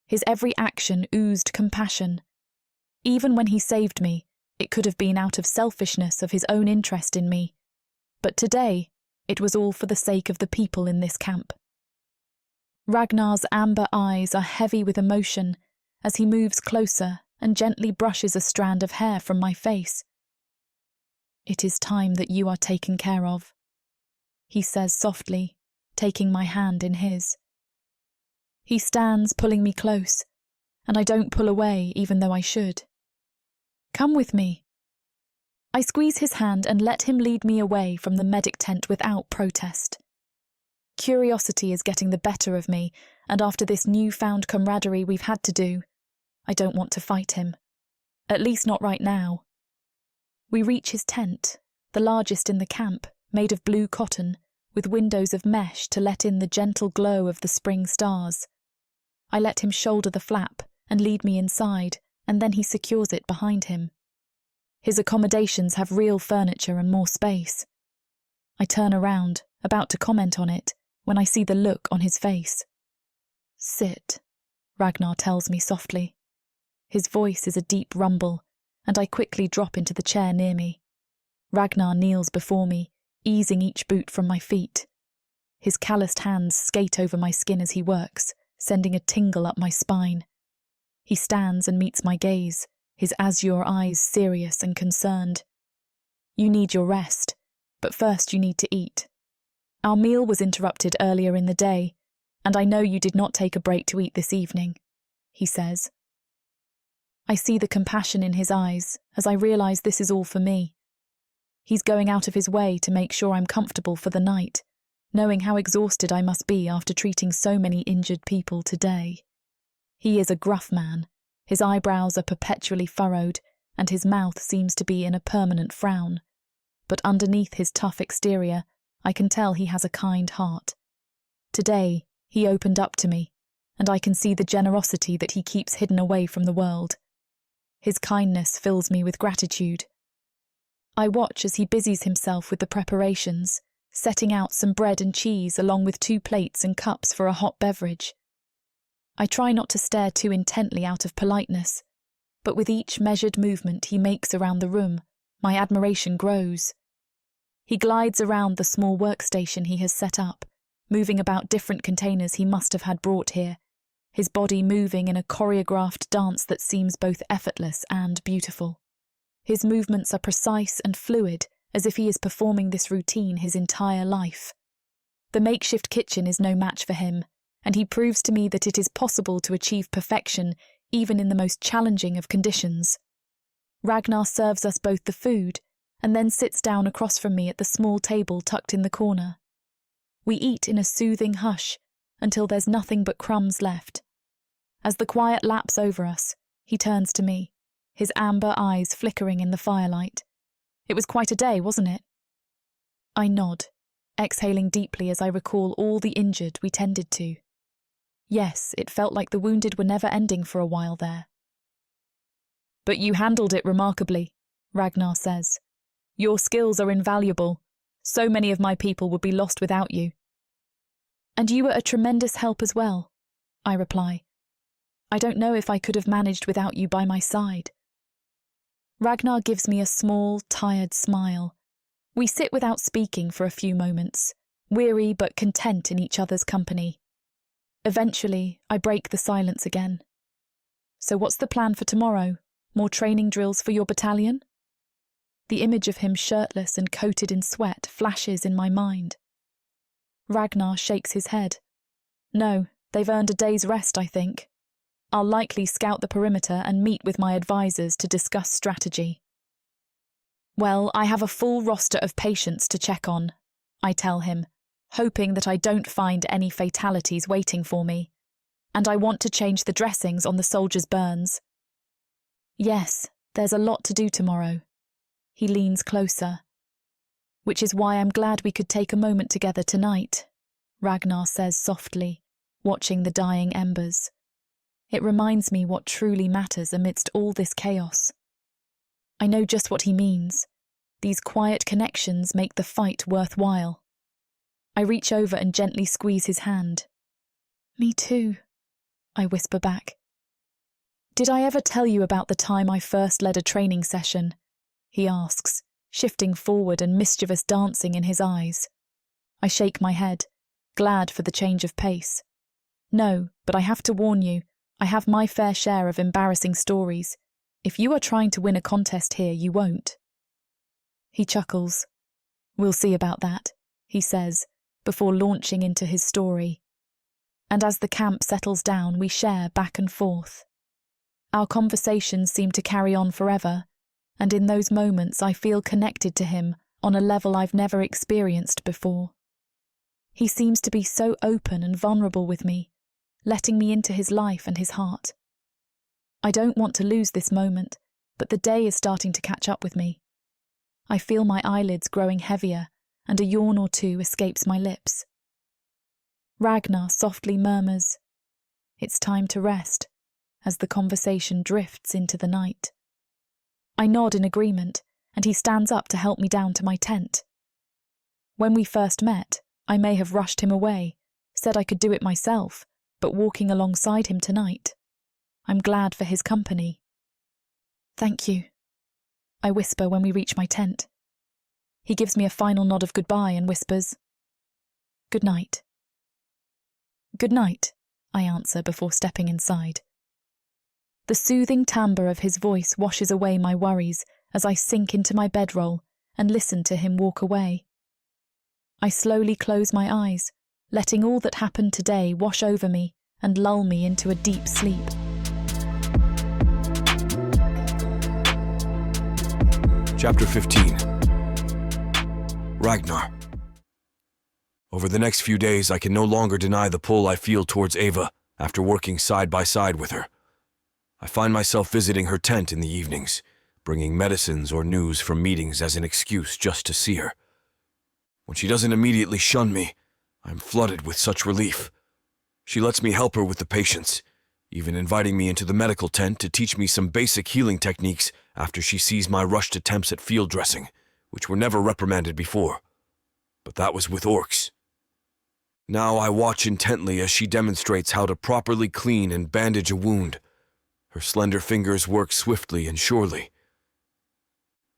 His every action oozed compassion. Even when he saved me, it could have been out of selfishness of his own interest in me. But today, it was all for the sake of the people in this camp. Ragnar's amber eyes are heavy with emotion as he moves closer and gently brushes a strand of hair from my face. "It is time that you are taken care of," he says softly, taking my hand in his. He stands pulling me close, and I don't pull away even though I should. "Come with me." I squeeze his hand and let him lead me away from the medic tent without protest. Curiosity is getting the better of me, and after this newfound camaraderie we've had to do, I don't want to fight him. At least not right now. We reach his tent, the largest in the camp, made of blue cotton, with windows of mesh to let in the gentle glow of the spring stars. I let him shoulder the flap and lead me inside, and then he secures it behind him. His accommodations have real furniture and more space. I turn around, about to comment on it, when I see the look on his face. "Sit," Ragnar tells me softly. His voice is a deep rumble, and I quickly drop into the chair near me. Ragnar kneels before me, easing each boot from my feet. His calloused hands skate over my skin as he works, sending a tingle up my spine. He stands and meets my gaze, his azure eyes serious and concerned. "You need your rest, but first you need to eat. Our meal was interrupted earlier in the day, and I know you did not take a break to eat this evening," he says. I see the compassion in his eyes as I realise this is all for me. He's going out of his way to make sure I'm comfortable for the night, knowing how exhausted I must be after treating so many injured people today. He is a gruff man. His eyebrows are perpetually furrowed, and his mouth seems to be in a permanent frown. But underneath his tough exterior, I can tell he has a kind heart. Today, he opened up to me, and I can see the generosity that he keeps hidden away from the world. His kindness fills me with gratitude. I watch as he busies himself with the preparations, setting out some bread and cheese along with 2 plates and cups for a hot beverage. I try not to stare too intently out of politeness, but with each measured movement he makes around the room, my admiration grows. He glides around the small workstation he has set up, moving about different containers he must have had brought here, his body moving in a choreographed dance that seems both effortless and beautiful. His movements are precise and fluid, as if he is performing this routine his entire life. The makeshift kitchen is no match for him, and he proves to me that it is possible to achieve perfection even in the most challenging of conditions. Ragnar serves us both the food, and then sits down across from me at the small table tucked in the corner. We eat in a soothing hush, until there's nothing but crumbs left. As the quiet laps over us, he turns to me, his amber eyes flickering in the firelight. "It was quite a day, wasn't it?" I nod, exhaling deeply as I recall all the injured we tended to. Yes, it felt like the wounded were never ending for a while there. "But you handled it remarkably," Ragnar says. "Your skills are invaluable. So many of my people would be lost without you." "And you were a tremendous help as well," I reply. "I don't know if I could have managed without you by my side." Ragnar gives me a small, tired smile. We sit without speaking for a few moments, weary but content in each other's company. Eventually, I break the silence again. "So what's the plan for tomorrow?" More training drills for your battalion? The image of him shirtless and coated in sweat flashes in my mind. Ragnar shakes his head. No, they've earned a day's rest, I think. I'll likely scout the perimeter and meet with my advisors to discuss strategy. Well, I have a full roster of patients to check on, I tell him, hoping that I don't find any fatalities waiting for me. And I want to change the dressings on the soldiers' burns. Yes, there's a lot to do tomorrow. He leans closer. Which is why I'm glad we could take a moment together tonight, Ragnar says softly, watching the dying embers. It reminds me what truly matters amidst all this chaos. I know just what he means. These quiet connections make the fight worthwhile. I reach over and gently squeeze his hand. Me too, I whisper back. Did I ever tell you about the time I first led a training session? He asks, shifting forward and mischievous dancing in his eyes. I shake my head, glad for the change of pace. No, but I have to warn you, I have my fair share of embarrassing stories. If you are trying to win a contest here, you won't. He chuckles. We'll see about that, he says, before launching into his story. And as the camp settles down, we share back and forth. Our conversations seem to carry on forever, and in those moments I feel connected to him on a level I've never experienced before. He seems to be so open and vulnerable with me, letting me into his life and his heart. I don't want to lose this moment, but the day is starting to catch up with me. I feel my eyelids growing heavier, and a yawn or two escapes my lips. Ragnar softly murmurs, "It's time to rest," as the conversation drifts into the night. I nod in agreement, and he stands up to help me down to my tent. When we first met, I may have rushed him away, said I could do it myself, but walking alongside him tonight, I'm glad for his company. Thank you, I whisper when we reach my tent. He gives me a final nod of goodbye and whispers, "Good night." "Good night," I answer before stepping inside. The soothing timbre of his voice washes away my worries as I sink into my bedroll and listen to him walk away. I slowly close my eyes, letting all that happened today wash over me and lull me into a deep sleep. Chapter 15. Ragnar. Over the next few days, I can no longer deny the pull I feel towards Ava after working side by side with her. I find myself visiting her tent in the evenings, bringing medicines or news from meetings as an excuse just to see her. When she doesn't immediately shun me, I'm flooded with such relief. She lets me help her with the patients, even inviting me into the medical tent to teach me some basic healing techniques after she sees my rushed attempts at field dressing, which were never reprimanded before. But that was with orcs. Now I watch intently as she demonstrates how to properly clean and bandage a wound. Her slender fingers work swiftly and surely.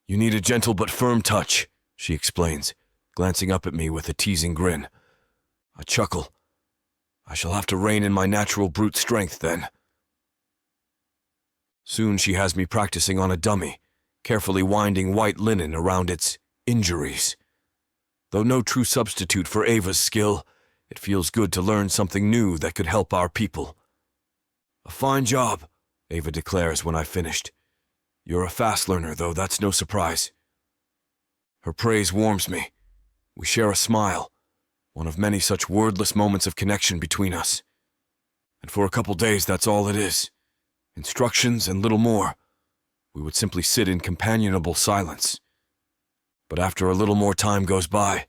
"You need a gentle but firm touch," she explains, glancing up at me with a teasing grin. I chuckle. I shall have to rein in my natural brute strength then. Soon she has me practicing on a dummy, carefully winding white linen around its injuries. Though no true substitute for Ava's skill, it feels good to learn something new that could help our people. "A fine job," Ava declares when I've finished. "You're a fast learner, though that's no surprise." Her praise warms me. We share a smile, one of many such wordless moments of connection between us. And for a couple days, that's all it is. Instructions and little more. We would simply sit in companionable silence. But after a little more time goes by,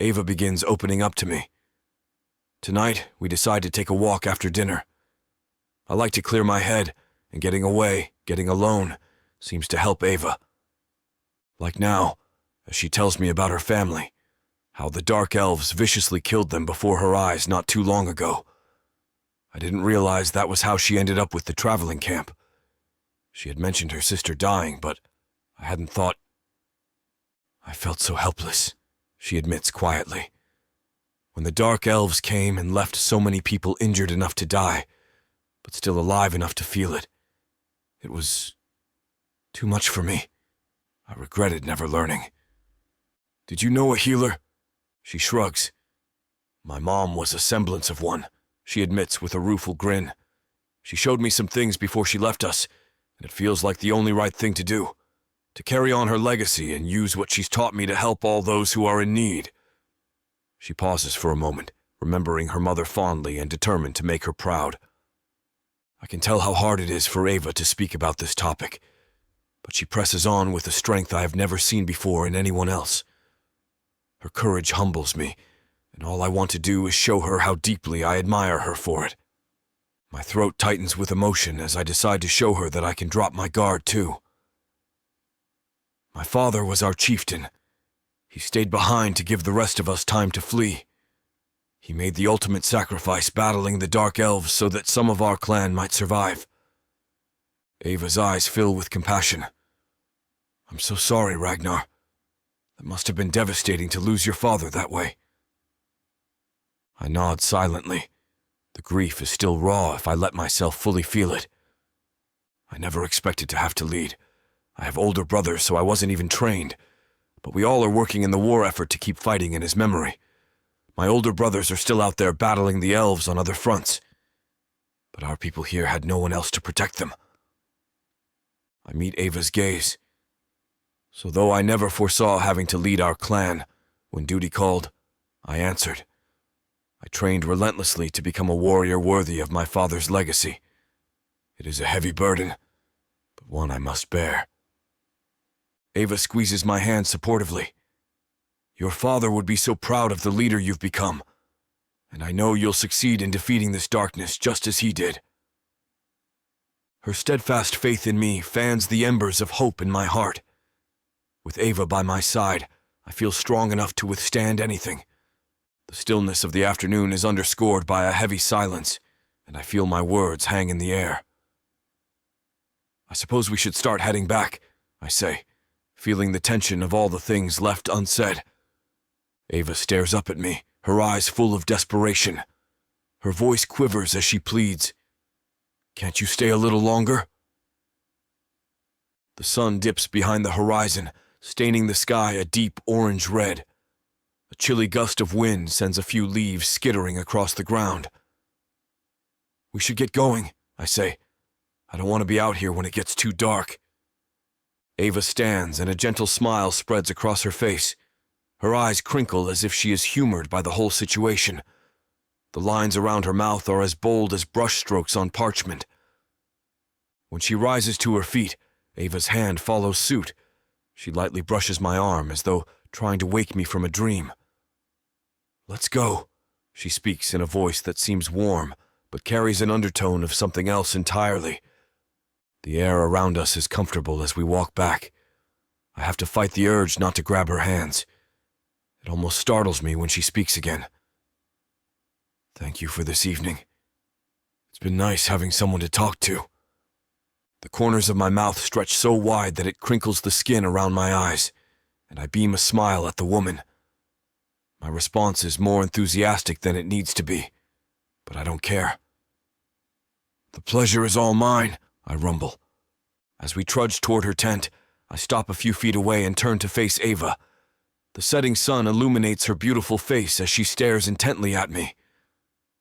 Ava begins opening up to me. Tonight, we decide to take a walk after dinner. I like to clear my head, and getting away, getting alone, seems to help Ava. Like now, as she tells me about her family, how the dark elves viciously killed them before her eyes not too long ago. I didn't realize that was how she ended up with the traveling camp. She had mentioned her sister dying, but I hadn't thought... I felt so helpless, she admits quietly. When the dark elves came and left so many people injured enough to die, but still alive enough to feel it, it was Too much for me. I regretted never learning. Did you know a healer? She shrugs. My mom was a semblance of one, she admits with a rueful grin. She showed me some things before she left us, and it feels like the only right thing to do. To carry on her legacy and use what she's taught me to help all those who are in need. She pauses for a moment, remembering her mother fondly and determined to make her proud. I can tell how hard it is for Ava to speak about this topic, but she presses on with a strength I have never seen before in anyone else. Her courage humbles me, and all I want to do is show her how deeply I admire her for it. My throat tightens with emotion as I decide to show her that I can drop my guard too. My father was our chieftain. He stayed behind to give the rest of us time to flee. He made the ultimate sacrifice battling the dark elves so that some of our clan might survive. Ava's eyes fill with compassion. I'm so sorry, Ragnar. That must have been devastating to lose your father that way. I nod silently. The grief is still raw if I let myself fully feel it. I never expected to have to lead. I have older brothers, so I wasn't even trained. But we all are working in the war effort to keep fighting in his memory. My older brothers are still out there battling the elves on other fronts. But our people here had no one else to protect them. I meet Ava's gaze. So though I never foresaw having to lead our clan, when duty called, I answered. I trained relentlessly to become a warrior worthy of my father's legacy. It is a heavy burden, but one I must bear. Ava squeezes my hand supportively. Your father would be so proud of the leader you've become, and I know you'll succeed in defeating this darkness just as he did. Her steadfast faith in me fans the embers of hope in my heart. With Ava by my side, I feel strong enough to withstand anything. The stillness of the afternoon is underscored by a heavy silence, and I feel my words hang in the air. I suppose we should start heading back, I say, feeling the tension of all the things left unsaid. Ava stares up at me, her eyes full of desperation. Her voice quivers as she pleads. Can't you stay a little longer? The sun dips behind the horizon, staining the sky a deep orange red. A chilly gust of wind sends a few leaves skittering across the ground. We should get going, I say. I don't want to be out here when it gets too dark. Ava stands, and a gentle smile spreads across her face. Her eyes crinkle as if she is humored by the whole situation. The lines around her mouth are as bold as brushstrokes on parchment. When she rises to her feet, Ava's hand follows suit. She lightly brushes my arm as though trying to wake me from a dream. Let's go, she speaks in a voice that seems warm, but carries an undertone of something else entirely. The air around us is comfortable as we walk back. I have to fight the urge not to grab her hands. It almost startles me when she speaks again. Thank you for this evening. It's been nice having someone to talk to. The corners of my mouth stretch so wide that it crinkles the skin around my eyes, and I beam a smile at the woman. My response is more enthusiastic than it needs to be, but I don't care. The pleasure is all mine, I rumble. As we trudge toward her tent, I stop a few feet away and turn to face Ava. The setting sun illuminates her beautiful face as she stares intently at me.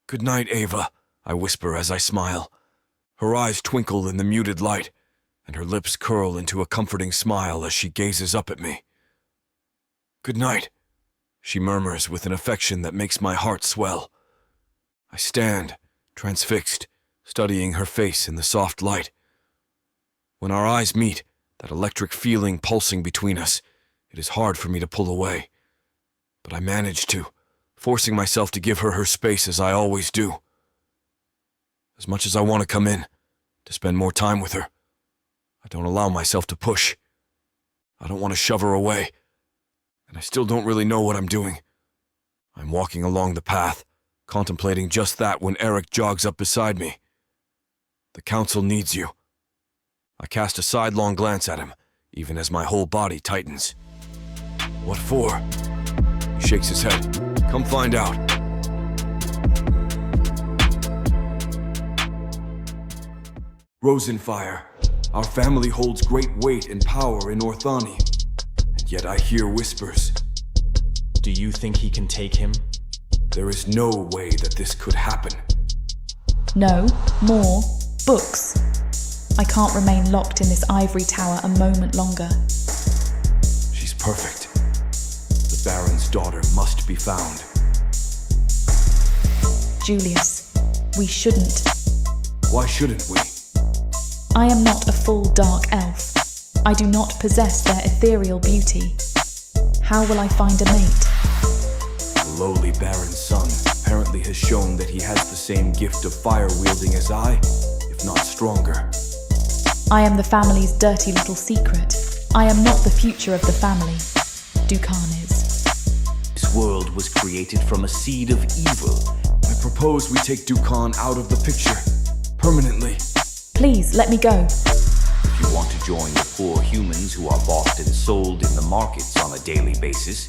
Good night, Ava, I whisper as I smile. Her eyes twinkle in the muted light, and her lips curl into a comforting smile as she gazes up at me. Good night, she murmurs with an affection that makes my heart swell. I stand, transfixed, studying her face in the soft light. When our eyes meet, that electric feeling pulsing between us, it is hard for me to pull away. But I manage to, forcing myself to give her her space as I always do. As much as I want to come in, to spend more time with her, I don't allow myself to push. I don't want to shove her away, and I still don't really know what I'm doing. I'm walking along the path, contemplating just that when Eric jogs up beside me. The council needs you. I cast a sidelong glance at him, even as my whole body tightens. What for? He shakes his head. Come find out. Rosenfire. Our family holds great weight and power in Orthani, and yet I hear whispers. Do you think he can take him? There is no way that this could happen. No, more books. I can't remain locked in this ivory tower a moment longer. She's perfect. The Baron's daughter must be found. Julius, we shouldn't. Why shouldn't we? I am not a full dark elf. I do not possess their ethereal beauty. How will I find a mate? The lowly Baron's son apparently has shown that he has the same gift of fire-wielding as I, if not stronger. I am the family's dirty little secret. I am not the future of the family. Dukan is. This world was created from a seed of evil. I propose we take Dukan out of the picture, permanently. Please, let me go. If you want to join the poor humans who are bought and sold in the markets on a daily basis,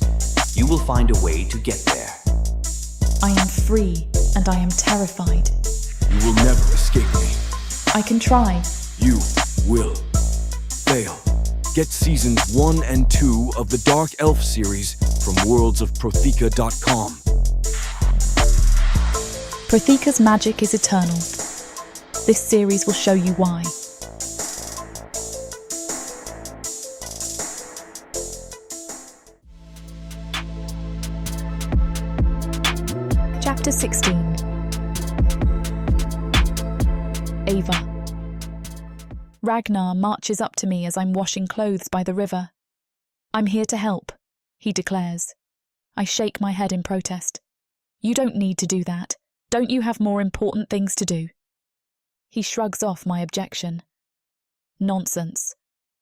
you will find a way to get there. I am free, and I am terrified. You will never escape me. I can try. You will fail. Get seasons 1 and 2 of the Dark Elf series from worldsofprothika.com. Prothika's magic is eternal. This series will show you why. Chapter 16. Ava. Ragnar marches up to me as I'm washing clothes by the river. I'm here to help, he declares. I shake my head in protest. You don't need to do that. Don't you have more important things to do? He shrugs off my objection. Nonsense.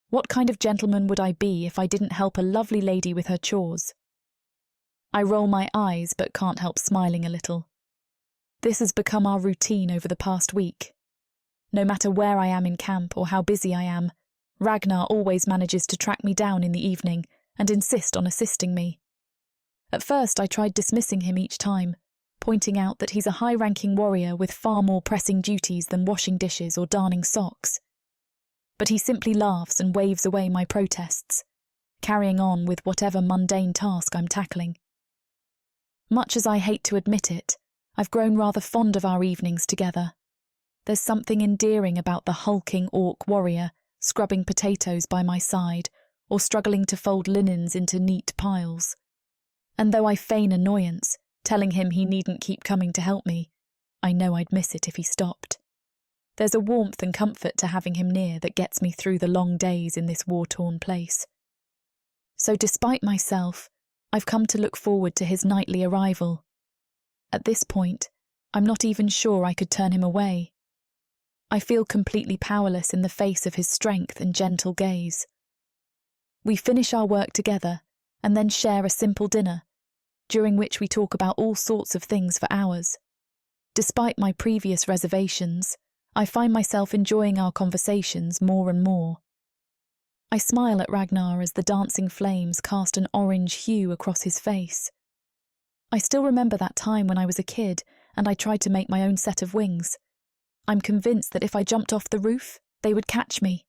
What kind of gentleman would I be if I didn't help a lovely lady with her chores? I roll my eyes but can't help smiling a little. This has become our routine over the past week. No matter where I am in camp or how busy I am, Ragnar always manages to track me down in the evening and insist on assisting me. At first I tried dismissing him each time, pointing out that he's a high-ranking warrior with far more pressing duties than washing dishes or darning socks. But he simply laughs and waves away my protests, carrying on with whatever mundane task I'm tackling. Much as I hate to admit it, I've grown rather fond of our evenings together. There's something endearing about the hulking orc warrior scrubbing potatoes by my side or struggling to fold linens into neat piles. And though I feign annoyance, telling him he needn't keep coming to help me, I know I'd miss it if he stopped. There's a warmth and comfort to having him near that gets me through the long days in this war-torn place. So despite myself, I've come to look forward to his nightly arrival. At this point, I'm not even sure I could turn him away. I feel completely powerless in the face of his strength and gentle gaze. We finish our work together and then share a simple dinner, during which we talk about all sorts of things for hours. Despite my previous reservations, I find myself enjoying our conversations more and more. I smile at Ragnar as the dancing flames cast an orange hue across his face. I still remember that time when I was a kid and I tried to make my own set of wings. I'm convinced that if I jumped off the roof, they would catch me.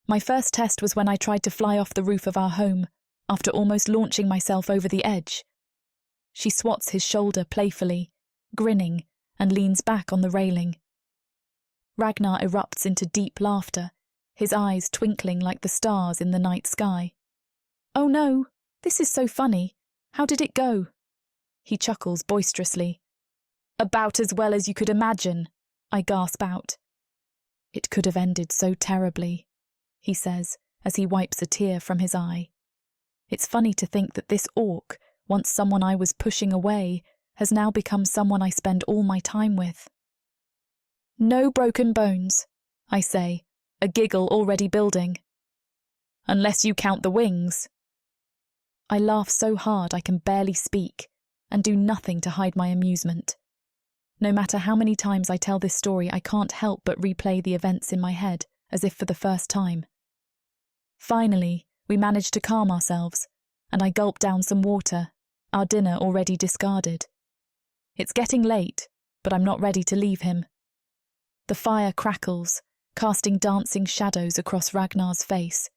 My first test was when I tried to fly off the roof of our home, after almost launching myself over the edge. She swats his shoulder playfully, grinning, and leans back on the railing. Ragnar erupts into deep laughter, his eyes twinkling like the stars in the night sky. Oh no, this is so funny. How did it go? He chuckles boisterously. About as well as you could imagine, I gasp out. It could have ended so terribly, he says as he wipes a tear from his eye. It's funny to think that this orc, once someone I was pushing away, has now become someone I spend all my time with. No broken bones, I say, a giggle already building. Unless you count the wings. I laugh so hard I can barely speak, and do nothing to hide my amusement. No matter how many times I tell this story, I can't help but replay the events in my head, as if for the first time. Finally, we manage to calm ourselves, and I gulp down some water, our dinner already discarded. It's getting late, but I'm not ready to leave him. The fire crackles, casting dancing shadows across Ragnar's face.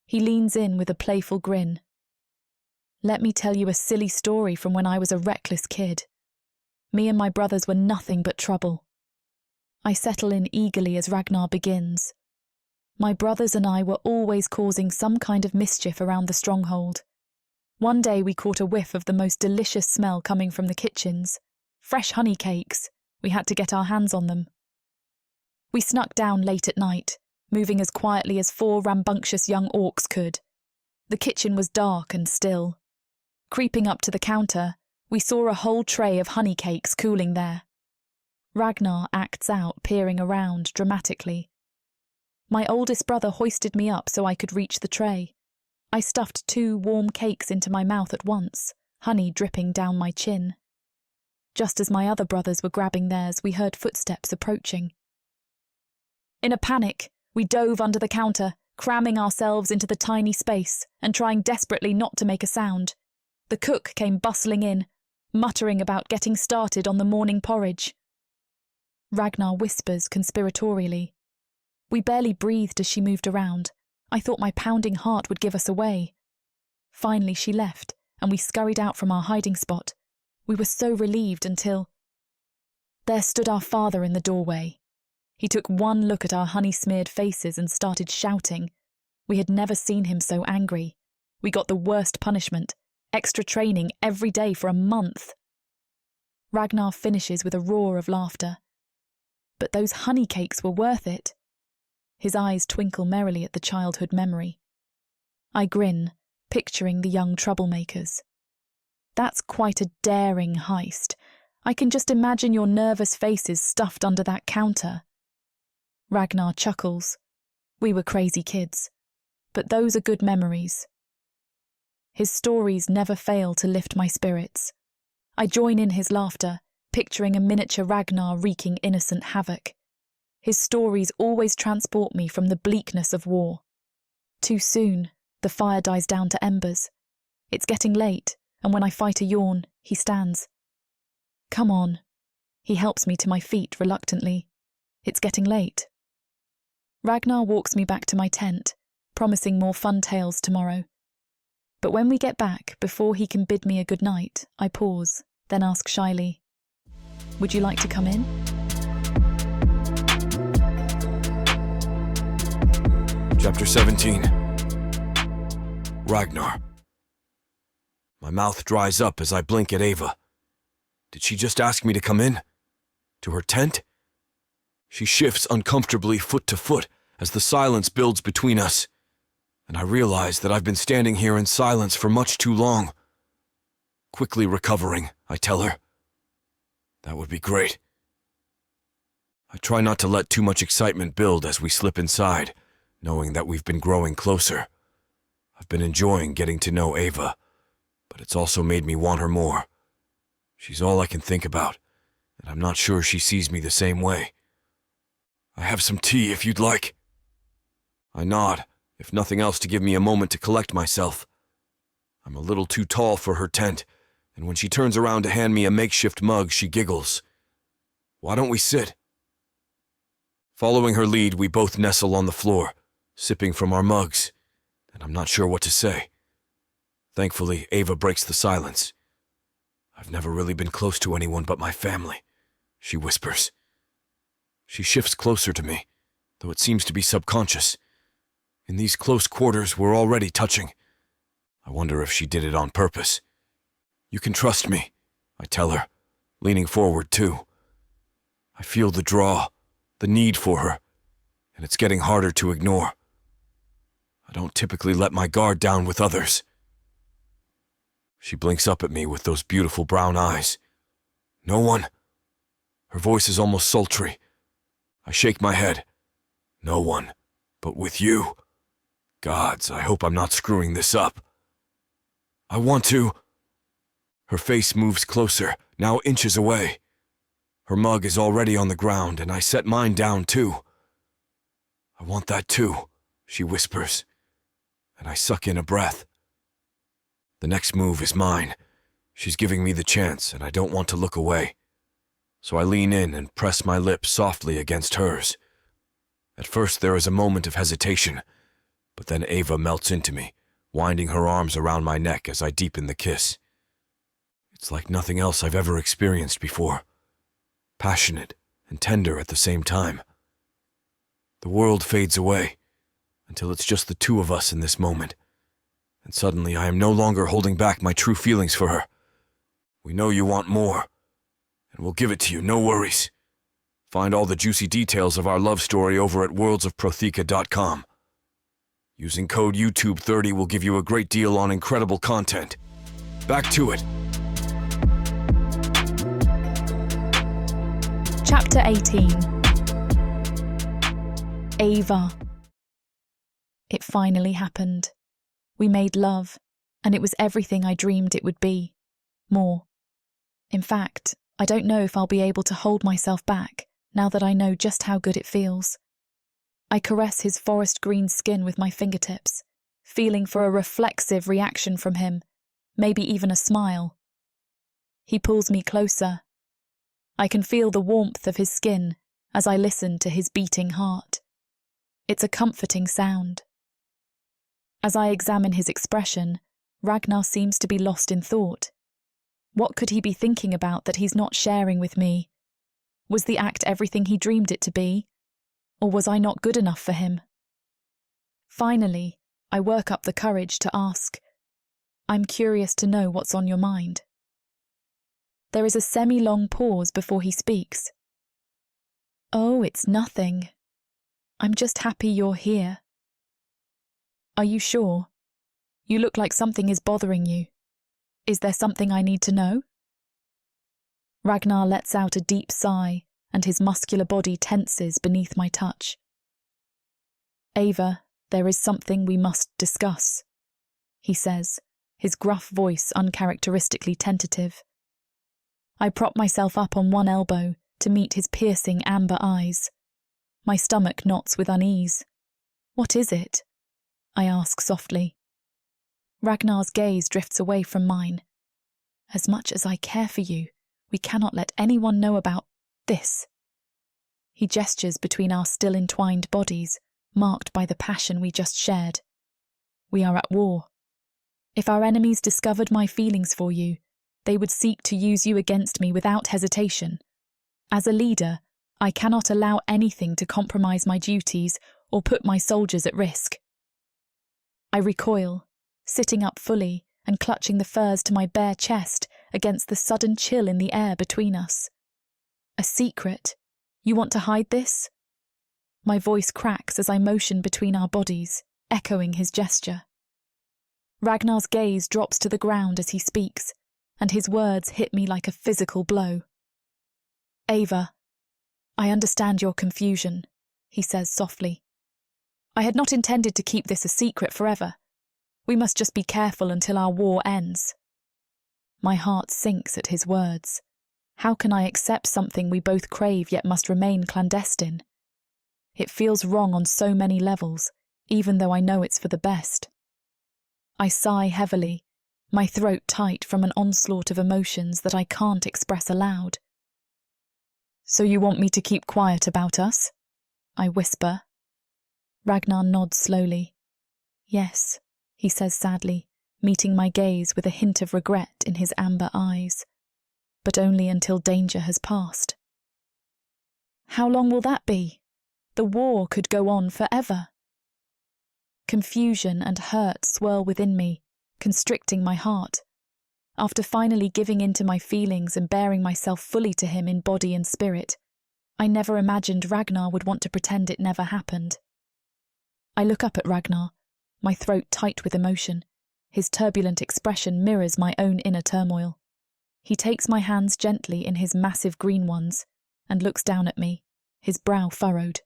He leans in with a playful grin. Let me tell you a silly story from when I was a reckless kid. Me and my brothers were nothing but trouble. I settle in eagerly as Ragnar begins. My brothers and I were always causing some kind of mischief around the stronghold. One day we caught a whiff of the most delicious smell coming from the kitchens. Fresh honey cakes. We had to get our hands on them. We snuck down late at night, moving as quietly as 4 rambunctious young orcs could. The kitchen was dark and still. Creeping up to the counter, we saw a whole tray of honey cakes cooling there. Ragnar acts out, peering around dramatically. My oldest brother hoisted me up so I could reach the tray. I stuffed 2 warm cakes into my mouth at once, honey dripping down my chin. Just as my other brothers were grabbing theirs, we heard footsteps approaching. In a panic, we dove under the counter, cramming ourselves into the tiny space and trying desperately not to make a sound. The cook came bustling in, muttering about getting started on the morning porridge. Ragnar whispers conspiratorially. We barely breathed as she moved around. I thought my pounding heart would give us away. Finally she left, and we scurried out from our hiding spot. We were so relieved until... There stood our father in the doorway. He took one look at our honey-smeared faces and started shouting. We had never seen him so angry. We got the worst punishment. Extra training every day for a month. Ragnar finishes with a roar of laughter. But those honey cakes were worth it. His eyes twinkle merrily at the childhood memory. I grin, picturing the young troublemakers. That's quite a daring heist. I can just imagine your nervous faces stuffed under that counter. Ragnar chuckles. We were crazy kids. But those are good memories. His stories never fail to lift my spirits. I join in his laughter, picturing a miniature Ragnar wreaking innocent havoc. His stories always transport me from the bleakness of war. Too soon, the fire dies down to embers. It's getting late, and when I fight a yawn, he stands. Come on. He helps me to my feet reluctantly. It's getting late. Ragnar walks me back to my tent, promising more fun tales tomorrow. But when we get back, before he can bid me a good night, I pause, then ask shyly, would you like to come in? Chapter 17. Ragnar. My mouth dries up as I blink at Ava. Did she just ask me to come in? To her tent? She shifts uncomfortably foot to foot as the silence builds between us, and I realize that I've been standing here in silence for much too long. Quickly recovering, I tell her. That would be great. I try not to let too much excitement build as we slip inside, knowing that we've been growing closer. I've been enjoying getting to know Ava, but it's also made me want her more. She's all I can think about, and I'm not sure she sees me the same way. I have some tea if you'd like. I nod, if nothing else to give me a moment to collect myself. I'm a little too tall for her tent, and when she turns around to hand me a makeshift mug, she giggles. Why don't we sit? Following her lead, we both nestle on the floor, sipping from our mugs, and I'm not sure what to say. Thankfully, Ava breaks the silence. I've never really been close to anyone but my family, she whispers. She shifts closer to me, though it seems to be subconscious. In these close quarters, we're already touching. I wonder if she did it on purpose. You can trust me, I tell her, leaning forward too. I feel the draw, the need for her, and it's getting harder to ignore. I don't typically let my guard down with others. She blinks up at me with those beautiful brown eyes. No one? Her voice is almost sultry. I shake my head. No one. But with you. Gods, I hope I'm not screwing this up. I want to. Her face moves closer, now inches away. Her mug is already on the ground, and I set mine down too. I want that too, she whispers, and I suck in a breath. The next move is mine. She's giving me the chance, and I don't want to look away. So I lean in and press my lips softly against hers. At first there is a moment of hesitation, but then Ava melts into me, winding her arms around my neck as I deepen the kiss. It's like nothing else I've ever experienced before. Passionate and tender at the same time. The world fades away, until it's just the two of us in this moment. And suddenly I am no longer holding back my true feelings for her. We know you want more, and we'll give it to you, no worries. Find all the juicy details of our love story over at worldsofprothika.com. Using code YouTube30 will give you a great deal on incredible content. Back to it. Chapter 18. Ava. It finally happened. We made love, and it was everything I dreamed it would be. More. In fact, I don't know if I'll be able to hold myself back now that I know just how good it feels. I caress his forest green skin with my fingertips, feeling for a reflexive reaction from him, maybe even a smile. He pulls me closer. I can feel the warmth of his skin as I listen to his beating heart. It's a comforting sound. As I examine his expression, Ragnar seems to be lost in thought. What could he be thinking about that he's not sharing with me? Was the act everything he dreamed it to be? Or was I not good enough for him? Finally, I work up the courage to ask, I'm curious to know what's on your mind. There is a semi-long pause before he speaks. Oh, it's nothing. I'm just happy you're here. Are you sure? You look like something is bothering you. Is there something I need to know? Ragnar lets out a deep sigh, and his muscular body tenses beneath my touch. Ava, there is something we must discuss, he says, his gruff voice uncharacteristically tentative. I prop myself up on one elbow to meet his piercing amber eyes. My stomach knots with unease. What is it? I ask softly. Ragnar's gaze drifts away from mine. As much as I care for you, we cannot let anyone know about this. He gestures between our still entwined bodies, marked by the passion we just shared. We are at war. If our enemies discovered my feelings for you, they would seek to use you against me without hesitation. As a leader, I cannot allow anything to compromise my duties or put my soldiers at risk. I recoil, sitting up fully and clutching the furs to my bare chest against the sudden chill in the air between us. A secret? You want to hide this? My voice cracks as I motion between our bodies, echoing his gesture. Ragnar's gaze drops to the ground as he speaks, and his words hit me like a physical blow. Ava, I understand your confusion, he says softly. I had not intended to keep this a secret forever. We must just be careful until our war ends. My heart sinks at his words. How can I accept something we both crave yet must remain clandestine? It feels wrong on so many levels, even though I know it's for the best. I sigh heavily, my throat tight from an onslaught of emotions that I can't express aloud. So you want me to keep quiet about us? I whisper. Ragnar nods slowly. Yes, he says sadly, meeting my gaze with a hint of regret in his amber eyes. But only until danger has passed. How long will that be? The war could go on forever. Confusion and hurt swirl within me, constricting my heart. After finally giving in to my feelings and bearing myself fully to him in body and spirit, I never imagined Ragnar would want to pretend it never happened. I look up at Ragnar, my throat tight with emotion. His turbulent expression mirrors my own inner turmoil. He takes my hands gently in his massive green ones and looks down at me, his brow furrowed.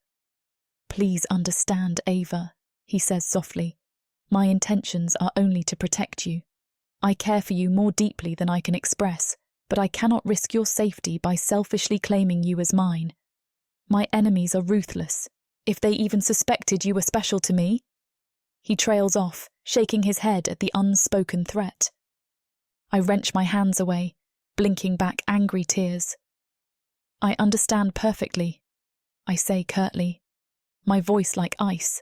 Please understand, Ava, he says softly. My intentions are only to protect you. I care for you more deeply than I can express, but I cannot risk your safety by selfishly claiming you as mine. My enemies are ruthless, if they even suspected you were special to me. He trails off, shaking his head at the unspoken threat. I wrench my hands away, blinking back angry tears. I understand perfectly, I say curtly. my voice like ice.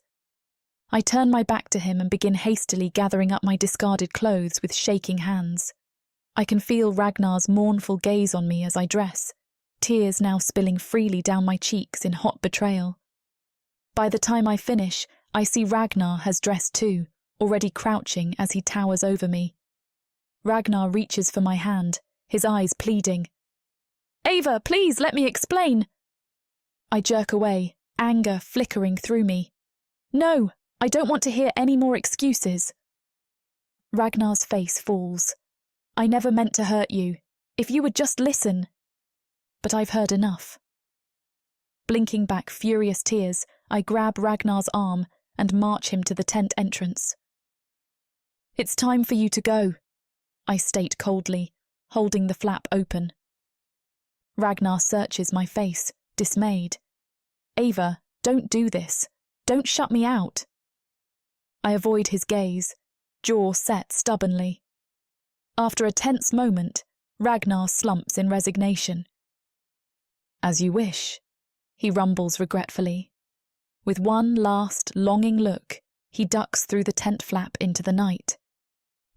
I turn my back to him and begin hastily gathering up my discarded clothes with shaking hands. I can feel Ragnar's mournful gaze on me as I dress, tears now spilling freely down my cheeks in hot betrayal. By the time I finish, I see Ragnar has dressed too, already crouching as he towers over me. Ragnar reaches for my hand, his eyes pleading. "Ava, please let me explain." I jerk away, anger flickering through me. "No, I don't want to hear any more excuses." Ragnar's face falls. "I never meant to hurt you. If you would just listen." But I've heard enough. Blinking back furious tears, I grab Ragnar's arm and march him to the tent entrance. "It's time for you to go," I state coldly, holding the flap open. Ragnar searches my face, dismayed. "Ava, don't do this. Don't shut me out." I avoid his gaze, jaw set stubbornly. After a tense moment, Ragnar slumps in resignation. "As you wish," he rumbles regretfully. With one last, longing look, he ducks through the tent flap into the night.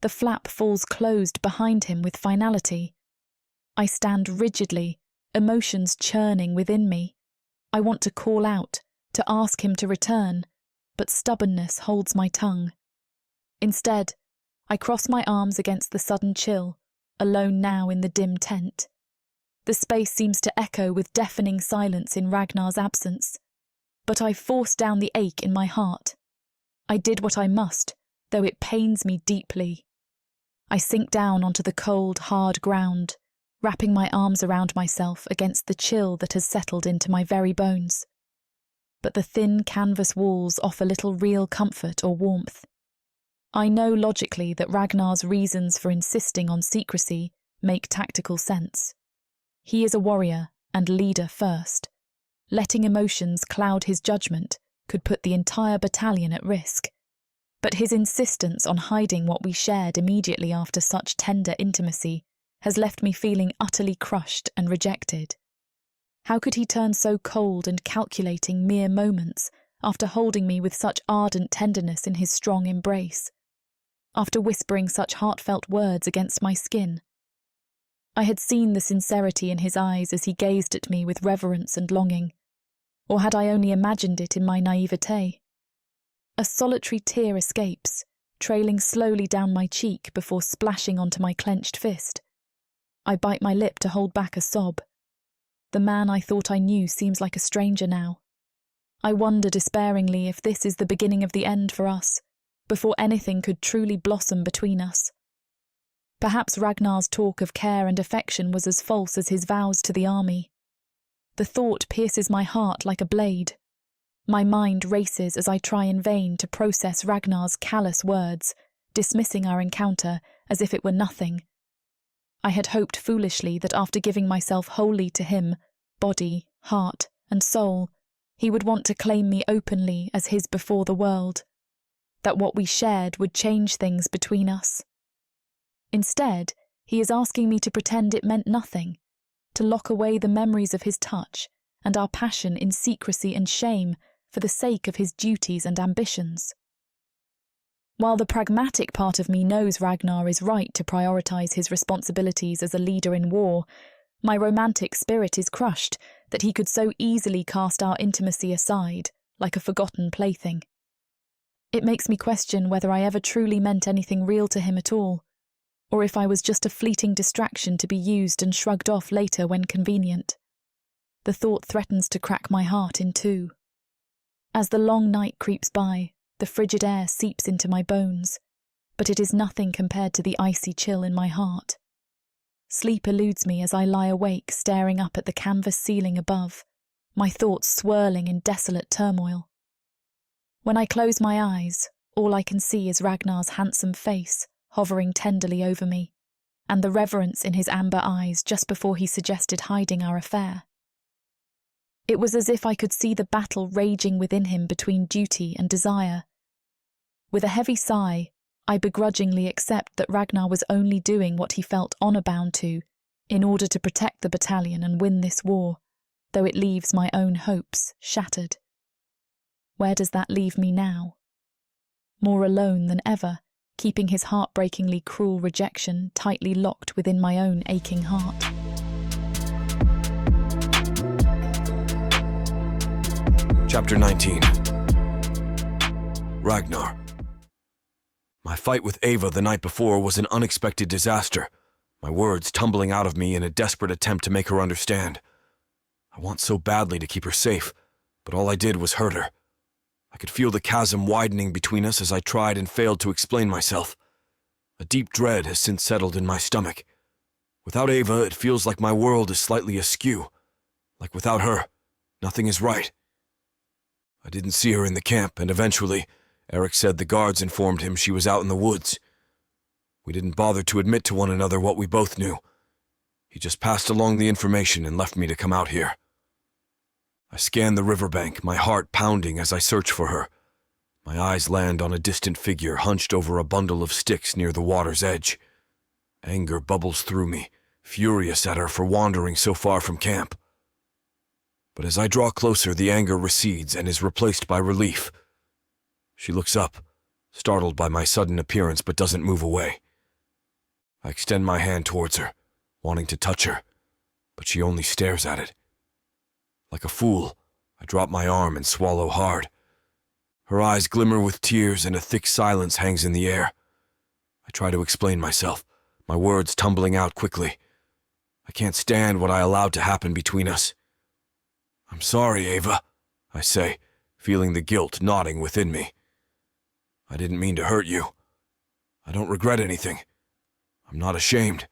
The flap falls closed behind him with finality. I stand rigidly, emotions churning within me. I want to call out, to ask him to return, but stubbornness holds my tongue. Instead, I cross my arms against the sudden chill, alone now in the dim tent. The space seems to echo with deafening silence in Ragnar's absence, but I force down the ache in my heart. I did what I must, though it pains me deeply. I sink down onto the cold, hard ground, wrapping my arms around myself against the chill that has settled into my very bones. But the thin canvas walls offer little real comfort or warmth. I know logically that Ragnar's reasons for insisting on secrecy make tactical sense. He is a warrior and leader first. Letting emotions cloud his judgment could put the entire battalion at risk. But his insistence on hiding what we shared immediately after such tender intimacy has left me feeling utterly crushed and rejected. How could he turn so cold and calculating mere moments after holding me with such ardent tenderness in his strong embrace? After whispering such heartfelt words against my skin? I had seen the sincerity in his eyes as he gazed at me with reverence and longing. Or had I only imagined it in my naivete? A solitary tear escapes, trailing slowly down my cheek before splashing onto my clenched fist. I bite my lip to hold back a sob. The man I thought I knew seems like a stranger now. I wonder despairingly if this is the beginning of the end for us, before anything could truly blossom between us. Perhaps Ragnar's talk of care and affection was as false as his vows to the army. The thought pierces my heart like a blade. My mind races as I try in vain to process Ragnar's callous words, dismissing our encounter as if it were nothing. I had hoped foolishly that after giving myself wholly to him, body, heart, and soul, he would want to claim me openly as his before the world, that what we shared would change things between us. Instead, he is asking me to pretend it meant nothing, to lock away the memories of his touch and our passion in secrecy and shame for the sake of his duties and ambitions. While the pragmatic part of me knows Ragnar is right to prioritize his responsibilities as a leader in war, my romantic spirit is crushed that he could so easily cast our intimacy aside, like a forgotten plaything. It makes me question whether I ever truly meant anything real to him at all, or if I was just a fleeting distraction to be used and shrugged off later when convenient. The thought threatens to crack my heart in two. As the long night creeps by, the frigid air seeps into my bones, but it is nothing compared to the icy chill in my heart. Sleep eludes me as I lie awake staring up at the canvas ceiling above, my thoughts swirling in desolate turmoil. When I close my eyes, all I can see is Ragnar's handsome face hovering tenderly over me, and the reverence in his amber eyes just before he suggested hiding our affair. It was as if I could see the battle raging within him between duty and desire. With a heavy sigh, I begrudgingly accept that Ragnar was only doing what he felt honour-bound to in order to protect the battalion and win this war, though it leaves my own hopes shattered. Where does that leave me now? More alone than ever, keeping his heartbreakingly cruel rejection tightly locked within my own aching heart. Chapter 19. Ragnar. My fight with Ava the night before was an unexpected disaster, my words tumbling out of me in a desperate attempt to make her understand. I want so badly to keep her safe, but all I did was hurt her. I could feel the chasm widening between us as I tried and failed to explain myself. A deep dread has since settled in my stomach. Without Ava, it feels like my world is slightly askew. Like without her, nothing is right. I didn't see her in the camp, and eventually, Eric said the guards informed him she was out in the woods. We didn't bother to admit to one another what we both knew. He just passed along the information and left me to come out here. I scan the riverbank, my heart pounding as I search for her. My eyes land on a distant figure hunched over a bundle of sticks near the water's edge. Anger bubbles through me, furious at her for wandering so far from camp. But as I draw closer, the anger recedes and is replaced by relief. She looks up, startled by my sudden appearance, but doesn't move away. I extend my hand towards her, wanting to touch her, but she only stares at it. Like a fool, I drop my arm and swallow hard. Her eyes glimmer with tears and a thick silence hangs in the air. I try to explain myself, my words tumbling out quickly. I can't stand what I allowed to happen between us. "I'm sorry, Ava," I say, feeling the guilt gnawing within me. "I didn't mean to hurt you. I don't regret anything. I'm not ashamed.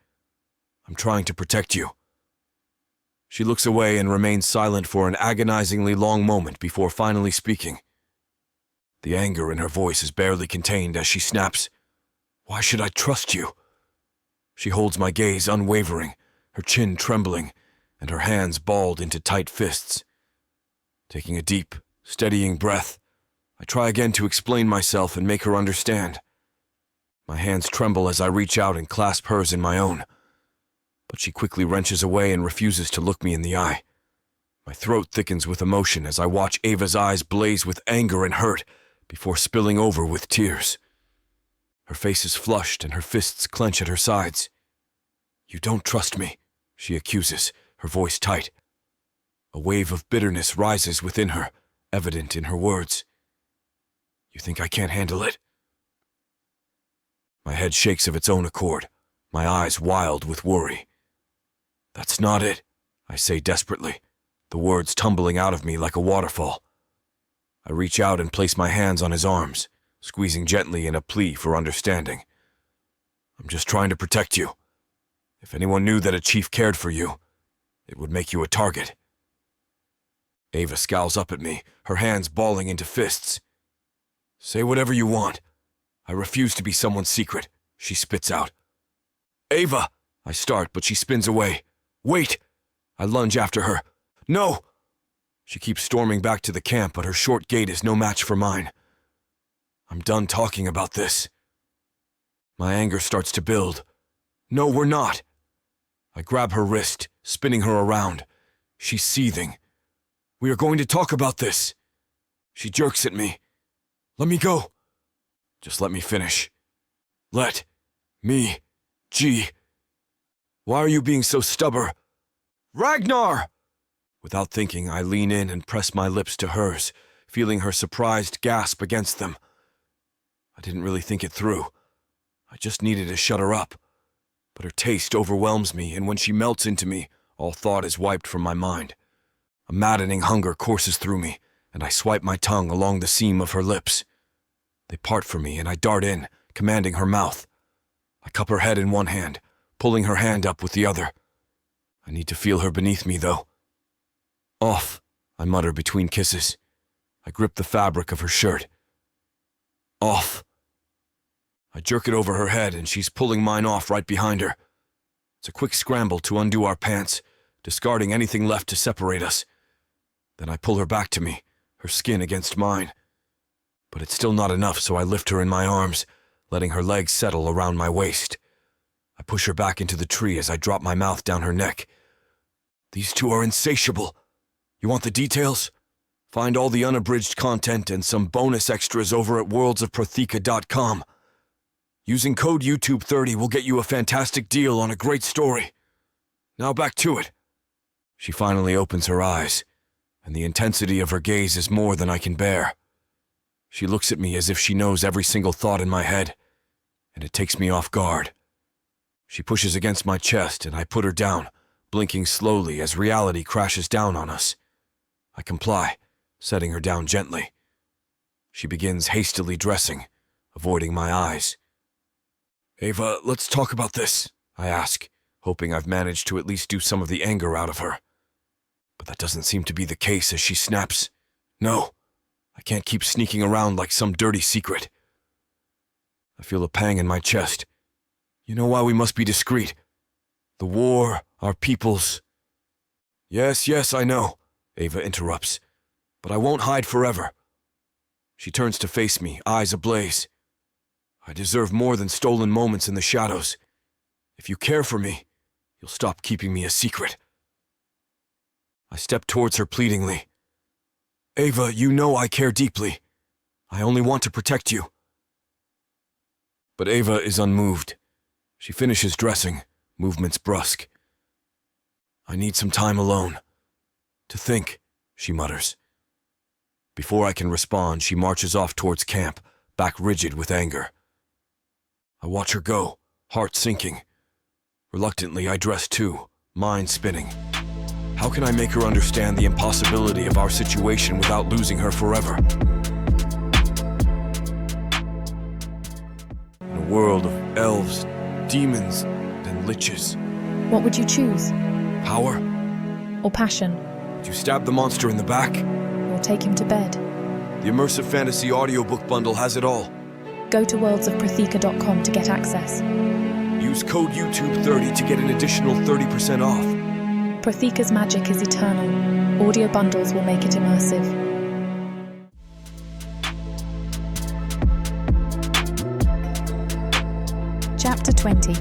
I'm trying to protect you." She looks away and remains silent for an agonizingly long moment before finally speaking. The anger in her voice is barely contained as she snaps, "Why should I trust you?" She holds my gaze unwavering, her chin trembling, and her hands balled into tight fists. Taking a deep, steadying breath, I try again to explain myself and make her understand. My hands tremble as I reach out and clasp hers in my own, but she quickly wrenches away and refuses to look me in the eye. My throat thickens with emotion as I watch Ava's eyes blaze with anger and hurt before spilling over with tears. Her face is flushed and her fists clench at her sides. "You don't trust me," she accuses, her voice tight. A wave of bitterness rises within her, evident in her words. "You think I can't handle it?" My head shakes of its own accord, my eyes wild with worry. "That's not it," I say desperately, the words tumbling out of me like a waterfall. I reach out and place my hands on his arms, squeezing gently in a plea for understanding. "I'm just trying to protect you. If anyone knew that a chief cared for you, it would make you a target." Ava scowls up at me, her hands balling into fists. "Say whatever you want. I refuse to be someone's secret," she spits out. "Ava!" I start, but she spins away. "Wait!" I lunge after her. "No!" She keeps storming back to the camp, but her short gait is no match for mine. I'm done talking about this. My anger starts to build. "No, we're not." I grab her wrist, spinning her around. She's seething. "We are going to talk about this." She jerks at me. "Let me go." "Just let me finish." "Let me, gee. Why are you being so stubborn?" "Ragnar!" Without thinking, I lean in and press my lips to hers, feeling her surprised gasp against them. I didn't really think it through. I just needed to shut her up. But her taste overwhelms me, and when she melts into me, all thought is wiped from my mind. A maddening hunger courses through me, and I swipe my tongue along the seam of her lips. They part from me, and I dart in, commanding her mouth. I cup her head in one hand, pulling her hand up with the other. I need to feel her beneath me, though. "Off," I mutter between kisses. I grip the fabric of her shirt. "Off." I jerk it over her head, and she's pulling mine off right behind her. It's a quick scramble to undo our pants, discarding anything left to separate us. Then I pull her back to me, her skin against mine. But it's still not enough, so I lift her in my arms, letting her legs settle around my waist. I push her back into the tree as I drop my mouth down her neck. "These two are insatiable. You want the details? Find all the unabridged content and some bonus extras over at worldsofprothika.com. Using code YouTube30 will get you a fantastic deal on a great story. Now back to it. She finally opens her eyes, and the intensity of her gaze is more than I can bear. She looks at me as if she knows every single thought in my head, and it takes me off guard. She pushes against my chest, and I put her down, blinking slowly as reality crashes down on us. I comply, setting her down gently. She begins hastily dressing, avoiding my eyes. "Ava, let's talk about this," I ask, hoping I've managed to at least do some of the anger out of her. But that doesn't seem to be the case as she snaps. "No, I can't keep sneaking around like some dirty secret." I feel a pang in my chest. "You know why we must be discreet? The war, our peoples—" Yes, I know," Ava interrupts, "but I won't hide forever." She turns to face me, eyes ablaze. "I deserve more than stolen moments in the shadows. If you care for me, you'll stop keeping me a secret." I step towards her pleadingly. "Ava, you know I care deeply. I only want to protect you." But Ava is unmoved. She finishes dressing, movements brusque. "I need some time alone. To think," she mutters. Before I can respond, she marches off towards camp, back rigid with anger. I watch her go, heart sinking. Reluctantly, I dress too, mind spinning. How can I make her understand the impossibility of our situation without losing her forever? In a world of elves, demons, and liches. What would you choose? Power? Or passion? Would you stab the monster in the back? Or take him to bed? The Immersive Fantasy Audiobook bundle has it all. Go to worldsofprothika.com to get access. Use code YouTube30 to get an additional 30% off. Prothika's magic is eternal. Audio bundles will make it immersive. Chapter 20.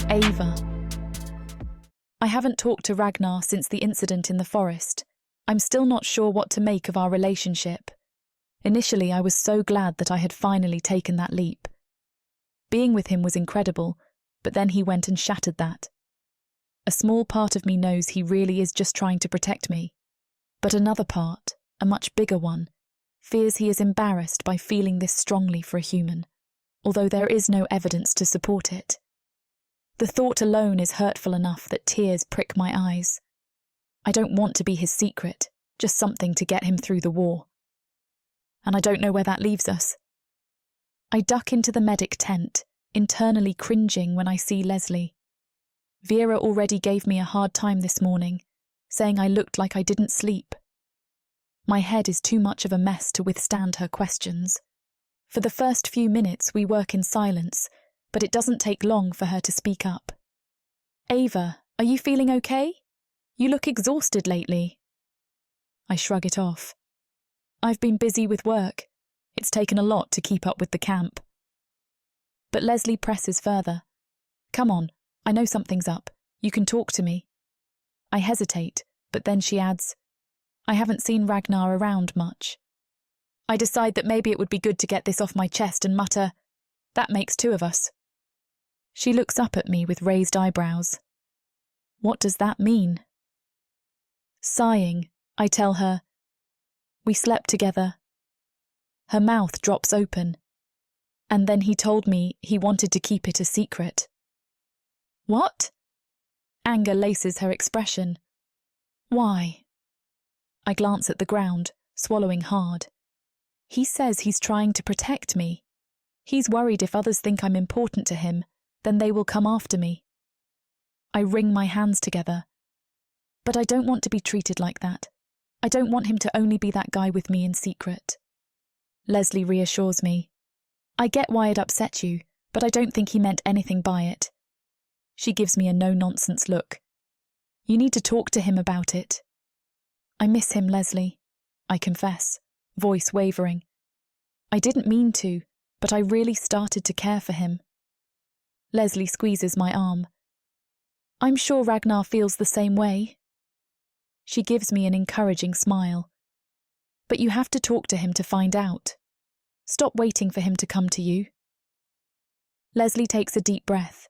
Ava. I haven't talked to Ragnar since the incident in the forest. I'm still not sure what to make of our relationship. Initially, I was so glad that I had finally taken that leap. Being with him was incredible, but then he went and shattered that. A small part of me knows he really is just trying to protect me. But another part, a much bigger one, fears he is embarrassed by feeling this strongly for a human, although there is no evidence to support it. The thought alone is hurtful enough that tears prick my eyes. I don't want to be his secret, just something to get him through the war. And I don't know where that leaves us. I duck into the medic tent, internally cringing when I see Leslie. Vera already gave me a hard time this morning, saying I looked like I didn't sleep. My head is too much of a mess to withstand her questions. For the first few minutes we work in silence, but it doesn't take long for her to speak up. "Ava, are you feeling okay? You look exhausted lately." I shrug it off. I've been busy with work. It's taken a lot to keep up with the camp. But Leslie presses further. "Come on, I know something's up. You can talk to me." I hesitate, but then she adds, "I haven't seen Ragnar around much." I decide that maybe it would be good to get this off my chest and mutter, "That makes two of us." She looks up at me with raised eyebrows. What does that mean? Sighing, I tell her, "We slept together." Her mouth drops open. And then he told me he wanted to keep it a secret. What? Anger laces her expression. Why? I glance at the ground, swallowing hard. He says he's trying to protect me. He's worried if others think I'm important to him, then they will come after me. I wring my hands together. But I don't want to be treated like that. I don't want him to only be that guy with me in secret. Leslie reassures me. I get why it upset you, but I don't think he meant anything by it. She gives me a no-nonsense look. You need to talk to him about it. I miss him, Leslie, I confess, voice wavering. I didn't mean to, but I really started to care for him. Leslie squeezes my arm. I'm sure Ragnar feels the same way. She gives me an encouraging smile. But you have to talk to him to find out. Stop waiting for him to come to you. Leslie takes a deep breath.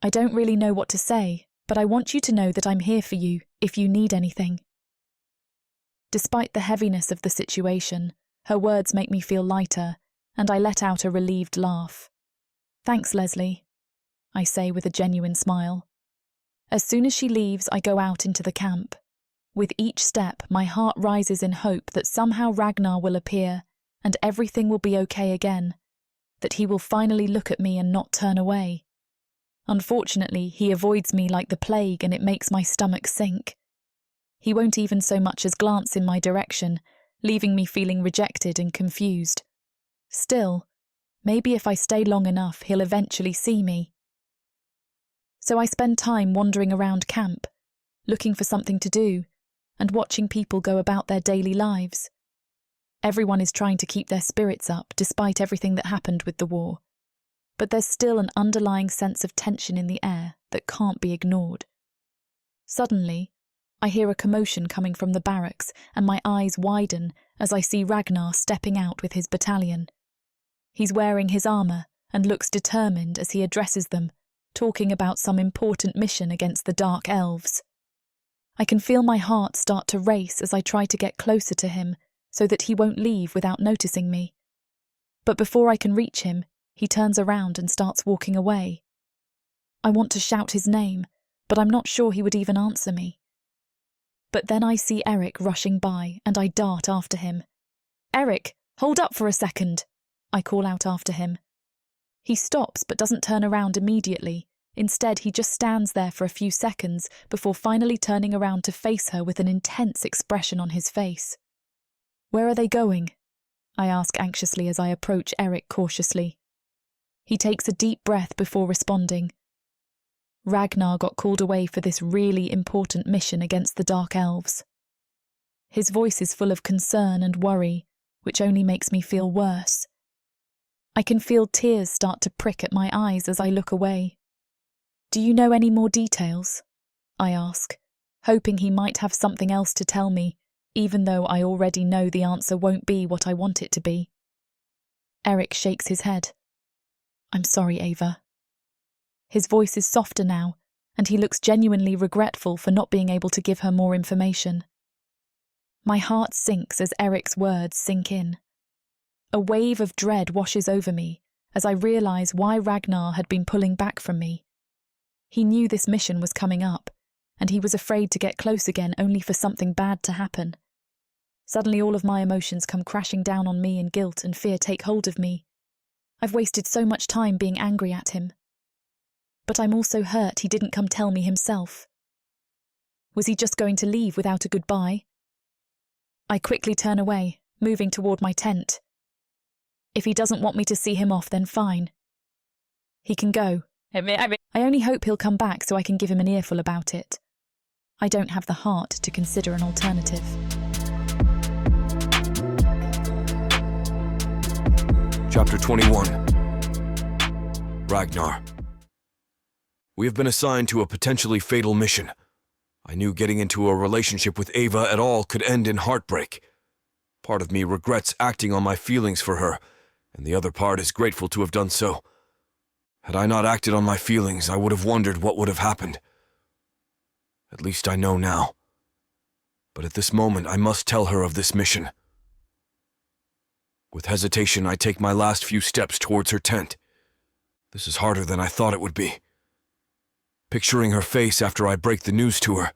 I don't really know what to say, but I want you to know that I'm here for you if you need anything. Despite the heaviness of the situation, her words make me feel lighter, and I let out a relieved laugh. Thanks, Leslie, I say with a genuine smile. As soon as she leaves, I go out into the camp. With each step, my heart rises in hope that somehow Ragnar will appear and everything will be okay again, that he will finally look at me and not turn away. Unfortunately, he avoids me like the plague and it makes my stomach sink. He won't even so much as glance in my direction, leaving me feeling rejected and confused. Still, maybe if I stay long enough, he'll eventually see me. So I spend time wandering around camp, looking for something to do, and watching people go about their daily lives. Everyone is trying to keep their spirits up despite everything that happened with the war. But there's still an underlying sense of tension in the air that can't be ignored. Suddenly, I hear a commotion coming from the barracks and my eyes widen as I see Ragnar stepping out with his battalion. He's wearing his armour and looks determined as he addresses them, talking about some important mission against the dark elves. I can feel my heart start to race as I try to get closer to him so that he won't leave without noticing me. But before I can reach him, he turns around and starts walking away. I want to shout his name, but I'm not sure he would even answer me. But then I see Eric rushing by and I dart after him. Eric, hold up for a second, I call out after him. He stops but doesn't turn around immediately. Instead, he just stands there for a few seconds before finally turning around to face her with an intense expression on his face. Where are they going? I ask anxiously as I approach Eric cautiously. He takes a deep breath before responding. Ragnar got called away for this really important mission against the Dark Elves. His voice is full of concern and worry, which only makes me feel worse. I can feel tears start to prick at my eyes as I look away. Do you know any more details? I ask, hoping he might have something else to tell me, even though I already know the answer won't be what I want it to be. Eric shakes his head. I'm sorry, Ava. His voice is softer now, and he looks genuinely regretful for not being able to give her more information. My heart sinks as Eric's words sink in. A wave of dread washes over me as I realise why Ragnar had been pulling back from me. He knew this mission was coming up, and he was afraid to get close again only for something bad to happen. Suddenly all of my emotions come crashing down on me and guilt and fear take hold of me. I've wasted so much time being angry at him. But I'm also hurt he didn't come tell me himself. Was he just going to leave without a goodbye? I quickly turn away, moving toward my tent. If he doesn't want me to see him off, then fine. He can go. I only hope he'll come back so I can give him an earful about it. I don't have the heart to consider an alternative. Chapter 21. Ragnar. We have been assigned to a potentially fatal mission. I knew getting into a relationship with Ava at all could end in heartbreak. Part of me regrets acting on my feelings for her, and the other part is grateful to have done so. Had I not acted on my feelings, I would have wondered what would have happened. At least I know now. But at this moment, I must tell her of this mission. With hesitation, I take my last few steps towards her tent. This is harder than I thought it would be. Picturing her face after I break the news to her,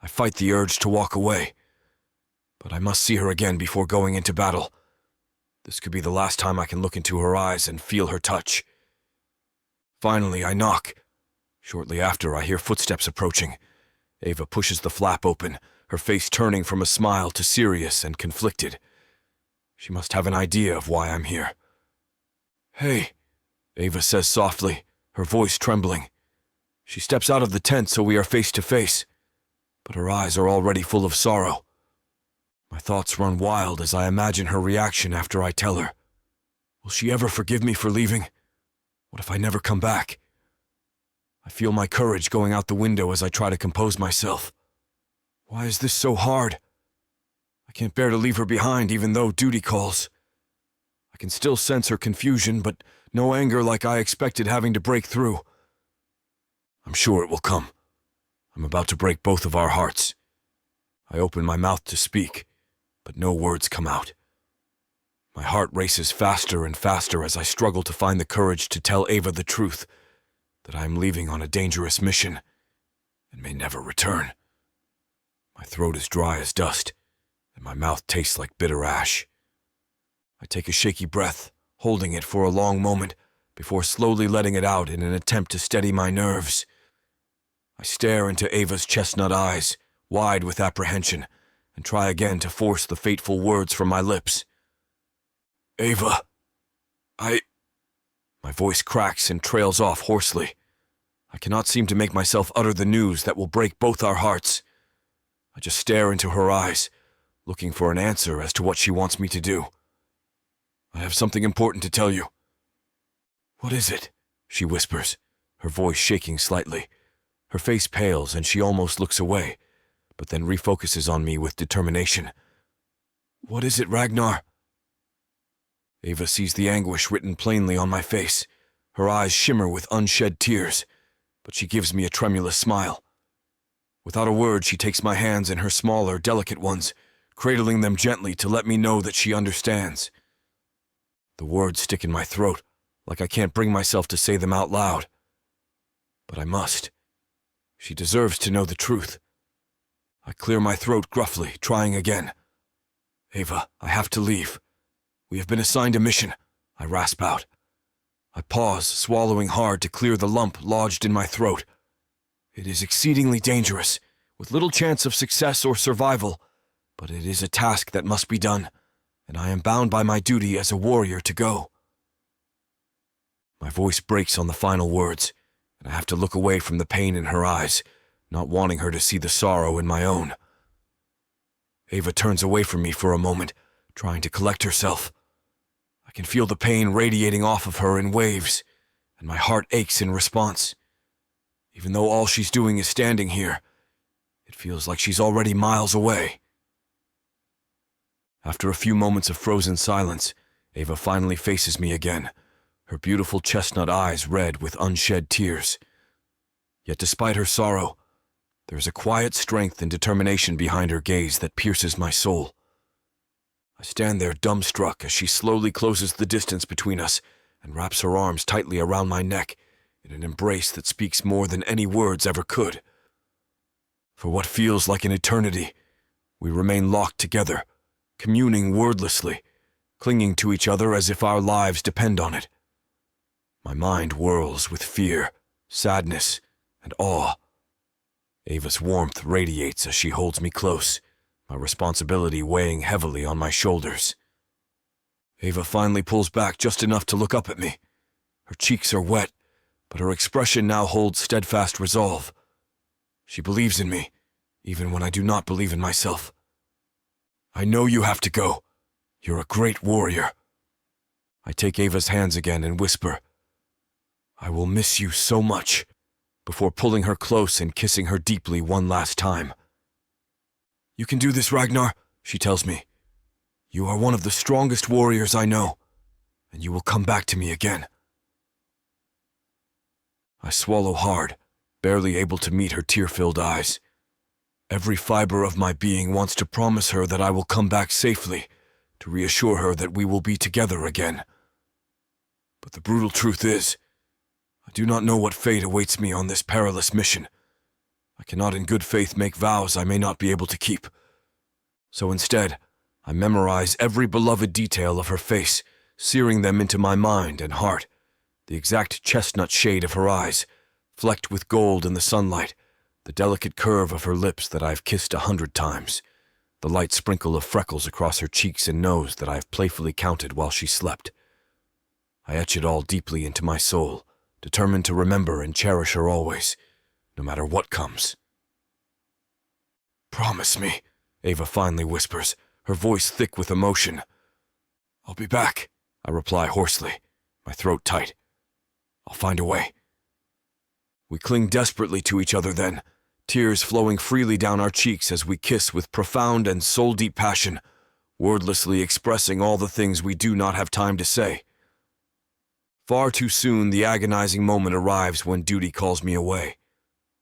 I fight the urge to walk away. But I must see her again before going into battle. This could be the last time I can look into her eyes and feel her touch. Finally, I knock. Shortly after, I hear footsteps approaching. Ava pushes the flap open, her face turning from a smile to serious and conflicted. She must have an idea of why I'm here. Hey, Ava says softly, her voice trembling. She steps out of the tent so we are face to face, but her eyes are already full of sorrow. My thoughts run wild as I imagine her reaction after I tell her. Will she ever forgive me for leaving? What if I never come back? I feel my courage going out the window as I try to compose myself. Why is this so hard? I can't bear to leave her behind even though duty calls. I can still sense her confusion, but no anger like I expected having to break through. I'm sure it will come. I'm about to break both of our hearts. I open my mouth to speak, but no words come out. My heart races faster and faster as I struggle to find the courage to tell Ava the truth, that I am leaving on a dangerous mission and may never return. My throat is dry as dust, and my mouth tastes like bitter ash. I take a shaky breath, holding it for a long moment before slowly letting it out in an attempt to steady my nerves. I stare into Ava's chestnut eyes, wide with apprehension, and try again to force the fateful words from my lips. Ava, My voice cracks and trails off hoarsely. I cannot seem to make myself utter the news that will break both our hearts. I just stare into her eyes, looking for an answer as to what she wants me to do. I have something important to tell you. What is it? She whispers, her voice shaking slightly. Her face pales and she almost looks away, but then refocuses on me with determination. What is it, Ragnar? Ava sees the anguish written plainly on my face. Her eyes shimmer with unshed tears, but she gives me a tremulous smile. Without a word, she takes my hands in her smaller, delicate ones, cradling them gently to let me know that she understands. The words stick in my throat, like I can't bring myself to say them out loud. But I must. She deserves to know the truth. I clear my throat gruffly, trying again. Ava, I have to leave. We have been assigned a mission, I rasp out. I pause, swallowing hard to clear the lump lodged in my throat. It is exceedingly dangerous, with little chance of success or survival, but it is a task that must be done, and I am bound by my duty as a warrior to go. My voice breaks on the final words, and I have to look away from the pain in her eyes, not wanting her to see the sorrow in my own. Ava turns away from me for a moment, trying to collect herself. I can feel the pain radiating off of her in waves, and my heart aches in response. Even though all she's doing is standing here, it feels like she's already miles away. After a few moments of frozen silence, Ava finally faces me again, her beautiful chestnut eyes red with unshed tears. Yet despite her sorrow, there is a quiet strength and determination behind her gaze that pierces my soul. I stand there dumbstruck as she slowly closes the distance between us and wraps her arms tightly around my neck in an embrace that speaks more than any words ever could. For what feels like an eternity, we remain locked together, communing wordlessly, clinging to each other as if our lives depend on it. My mind whirls with fear, sadness, and awe. Ava's warmth radiates as she holds me close, my responsibility weighing heavily on my shoulders. Ava finally pulls back just enough to look up at me. Her cheeks are wet, but her expression now holds steadfast resolve. She believes in me, even when I do not believe in myself. I know you have to go. You're a great warrior. I take Ava's hands again and whisper, I will miss you so much, before pulling her close and kissing her deeply one last time. You can do this, Ragnar, she tells me. You are one of the strongest warriors I know, and you will come back to me again. I swallow hard, barely able to meet her tear-filled eyes. Every fiber of my being wants to promise her that I will come back safely, to reassure her that we will be together again. But the brutal truth is, I do not know what fate awaits me on this perilous mission. I cannot in good faith make vows I may not be able to keep. So instead, I memorize every beloved detail of her face, searing them into my mind and heart. The exact chestnut shade of her eyes, flecked with gold in the sunlight, the delicate curve of her lips that I've kissed 100 times, the light sprinkle of freckles across her cheeks and nose that I've playfully counted while she slept. I etch it all deeply into my soul, determined to remember and cherish her always, no matter what comes. Promise me, Ava finally whispers, her voice thick with emotion. I'll be back, I reply hoarsely, my throat tight. I'll find a way. We cling desperately to each other then, tears flowing freely down our cheeks as we kiss with profound and soul-deep passion, wordlessly expressing all the things we do not have time to say. Far too soon, the agonizing moment arrives when duty calls me away.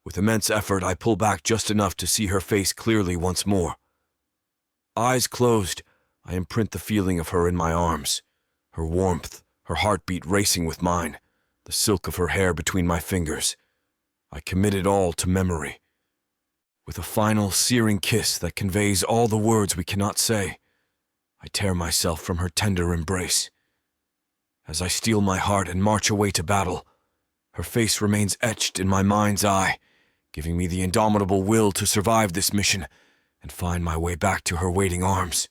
With immense effort, I pull back just enough to see her face clearly once more. Eyes closed, I imprint the feeling of her in my arms, her warmth, her heartbeat racing with mine, the silk of her hair between my fingers. I commit it all to memory. With a final, searing kiss that conveys all the words we cannot say, I tear myself from her tender embrace. As I steel my heart and march away to battle, her face remains etched in my mind's eye, giving me the indomitable will to survive this mission and find my way back to her waiting arms.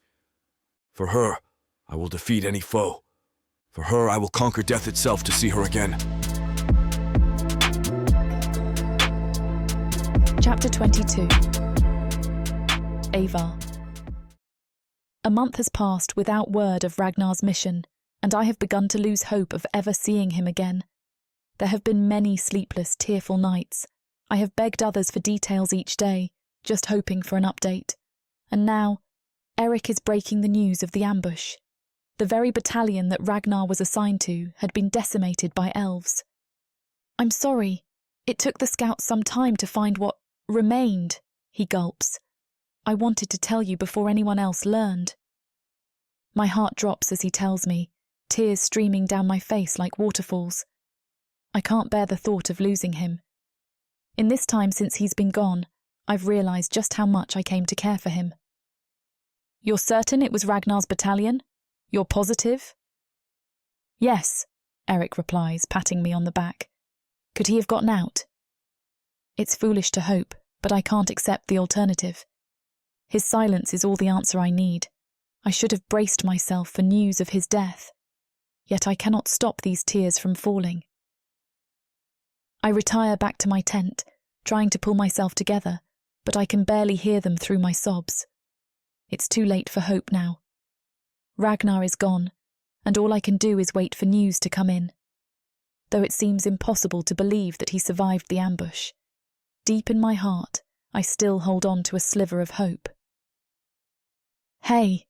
For her, I will defeat any foe. For her, I will conquer death itself to see her again. Chapter 22. Avar. A month has passed without word of Ragnar's mission, and I have begun to lose hope of ever seeing him again. There have been many sleepless, tearful nights. I have begged others for details each day, just hoping for an update. And now, Eric is breaking the news of the ambush. The very battalion that Ragnar was assigned to had been decimated by elves. I'm sorry. It took the scouts some time to find what remained, he gulps. I wanted to tell you before anyone else learned. My heart drops as he tells me, tears streaming down my face like waterfalls. I can't bear the thought of losing him. In this time since he's been gone, I've realised just how much I came to care for him. You're certain it was Ragnar's battalion? You're positive? Yes, Eric replies, patting me on the back. Could he have gotten out? It's foolish to hope, but I can't accept the alternative. His silence is all the answer I need. I should have braced myself for news of his death. Yet I cannot stop these tears from falling. I retire back to my tent, trying to pull myself together, but I can barely hear them through my sobs. It's too late for hope now. Ragnar is gone, and all I can do is wait for news to come in. Though it seems impossible to believe that he survived the ambush, deep in my heart, I still hold on to a sliver of hope. Hey,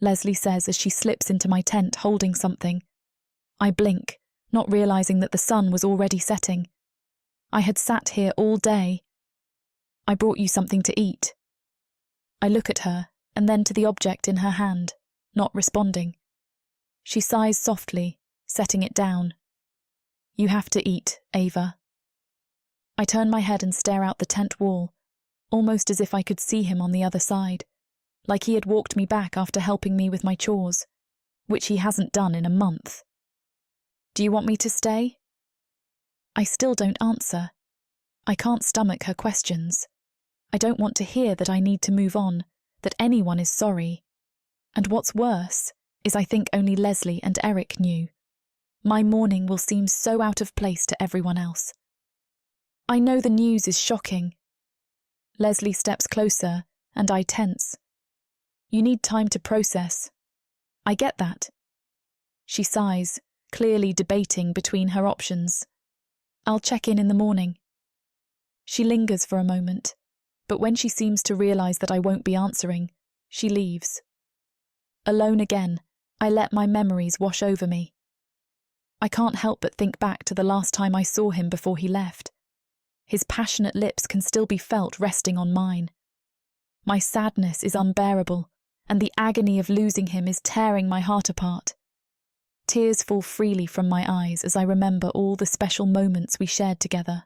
Leslie says as she slips into my tent holding something. I blink, not realising that the sun was already setting. I had sat here all day. I brought you something to eat. I look at her, and then to the object in her hand, not responding. She sighs softly, setting it down. You have to eat, Ava. I turn my head and stare out the tent wall, almost as if I could see him on the other side, like he had walked me back after helping me with my chores, which he hasn't done in a month. Do you want me to stay? I still don't answer. I can't stomach her questions. I don't want to hear that I need to move on, that anyone is sorry. And what's worse is I think only Leslie and Eric knew. My mourning will seem so out of place to everyone else. I know the news is shocking. Leslie steps closer, and I tense. You need time to process. I get that. She sighs, clearly debating between her options. I'll check in the morning. She lingers for a moment, but when she seems to realise that I won't be answering, she leaves. Alone again, I let my memories wash over me. I can't help but think back to the last time I saw him before he left. His passionate lips can still be felt resting on mine. My sadness is unbearable, and the agony of losing him is tearing my heart apart. Tears fall freely from my eyes as I remember all the special moments we shared together.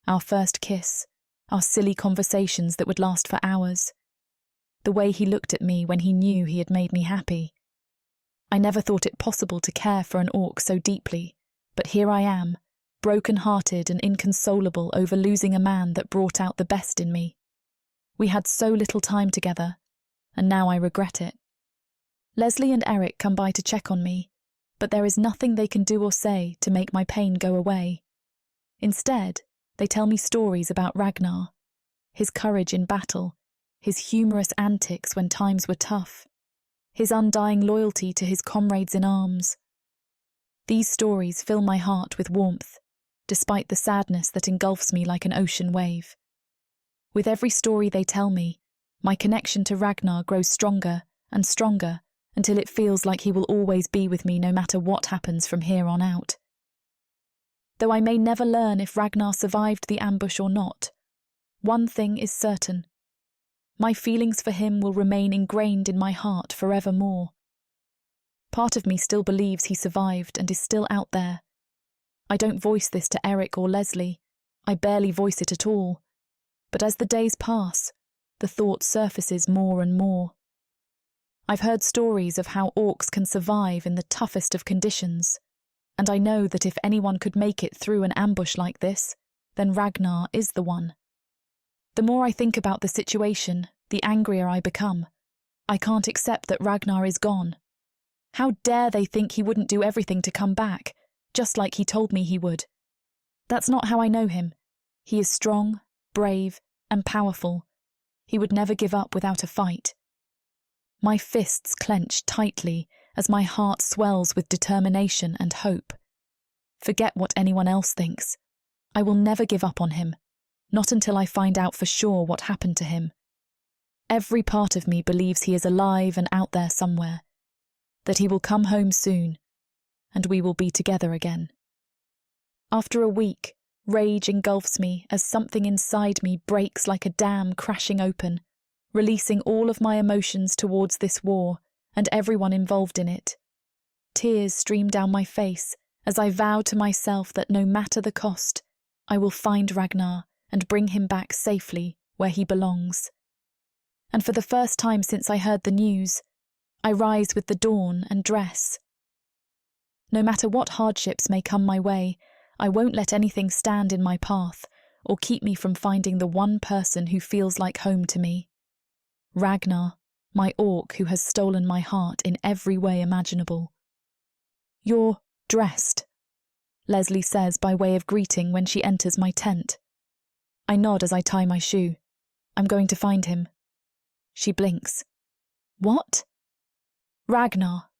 Our first kiss, our silly conversations that would last for hours. The way he looked at me when he knew he had made me happy. I never thought it possible to care for an orc so deeply, but here I am, broken-hearted and inconsolable over losing a man that brought out the best in me. We had so little time together, and now I regret it. Leslie and Eric come by to check on me, but there is nothing they can do or say to make my pain go away. Instead, they tell me stories about Ragnar, his courage in battle, his humorous antics when times were tough, his undying loyalty to his comrades in arms. These stories fill my heart with warmth, despite the sadness that engulfs me like an ocean wave. With every story they tell me, my connection to Ragnar grows stronger and stronger until it feels like he will always be with me no matter what happens from here on out. Though I may never learn if Ragnar survived the ambush or not, one thing is certain. My feelings for him will remain ingrained in my heart forevermore. Part of me still believes he survived and is still out there. I don't voice this to Eric or Leslie. I barely voice it at all. But as the days pass, the thought surfaces more and more. I've heard stories of how orcs can survive in the toughest of conditions, and I know that if anyone could make it through an ambush like this, then Ragnar is the one. The more I think about the situation, the angrier I become. I can't accept that Ragnar is gone. How dare they think he wouldn't do everything to come back, just like he told me he would. That's not how I know him. He is strong, brave, and powerful. He would never give up without a fight. My fists clench tightly as my heart swells with determination and hope. Forget what anyone else thinks. I will never give up on him, not until I find out for sure what happened to him. Every part of me believes he is alive and out there somewhere, that he will come home soon, and we will be together again. After a week, rage engulfs me as something inside me breaks like a dam crashing open, releasing all of my emotions towards this war and everyone involved in it. Tears stream down my face as I vow to myself that no matter the cost, I will find Ragnar and bring him back safely where he belongs. And for the first time since I heard the news, I rise with the dawn and dress. No matter what hardships may come my way, I won't let anything stand in my path or keep me from finding the one person who feels like home to me. Ragnar, my orc who has stolen my heart in every way imaginable. "You're dressed," Leslie says by way of greeting when she enters my tent. I nod as I tie my shoe. I'm going to find him. She blinks. "What?" "Ragnar."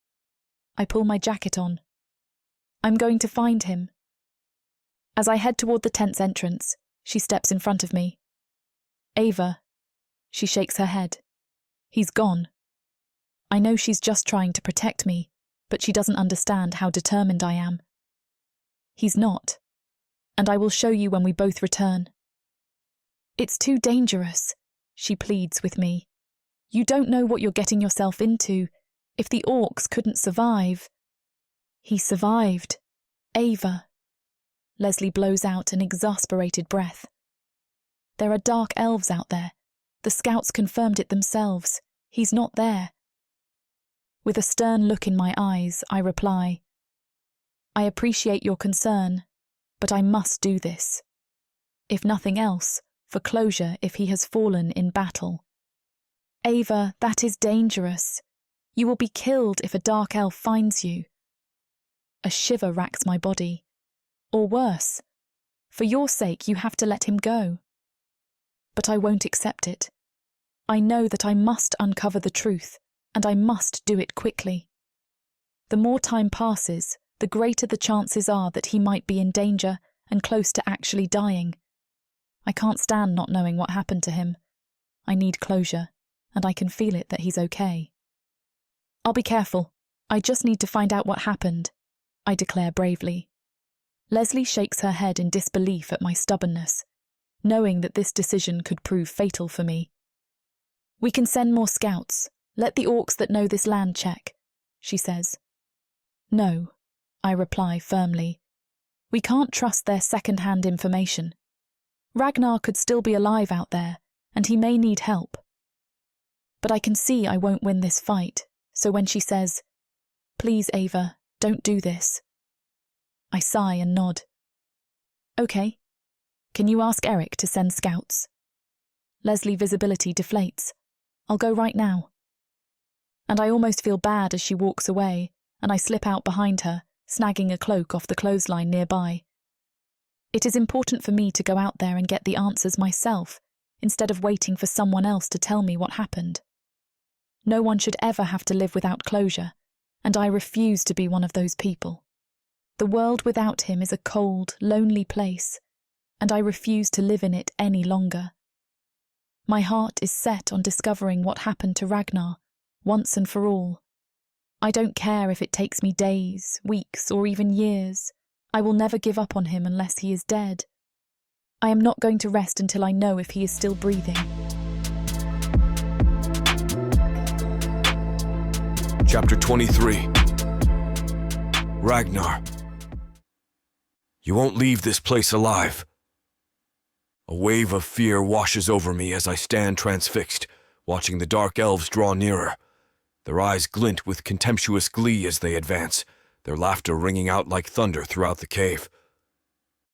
I pull my jacket on. "I'm going to find him." As I head toward the tent's entrance, she steps in front of me. "Ava." She shakes her head. "He's gone." I know she's just trying to protect me, but she doesn't understand how determined I am. "He's not, and I will show you when we both return." "It's too dangerous," she pleads with me. "You don't know what you're getting yourself into. If the orcs couldn't survive..." "He survived. Ava." Leslie blows out an exasperated breath. "There are dark elves out there. The scouts confirmed it themselves. He's not there." With a stern look in my eyes, I reply, "I appreciate your concern, but I must do this. If nothing else, for closure if he has fallen in battle." "Ava, that is dangerous. You will be killed if a dark elf finds you." A shiver racks my body. Or worse, for your sake you have to let him go. But I won't accept it. I know that I must uncover the truth, and I must do it quickly. The more time passes, the greater the chances are that he might be in danger and close to actually dying. I can't stand not knowing what happened to him. I need closure, and I can feel it that he's okay. "I'll be careful. I just need to find out what happened," I declare bravely. Leslie shakes her head in disbelief at my stubbornness, knowing that this decision could prove fatal for me. "We can send more scouts. Let the orcs that know this land check," she says. "No," I reply firmly. "We can't trust their second-hand information. Ragnar could still be alive out there, and he may need help." But I can see I won't win this fight, so when she says, "Please, Ava, don't do this," I sigh and nod. "Okay. Can you ask Eric to send scouts?" Leslie visibility deflates. "I'll go right now." And I almost feel bad as she walks away, and I slip out behind her, snagging a cloak off the clothesline nearby. It is important for me to go out there and get the answers myself, instead of waiting for someone else to tell me what happened. No one should ever have to live without closure, and I refuse to be one of those people. The world without him is a cold, lonely place, and I refuse to live in it any longer. My heart is set on discovering what happened to Ragnar, once and for all. I don't care if it takes me days, weeks, or even years. I will never give up on him unless he is dead. I am not going to rest until I know if he is still breathing. Chapter 23. Ragnar. You won't leave this place alive. A wave of fear washes over me as I stand transfixed, watching the dark elves draw nearer. Their eyes glint with contemptuous glee as they advance, their laughter ringing out like thunder throughout the cave.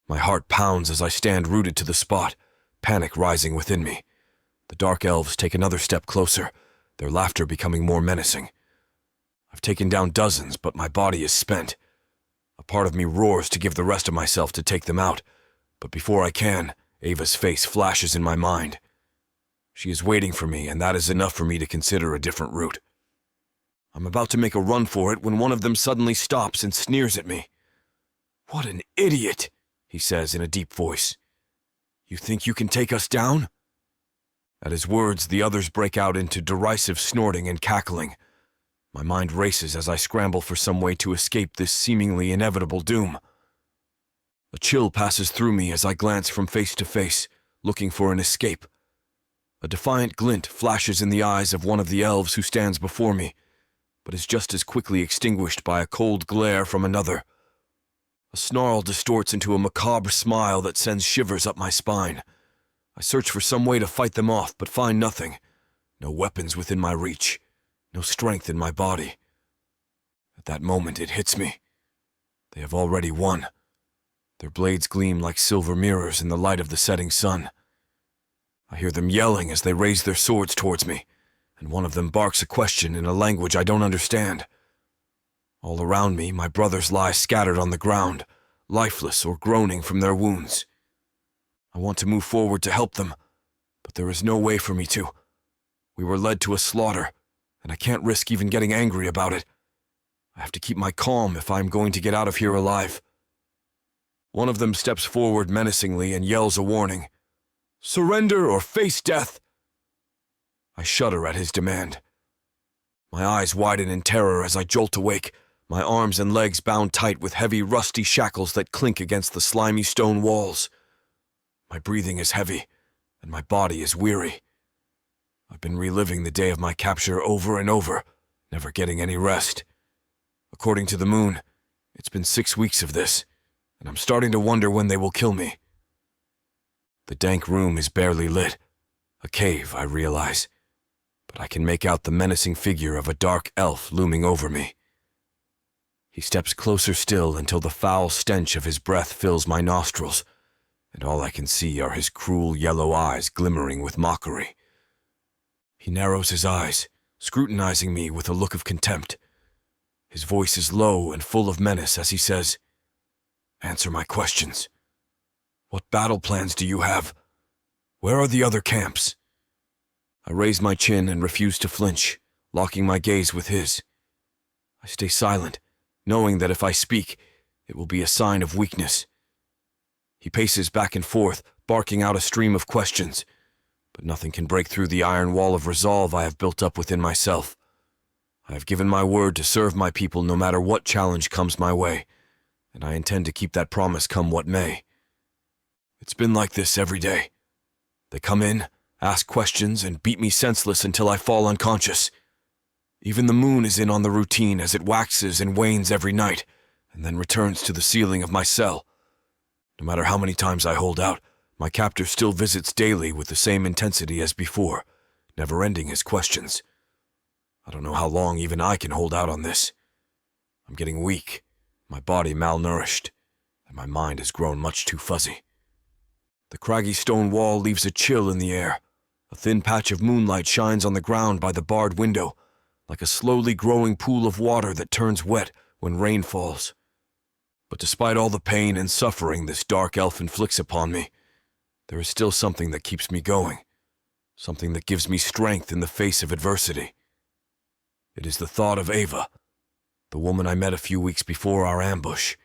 My heart pounds as I stand rooted to the spot, panic rising within me. The dark elves take another step closer, their laughter becoming more menacing. I've taken down dozens, but my body is spent. A part of me roars to give the rest of myself to take them out, but before I can, Ava's face flashes in my mind. She is waiting for me, and that is enough for me to consider a different route. I'm about to make a run for it when one of them suddenly stops and sneers at me. "What an idiot," he says in a deep voice. "You think you can take us down?" At his words, the others break out into derisive snorting and cackling. My mind races as I scramble for some way to escape this seemingly inevitable doom. A chill passes through me as I glance from face to face, looking for an escape. A defiant glint flashes in the eyes of one of the elves who stands before me, but is just as quickly extinguished by a cold glare from another. A snarl distorts into a macabre smile that sends shivers up my spine. I search for some way to fight them off, but find nothing. No weapons within my reach, no strength in my body. At that moment it hits me. They have already won. Their blades gleam like silver mirrors in the light of the setting sun. I hear them yelling as they raise their swords towards me, and one of them barks a question in a language I don't understand. All around me, my brothers lie scattered on the ground, lifeless or groaning from their wounds. I want to move forward to help them, but there is no way for me to. We were led to a slaughter, and I can't risk even getting angry about it. I have to keep my calm if I am going to get out of here alive. One of them steps forward menacingly and yells a warning. "Surrender or face death!" I shudder at his demand. My eyes widen in terror as I jolt awake, my arms and legs bound tight with heavy, rusty shackles that clink against the slimy stone walls. My breathing is heavy, and my body is weary. I've been reliving the day of my capture over and over, never getting any rest. According to the moon, it's been 6 weeks of this, and I'm starting to wonder when they will kill me. The dank room is barely lit. A cave, I realize, but I can make out the menacing figure of a dark elf looming over me. He steps closer still until the foul stench of his breath fills my nostrils, and all I can see are his cruel yellow eyes glimmering with mockery. He narrows his eyes, scrutinizing me with a look of contempt. His voice is low and full of menace as he says, "Answer my questions. What battle plans do you have? Where are the other camps?" I raise my chin and refuse to flinch, locking my gaze with his. I stay silent, knowing that if I speak, it will be a sign of weakness. He paces back and forth, barking out a stream of questions, but nothing can break through the iron wall of resolve I have built up within myself. I have given my word to serve my people no matter what challenge comes my way, and I intend to keep that promise come what may. It's been like this every day. They come in, ask questions, and beat me senseless until I fall unconscious. Even the moon is in on the routine as it waxes and wanes every night, and then returns to the ceiling of my cell. No matter how many times I hold out, my captor still visits daily with the same intensity as before, never ending his questions. I don't know how long even I can hold out on this. I'm getting weak, my body malnourished, and my mind has grown much too fuzzy. The craggy stone wall leaves a chill in the air. A thin patch of moonlight shines on the ground by the barred window, like a slowly growing pool of water that turns wet when rain falls. But despite all the pain and suffering this dark elf inflicts upon me, there is still something that keeps me going, something that gives me strength in the face of adversity. It is the thought of Ava, the woman I met a few weeks before our ambush.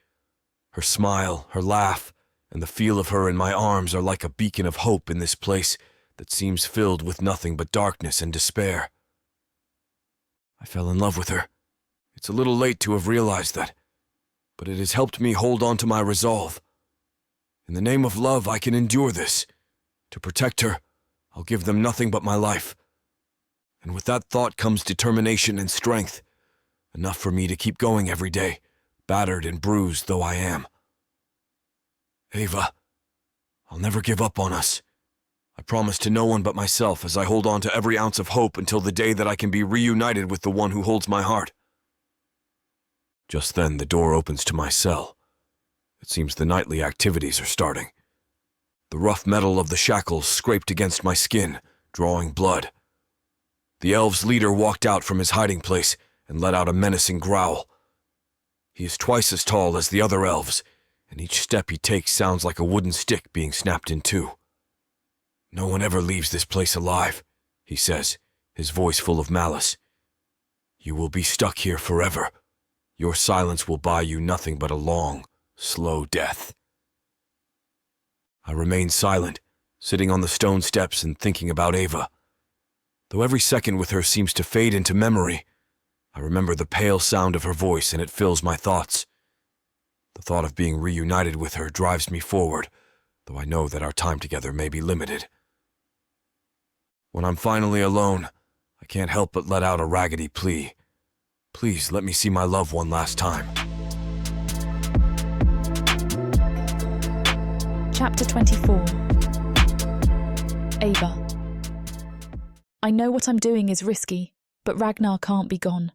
Her smile, her laugh, and the feel of her in my arms are like a beacon of hope in this place that seems filled with nothing but darkness and despair. I fell in love with her. It's a little late to have realized that, but it has helped me hold on to my resolve. In the name of love, I can endure this. To protect her, I'll give them nothing but my life. And with that thought comes determination and strength, enough for me to keep going every day, battered and bruised though I am. Ava, I'll never give up on us. I promise to no one but myself as I hold on to every ounce of hope until the day that I can be reunited with the one who holds my heart. Just then, the door opens to my cell. It seems the nightly activities are starting. The rough metal of the shackles scraped against my skin, drawing blood. The elves' leader walked out from his hiding place and let out a menacing growl. He is twice as tall as the other elves, and each step he takes sounds like a wooden stick being snapped in two. "No one ever leaves this place alive," he says, his voice full of malice. "You will be stuck here forever. Your silence will buy you nothing but a long, slow death." I remain silent, sitting on the stone steps and thinking about Ava. Though every second with her seems to fade into memory, I remember the pale sound of her voice and it fills my thoughts. The thought of being reunited with her drives me forward, though I know that our time together may be limited. When I'm finally alone, I can't help but let out a raggedy plea. Please let me see my love one last time. Chapter 24. Ava. I know what I'm doing is risky, but Ragnar can't be gone.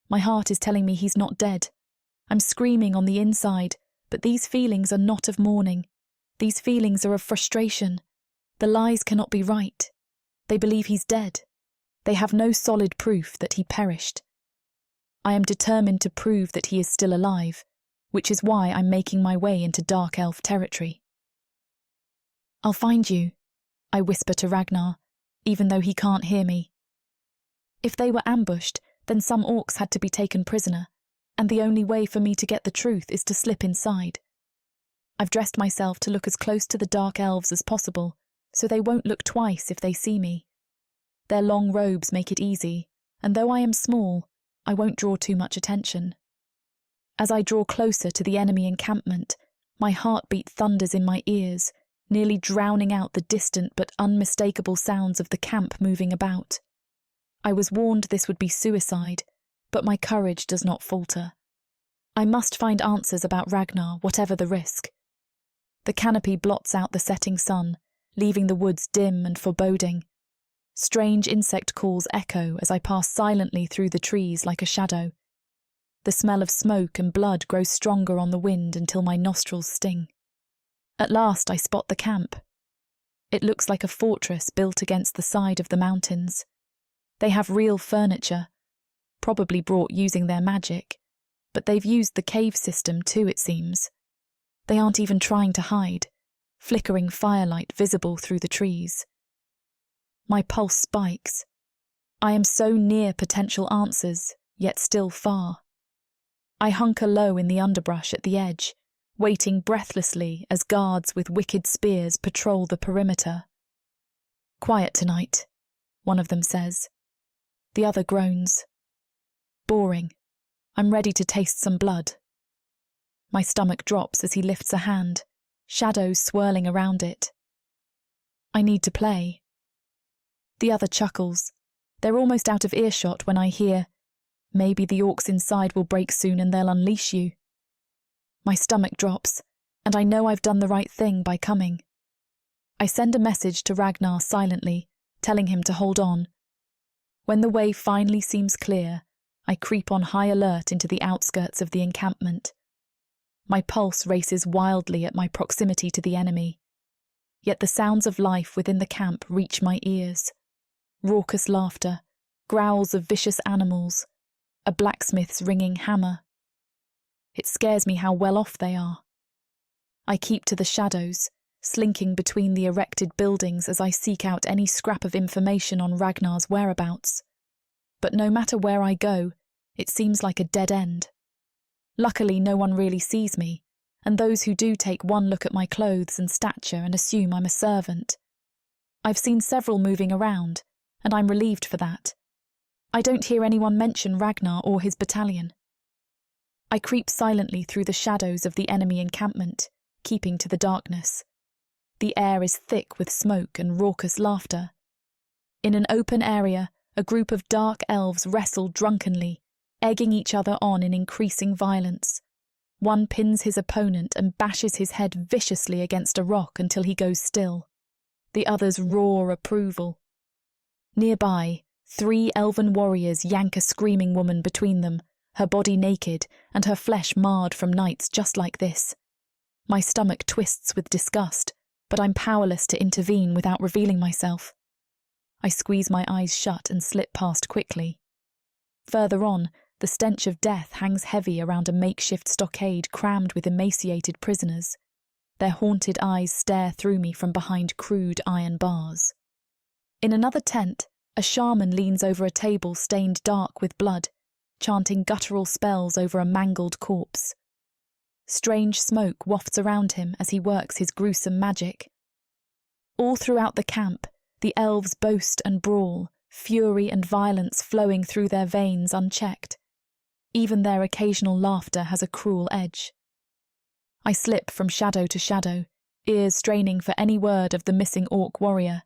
My heart is telling me he's not dead. I'm screaming on the inside, but these feelings are not of mourning. These feelings are of frustration. The lies cannot be right. They believe he's dead. They have no solid proof that he perished. I am determined to prove that he is still alive, which is why I'm making my way into dark elf territory. "I'll find you," I whisper to Ragnar, even though he can't hear me. If they were ambushed, then some orcs had to be taken prisoner, and the only way for me to get the truth is to slip inside. I've dressed myself to look as close to the dark elves as possible, so they won't look twice if they see me. Their long robes make it easy, and though I am small, I won't draw too much attention. As I draw closer to the enemy encampment, my heartbeat thunders in my ears, nearly drowning out the distant but unmistakable sounds of the camp moving about. I was warned this would be suicide, but my courage does not falter. I must find answers about Ragnar, whatever the risk. The canopy blots out the setting sun, leaving the woods dim and foreboding. Strange insect calls echo as I pass silently through the trees like a shadow. The smell of smoke and blood grows stronger on the wind until my nostrils sting. At last I spot the camp. It looks like a fortress built against the side of the mountains. They have real furniture, probably brought using their magic, but they've used the cave system too, it seems. They aren't even trying to hide, flickering firelight visible through the trees. My pulse spikes. I am so near potential answers, yet still far. I hunker low in the underbrush at the edge, waiting breathlessly as guards with wicked spears patrol the perimeter. "Quiet tonight," one of them says. The other groans. "Boring. I'm ready to taste some blood." My stomach drops as he lifts a hand, shadows swirling around it. "I need to play." The other chuckles. They're almost out of earshot when I hear, "Maybe the orcs inside will break soon and they'll unleash you." My stomach drops, and I know I've done the right thing by coming. I send a message to Ragnar silently, telling him to hold on. When the way finally seems clear, I creep on high alert into the outskirts of the encampment. My pulse races wildly at my proximity to the enemy. Yet the sounds of life within the camp reach my ears. Raucous laughter, growls of vicious animals, a blacksmith's ringing hammer. It scares me how well off they are. I keep to the shadows, slinking between the erected buildings as I seek out any scrap of information on Ragnar's whereabouts. But no matter where I go, it seems like a dead end. Luckily, no one really sees me, and those who do take one look at my clothes and stature and assume I'm a servant. I've seen several moving around, and I'm relieved for that. I don't hear anyone mention Ragnar or his battalion. I creep silently through the shadows of the enemy encampment, keeping to the darkness. The air is thick with smoke and raucous laughter. In an open area, a group of dark elves wrestle drunkenly, egging each other on in increasing violence. One pins his opponent and bashes his head viciously against a rock until he goes still. The others roar approval. Nearby, 3 elven warriors yank a screaming woman between them, her body naked and her flesh marred from nights just like this. My stomach twists with disgust, but I'm powerless to intervene without revealing myself. I squeeze my eyes shut and slip past quickly. Further on, the stench of death hangs heavy around a makeshift stockade crammed with emaciated prisoners. Their haunted eyes stare through me from behind crude iron bars. In another tent, a shaman leans over a table stained dark with blood, chanting guttural spells over a mangled corpse. Strange smoke wafts around him as he works his gruesome magic. All throughout the camp, the elves boast and brawl, fury and violence flowing through their veins unchecked. Even their occasional laughter has a cruel edge. I slip from shadow to shadow, ears straining for any word of the missing orc warrior.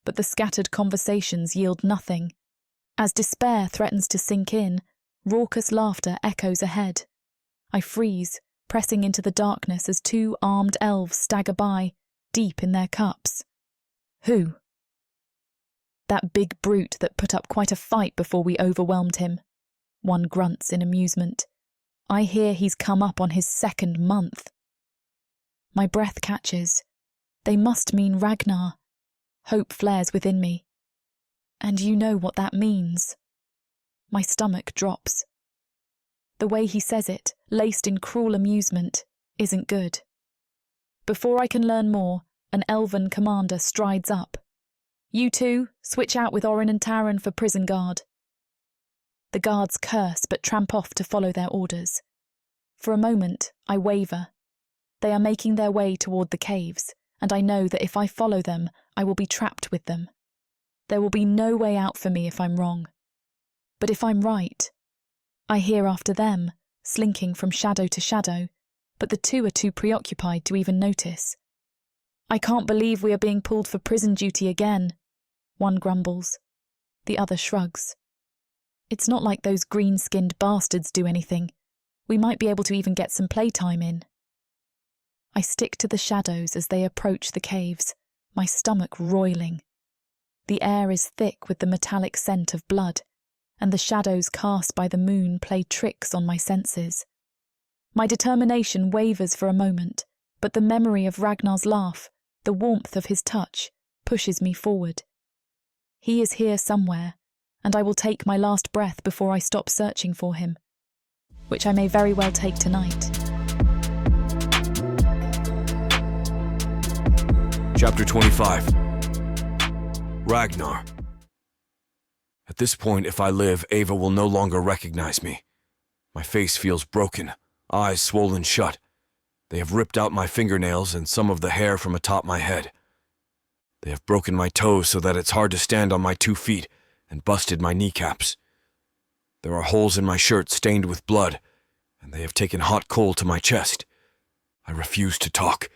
But the scattered conversations yield nothing. As despair threatens to sink in, raucous laughter echoes ahead. I freeze, pressing into the darkness as 2 armed elves stagger by, deep in their cups. Who? That big brute that put up quite a fight before we overwhelmed him. One grunts in amusement. I hear he's come up on his 2nd month. My breath catches. They must mean Ragnar. Hope flares within me. And you know what that means. My stomach drops. The way he says it, laced in cruel amusement, isn't good. Before I can learn more, an elven commander strides up. You 2, switch out with Orin and Taran for prison guard. The guards curse but tramp off to follow their orders. For a moment, I waver. They are making their way toward the caves, and I know that if I follow them, I will be trapped with them. There will be no way out for me if I'm wrong. But if I'm right, I hear after them, slinking from shadow to shadow, but the 2 are too preoccupied to even notice. I can't believe we are being pulled for prison duty again, one grumbles. The other shrugs. It's not like those green-skinned bastards do anything. We might be able to even get some playtime in. I stick to the shadows as they approach the caves, my stomach roiling. The air is thick with the metallic scent of blood, and the shadows cast by the moon play tricks on my senses. My determination wavers for a moment, but the memory of Ragnar's laugh, the warmth of his touch, pushes me forward. He is here somewhere, and I will take my last breath before I stop searching for him, which I may very well take tonight. Chapter 25. Ragnar. At this point, if I live, Ava will no longer recognize me. My face feels broken, eyes swollen shut. They have ripped out my fingernails and some of the hair from atop my head. They have broken my toes so that it's hard to stand on my 2 feet, and busted my kneecaps. There are holes in my shirt stained with blood, and they have taken hot coal to my chest. I refuse to talk.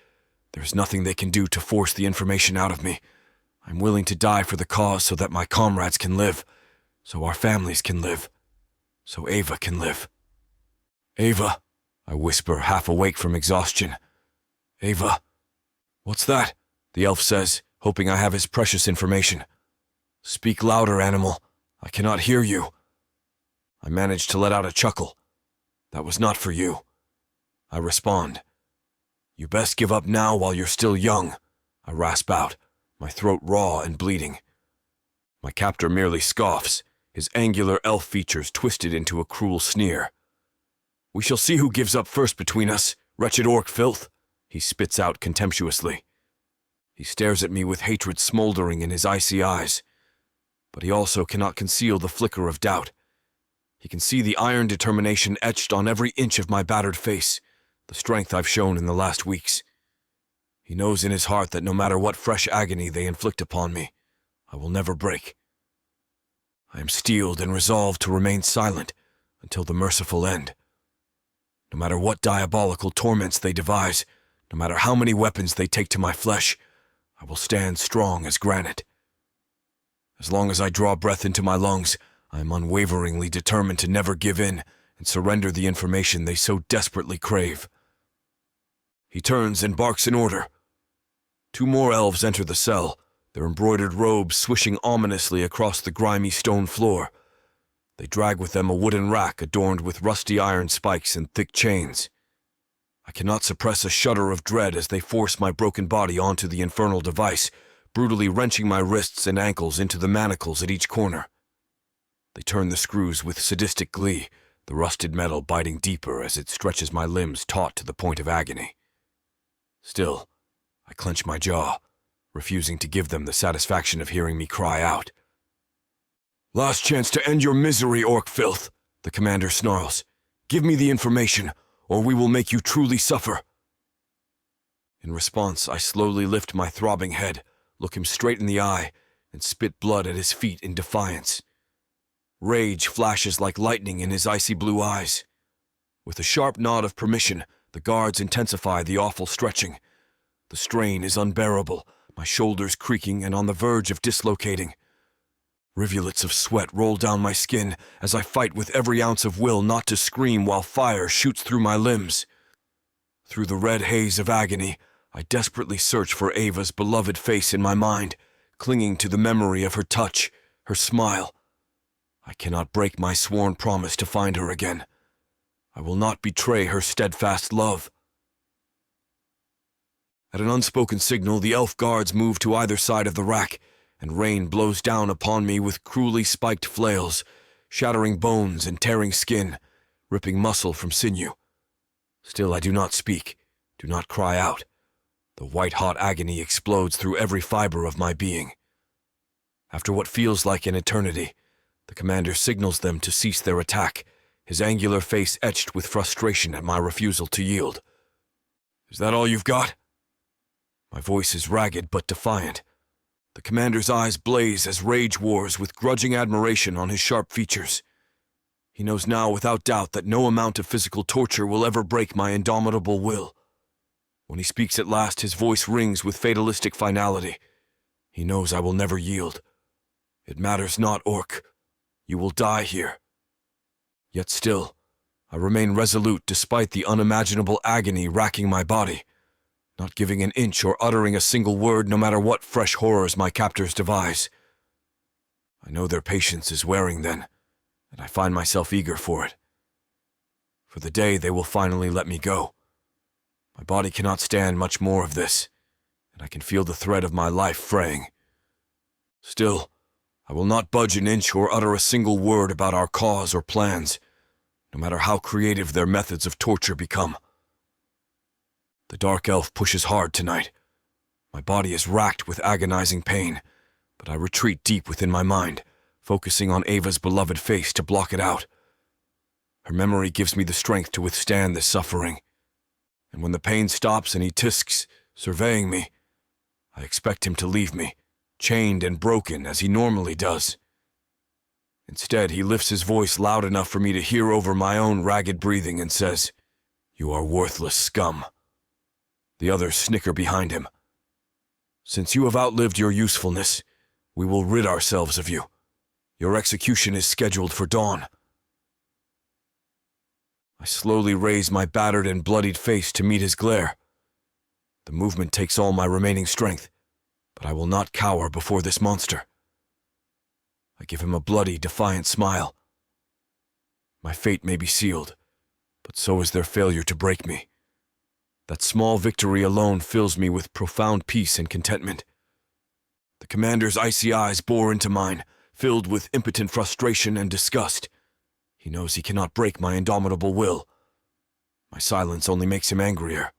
There's nothing they can do to force the information out of me. I'm willing to die for the cause so that my comrades can live, so our families can live, so Ava can live. Ava, I whisper, half awake from exhaustion. Ava. What's that? The elf says, hoping I have his precious information. Speak louder, animal. I cannot hear you. I manage to let out a chuckle. That was not for you. I respond. You best give up now while you're still young, I rasp out, my throat raw and bleeding. My captor merely scoffs, his angular elf features twisted into a cruel sneer. We shall see who gives up first between us, wretched orc filth, he spits out contemptuously. He stares at me with hatred smoldering in his icy eyes, but he also cannot conceal the flicker of doubt. He can see the iron determination etched on every inch of my battered face, the strength I've shown in the last weeks. He knows in his heart that no matter what fresh agony they inflict upon me, I will never break. I am steeled and resolved to remain silent until the merciful end. No matter what diabolical torments they devise, no matter how many weapons they take to my flesh, I will stand strong as granite. As long as I draw breath into my lungs, I am unwaveringly determined to never give in and surrender the information they so desperately crave. He turns and barks an order. 2 more elves enter the cell, their embroidered robes swishing ominously across the grimy stone floor. They drag with them a wooden rack adorned with rusty iron spikes and thick chains. I cannot suppress a shudder of dread as they force my broken body onto the infernal device, brutally wrenching my wrists and ankles into the manacles at each corner. They turn the screws with sadistic glee, the rusted metal biting deeper as it stretches my limbs taut to the point of agony. Still, I clench my jaw, refusing to give them the satisfaction of hearing me cry out. "Last chance to end your misery, orc filth," the commander snarls. "Give me the information, or we will make you truly suffer." In response, I slowly lift my throbbing head, look him straight in the eye, and spit blood at his feet in defiance. Rage flashes like lightning in his icy blue eyes. With a sharp nod of permission, the guards intensify the awful stretching. The strain is unbearable, my shoulders creaking and on the verge of dislocating. Rivulets of sweat roll down my skin as I fight with every ounce of will not to scream while fire shoots through my limbs. Through the red haze of agony, I desperately search for Ava's beloved face in my mind, clinging to the memory of her touch, her smile. I cannot break my sworn promise to find her again. I will not betray her steadfast love. At an unspoken signal, the elf guards move to either side of the rack, and rain blows down upon me with cruelly spiked flails, shattering bones and tearing skin, ripping muscle from sinew. Still I do not speak, do not cry out. The white-hot agony explodes through every fiber of my being. After what feels like an eternity, the commander signals them to cease their attack, his angular face etched with frustration at my refusal to yield. "Is that all you've got?" My voice is ragged but defiant. The commander's eyes blaze as rage wars with grudging admiration on his sharp features. He knows now without doubt that no amount of physical torture will ever break my indomitable will. When he speaks at last, his voice rings with fatalistic finality. He knows I will never yield. "It matters not, orc. You will die here." Yet still, I remain resolute despite the unimaginable agony racking my body, not giving an inch or uttering a single word no matter what fresh horrors my captors devise. I know their patience is wearing then, and I find myself eager for it. For the day they will finally let me go. My body cannot stand much more of this, and I can feel the thread of my life fraying. Still, I will not budge an inch or utter a single word about our cause or plans, no matter how creative their methods of torture become. The dark elf pushes hard tonight. My body is racked with agonizing pain, but I retreat deep within my mind, focusing on Ava's beloved face to block it out. Her memory gives me the strength to withstand this suffering, and when the pain stops and he tisks, surveying me, I expect him to leave me, chained and broken as he normally does. Instead, he lifts his voice loud enough for me to hear over my own ragged breathing and says, "You are worthless scum." The others snicker behind him. "Since you have outlived your usefulness, we will rid ourselves of you. Your execution is scheduled for dawn." I slowly raise my battered and bloodied face to meet his glare. The movement takes all my remaining strength, but I will not cower before this monster. I give him a bloody, defiant smile. My fate may be sealed, but so is their failure to break me. That small victory alone fills me with profound peace and contentment. The commander's icy eyes bore into mine, filled with impotent frustration and disgust. He knows he cannot break my indomitable will. My silence only makes him angrier.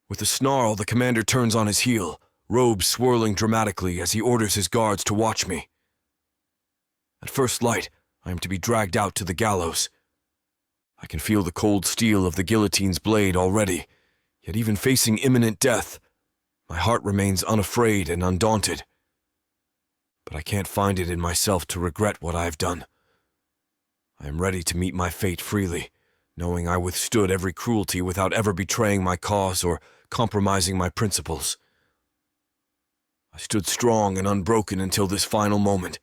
With a snarl, the commander turns on his heel, robes swirling dramatically as he orders his guards to watch me. At first light, I am to be dragged out to the gallows. I can feel the cold steel of the guillotine's blade already, Yet even facing imminent death, my heart remains unafraid and undaunted. But I can't find it in myself to regret what I have done. I am ready to meet my fate freely, knowing I withstood every cruelty without ever betraying my cause or compromising my principles. I stood strong and unbroken until this final moment.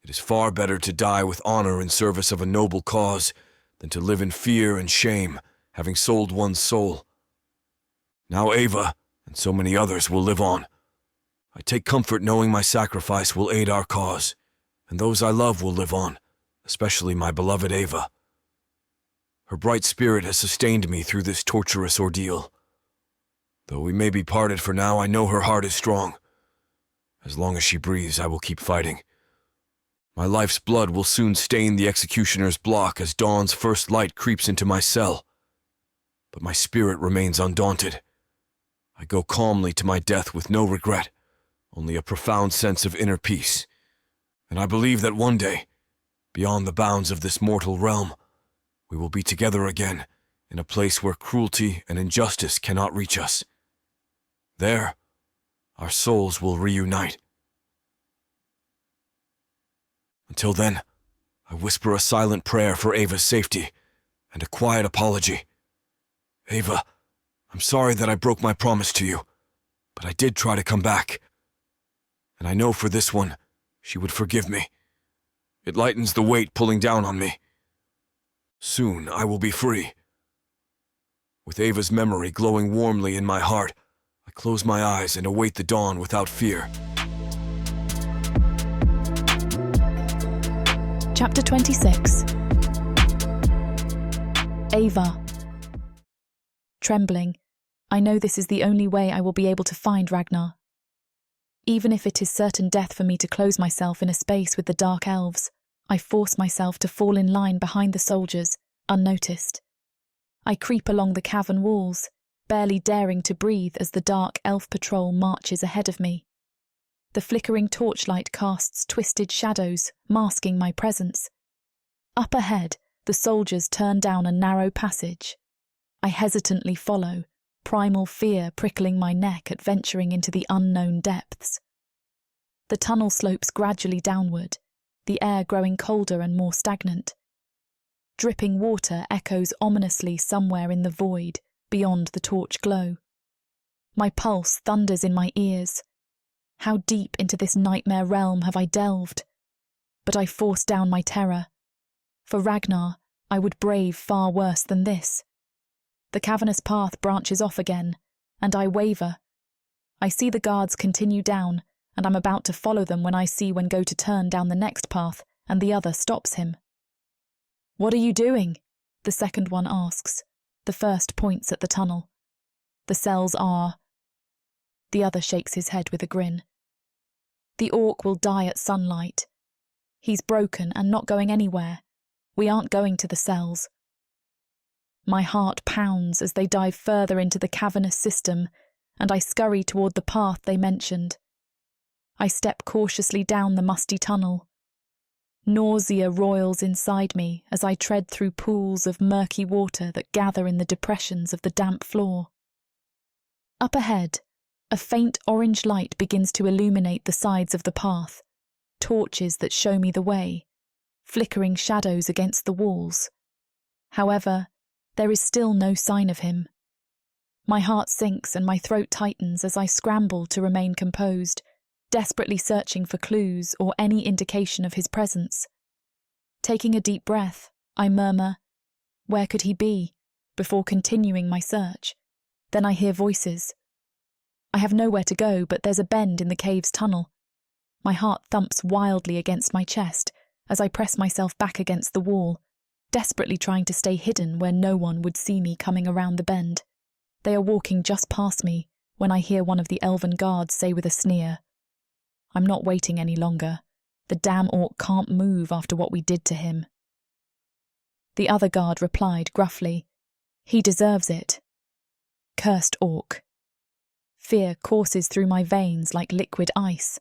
It is far better to die with honor in service of a noble cause than to live in fear and shame, having sold one's soul. Now Ava, and so many others, will live on. I take comfort knowing my sacrifice will aid our cause, and those I love will live on, especially my beloved Ava. Her bright spirit has sustained me through this torturous ordeal. Though we may be parted for now, I know her heart is strong. As long as she breathes, I will keep fighting. My life's blood will soon stain the executioner's block as dawn's first light creeps into my cell. But my spirit remains undaunted. I go calmly to my death with no regret, only a profound sense of inner peace. And I believe that one day, beyond the bounds of this mortal realm, we will be together again in a place where cruelty and injustice cannot reach us. There, our souls will reunite. Until then, I whisper a silent prayer for Ava's safety and a quiet apology. Ava, I'm sorry that I broke my promise to you, but I did try to come back. And I know for this one, she would forgive me. It lightens the weight pulling down on me. Soon I will be free. With Ava's memory glowing warmly in my heart, I close my eyes and await the dawn without fear. Chapter 26. Ava. Trembling, I know this is the only way I will be able to find Ragnar. Even if it is certain death for me to close myself in a space with the dark elves, I force myself to fall in line behind the soldiers, unnoticed. I creep along the cavern walls, barely daring to breathe as the dark elf patrol marches ahead of me. The flickering torchlight casts twisted shadows, masking my presence. Up ahead, the soldiers turn down a narrow passage. I hesitantly follow, primal fear prickling my neck at venturing into the unknown depths. The tunnel slopes gradually downward, the air growing colder and more stagnant. Dripping water echoes ominously somewhere in the void, beyond the torch glow. My pulse thunders in my ears. How deep into this nightmare realm have I delved? But I force down my terror. For Ragnar, I would brave far worse than this. The cavernous path branches off again, and I waver. I see the guards continue down, and I'm about to follow them when I see one go to turn down the next path, and the other stops him. "What are you doing?" the second one asks. The first points at the tunnel. "The cells are..." The other shakes his head with a grin. "The orc will die at sunlight. He's broken and not going anywhere. We aren't going to the cells." My heart pounds as they dive further into the cavernous system, and I scurry toward the path they mentioned. I step cautiously down the musty tunnel. Nausea roils inside me as I tread through pools of murky water that gather in the depressions of the damp floor. Up ahead, a faint orange light begins to illuminate the sides of the path, torches that show me the way, flickering shadows against the walls. However, there is still no sign of him. My heart sinks and my throat tightens as I scramble to remain composed, desperately searching for clues or any indication of his presence. Taking a deep breath, I murmur, "Where could he be?" before continuing my search. Then I hear voices. I have nowhere to go, but there's a bend in the cave's tunnel. My heart thumps wildly against my chest as I press myself back against the wall, desperately trying to stay hidden where no one would see me coming around the bend. They are walking just past me when I hear one of the elven guards say with a sneer, "I'm not waiting any longer. The damn orc can't move after what we did to him." The other guard replied gruffly, "He deserves it." Cursed orc. Fear courses through my veins like liquid ice.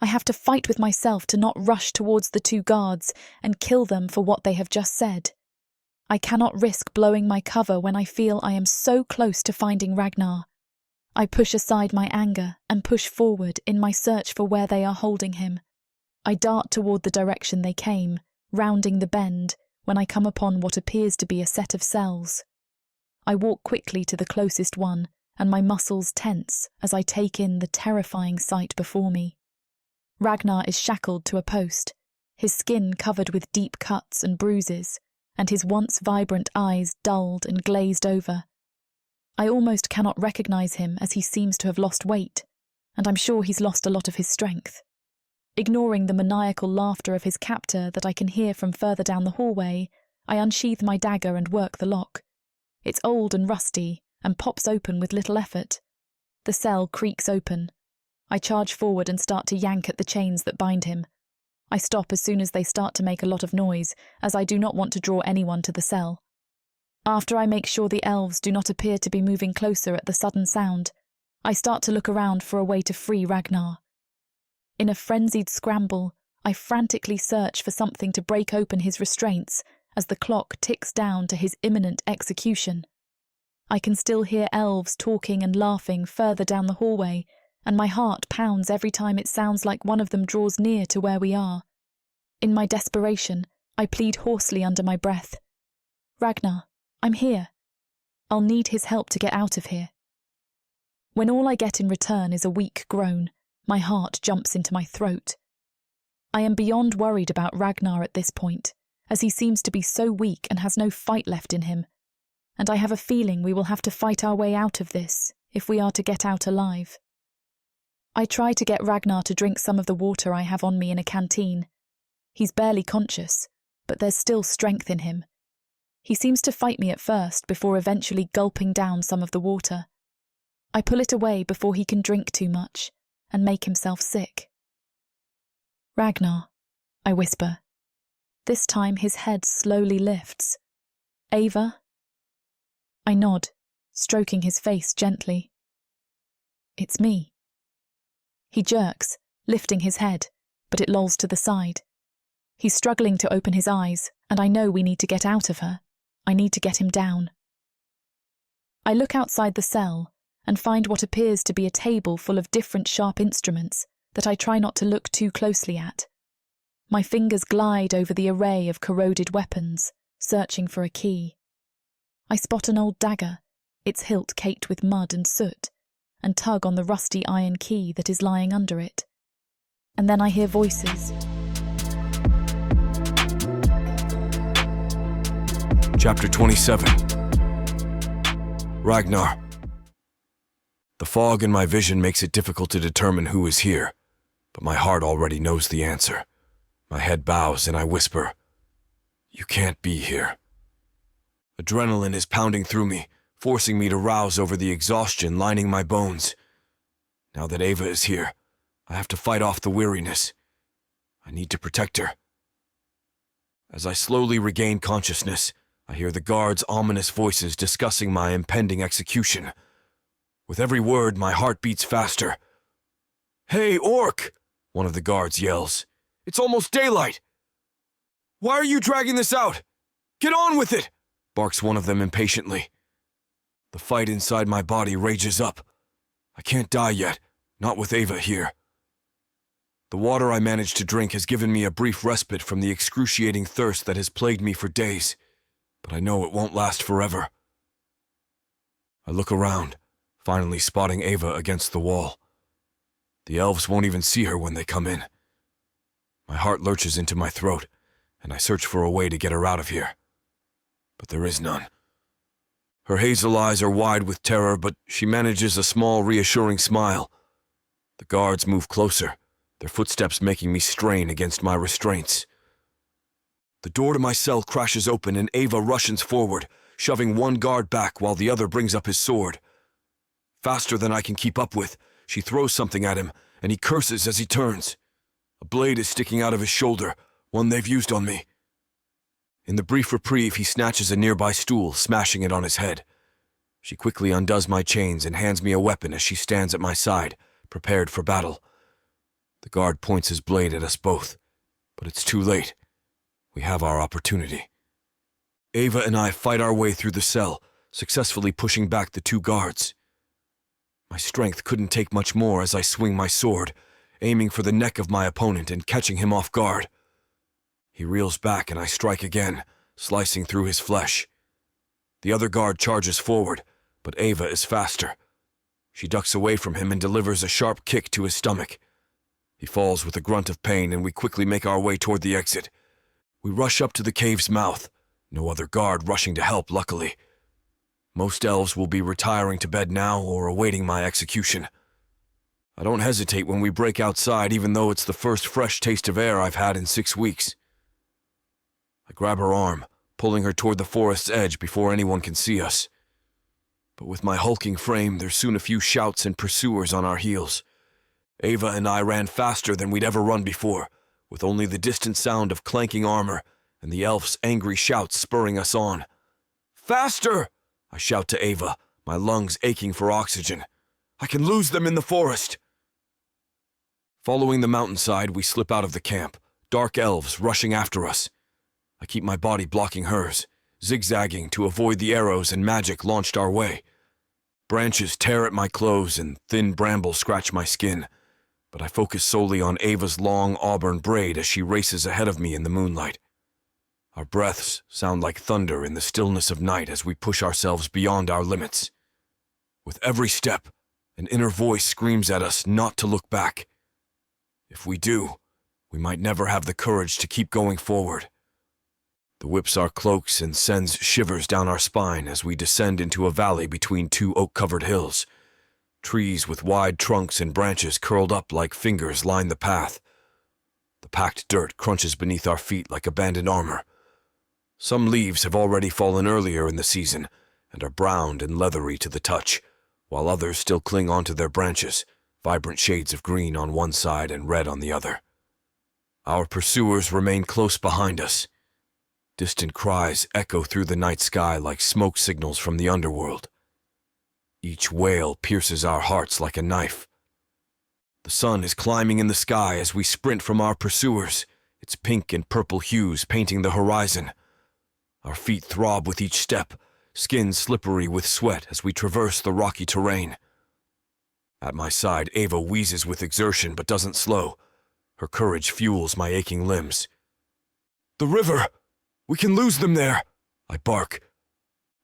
I have to fight with myself to not rush towards the two guards and kill them for what they have just said. I cannot risk blowing my cover when I feel I am so close to finding Ragnar. I push aside my anger and push forward in my search for where they are holding him. I dart toward the direction they came, rounding the bend, when I come upon what appears to be a set of cells. I walk quickly to the closest one, and my muscles tense as I take in the terrifying sight before me. Ragnar is shackled to a post, his skin covered with deep cuts and bruises, and his once vibrant eyes dulled and glazed over. I almost cannot recognize him as he seems to have lost weight, and I'm sure he's lost a lot of his strength. Ignoring the maniacal laughter of his captor that I can hear from further down the hallway, I unsheath my dagger and work the lock. It's old and rusty, and pops open with little effort. The cell creaks open. I charge forward and start to yank at the chains that bind him. I stop as soon as they start to make a lot of noise, as I do not want to draw anyone to the cell. After I make sure the elves do not appear to be moving closer at the sudden sound, I start to look around for a way to free Ragnar. In a frenzied scramble, I frantically search for something to break open his restraints as the clock ticks down to his imminent execution. I can still hear elves talking and laughing further down the hallway, and my heart pounds every time it sounds like one of them draws near to where we are. In my desperation, I plead hoarsely under my breath. Ragnar, I'm here. I'll need his help to get out of here. When all I get in return is a weak groan, my heart jumps into my throat. I am beyond worried about Ragnar at this point, as he seems to be so weak and has no fight left in him, and I have a feeling we will have to fight our way out of this if we are to get out alive. I try to get Ragnar to drink some of the water I have on me in a canteen. He's barely conscious, but there's still strength in him. He seems to fight me at first before eventually gulping down some of the water. I pull it away before he can drink too much and make himself sick. Ragnar, I whisper. This time his head slowly lifts. Ava? I nod, stroking his face gently. It's me. He jerks, lifting his head, but it lolls to the side. He's struggling to open his eyes, and I know we need to get out of her. I need to get him down. I look outside the cell and find what appears to be a table full of different sharp instruments that I try not to look too closely at. My fingers glide over the array of corroded weapons, searching for a key. I spot an old dagger, its hilt caked with mud and soot, and tug on the rusty iron key that is lying under it. And then I hear voices. Chapter 27. Ragnar. The fog in my vision makes it difficult to determine who is here, but my heart already knows the answer. My head bows and I whisper, "You can't be here." Adrenaline is pounding through me, forcing me to rouse over the exhaustion lining my bones. Now that Ava is here, I have to fight off the weariness. I need to protect her. As I slowly regain consciousness, I hear the guards' ominous voices discussing my impending execution. With every word, my heart beats faster. "Hey, Orc!" one of the guards yells. "It's almost daylight! Why are you dragging this out? Get on with it!" barks one of them impatiently. The fight inside my body rages up. I can't die yet, not with Ava here. The water I managed to drink has given me a brief respite from the excruciating thirst that has plagued me for days, but I know it won't last forever. I look around, finally spotting Ava against the wall. The elves won't even see her when they come in. My heart lurches into my throat, and I search for a way to get her out of here. But there is none. Her hazel eyes are wide with terror, but she manages a small, reassuring smile. The guards move closer, their footsteps making me strain against my restraints. The door to my cell crashes open and Ava rushes forward, shoving one guard back while the other brings up his sword. Faster than I can keep up with, she throws something at him, and he curses as he turns. A blade is sticking out of his shoulder, one they've used on me. In the brief reprieve, he snatches a nearby stool, smashing it on his head. She quickly undoes my chains and hands me a weapon as she stands at my side, prepared for battle. The guard points his blade at us both, but it's too late. We have our opportunity. Ava and I fight our way through the cell, successfully pushing back the two guards. My strength couldn't take much more as I swing my sword, aiming for the neck of my opponent and catching him off guard. He reels back and I strike again, slicing through his flesh. The other guard charges forward, but Ava is faster. She ducks away from him and delivers a sharp kick to his stomach. He falls with a grunt of pain and we quickly make our way toward the exit. We rush up to the cave's mouth, no other guard rushing to help, luckily. Most elves will be retiring to bed now or awaiting my execution. I don't hesitate when we break outside, even though it's the first fresh taste of air I've had in 6 weeks. I grab her arm, pulling her toward the forest's edge before anyone can see us. But with my hulking frame, there's soon a few shouts and pursuers on our heels. Ava and I ran faster than we'd ever run before, with only the distant sound of clanking armor and the elf's angry shouts spurring us on. "Faster!" I shout to Ava, my lungs aching for oxygen. "I can lose them in the forest." Following the mountainside, we slip out of the camp, dark elves rushing after us. I keep my body blocking hers, zigzagging to avoid the arrows and magic launched our way. Branches tear at my clothes and thin brambles scratch my skin, but I focus solely on Ava's long auburn braid as she races ahead of me in the moonlight. Our breaths sound like thunder in the stillness of night as we push ourselves beyond our limits. With every step, an inner voice screams at us not to look back. If we do, we might never have the courage to keep going forward. The whips our cloaks and sends shivers down our spine as we descend into a valley between two oak-covered hills. Trees with wide trunks and branches curled up like fingers line the path. The packed dirt crunches beneath our feet like abandoned armor. Some leaves have already fallen earlier in the season and are browned and leathery to the touch, while others still cling onto their branches, vibrant shades of green on one side and red on the other. Our pursuers remain close behind us. Distant cries echo through the night sky like smoke signals from the underworld. Each wail pierces our hearts like a knife. The sun is climbing in the sky as we sprint from our pursuers, its pink and purple hues painting the horizon. Our feet throb with each step, skin slippery with sweat as we traverse the rocky terrain. At my side, Ava wheezes with exertion but doesn't slow. Her courage fuels my aching limbs. "The river! We can lose them there!" I bark.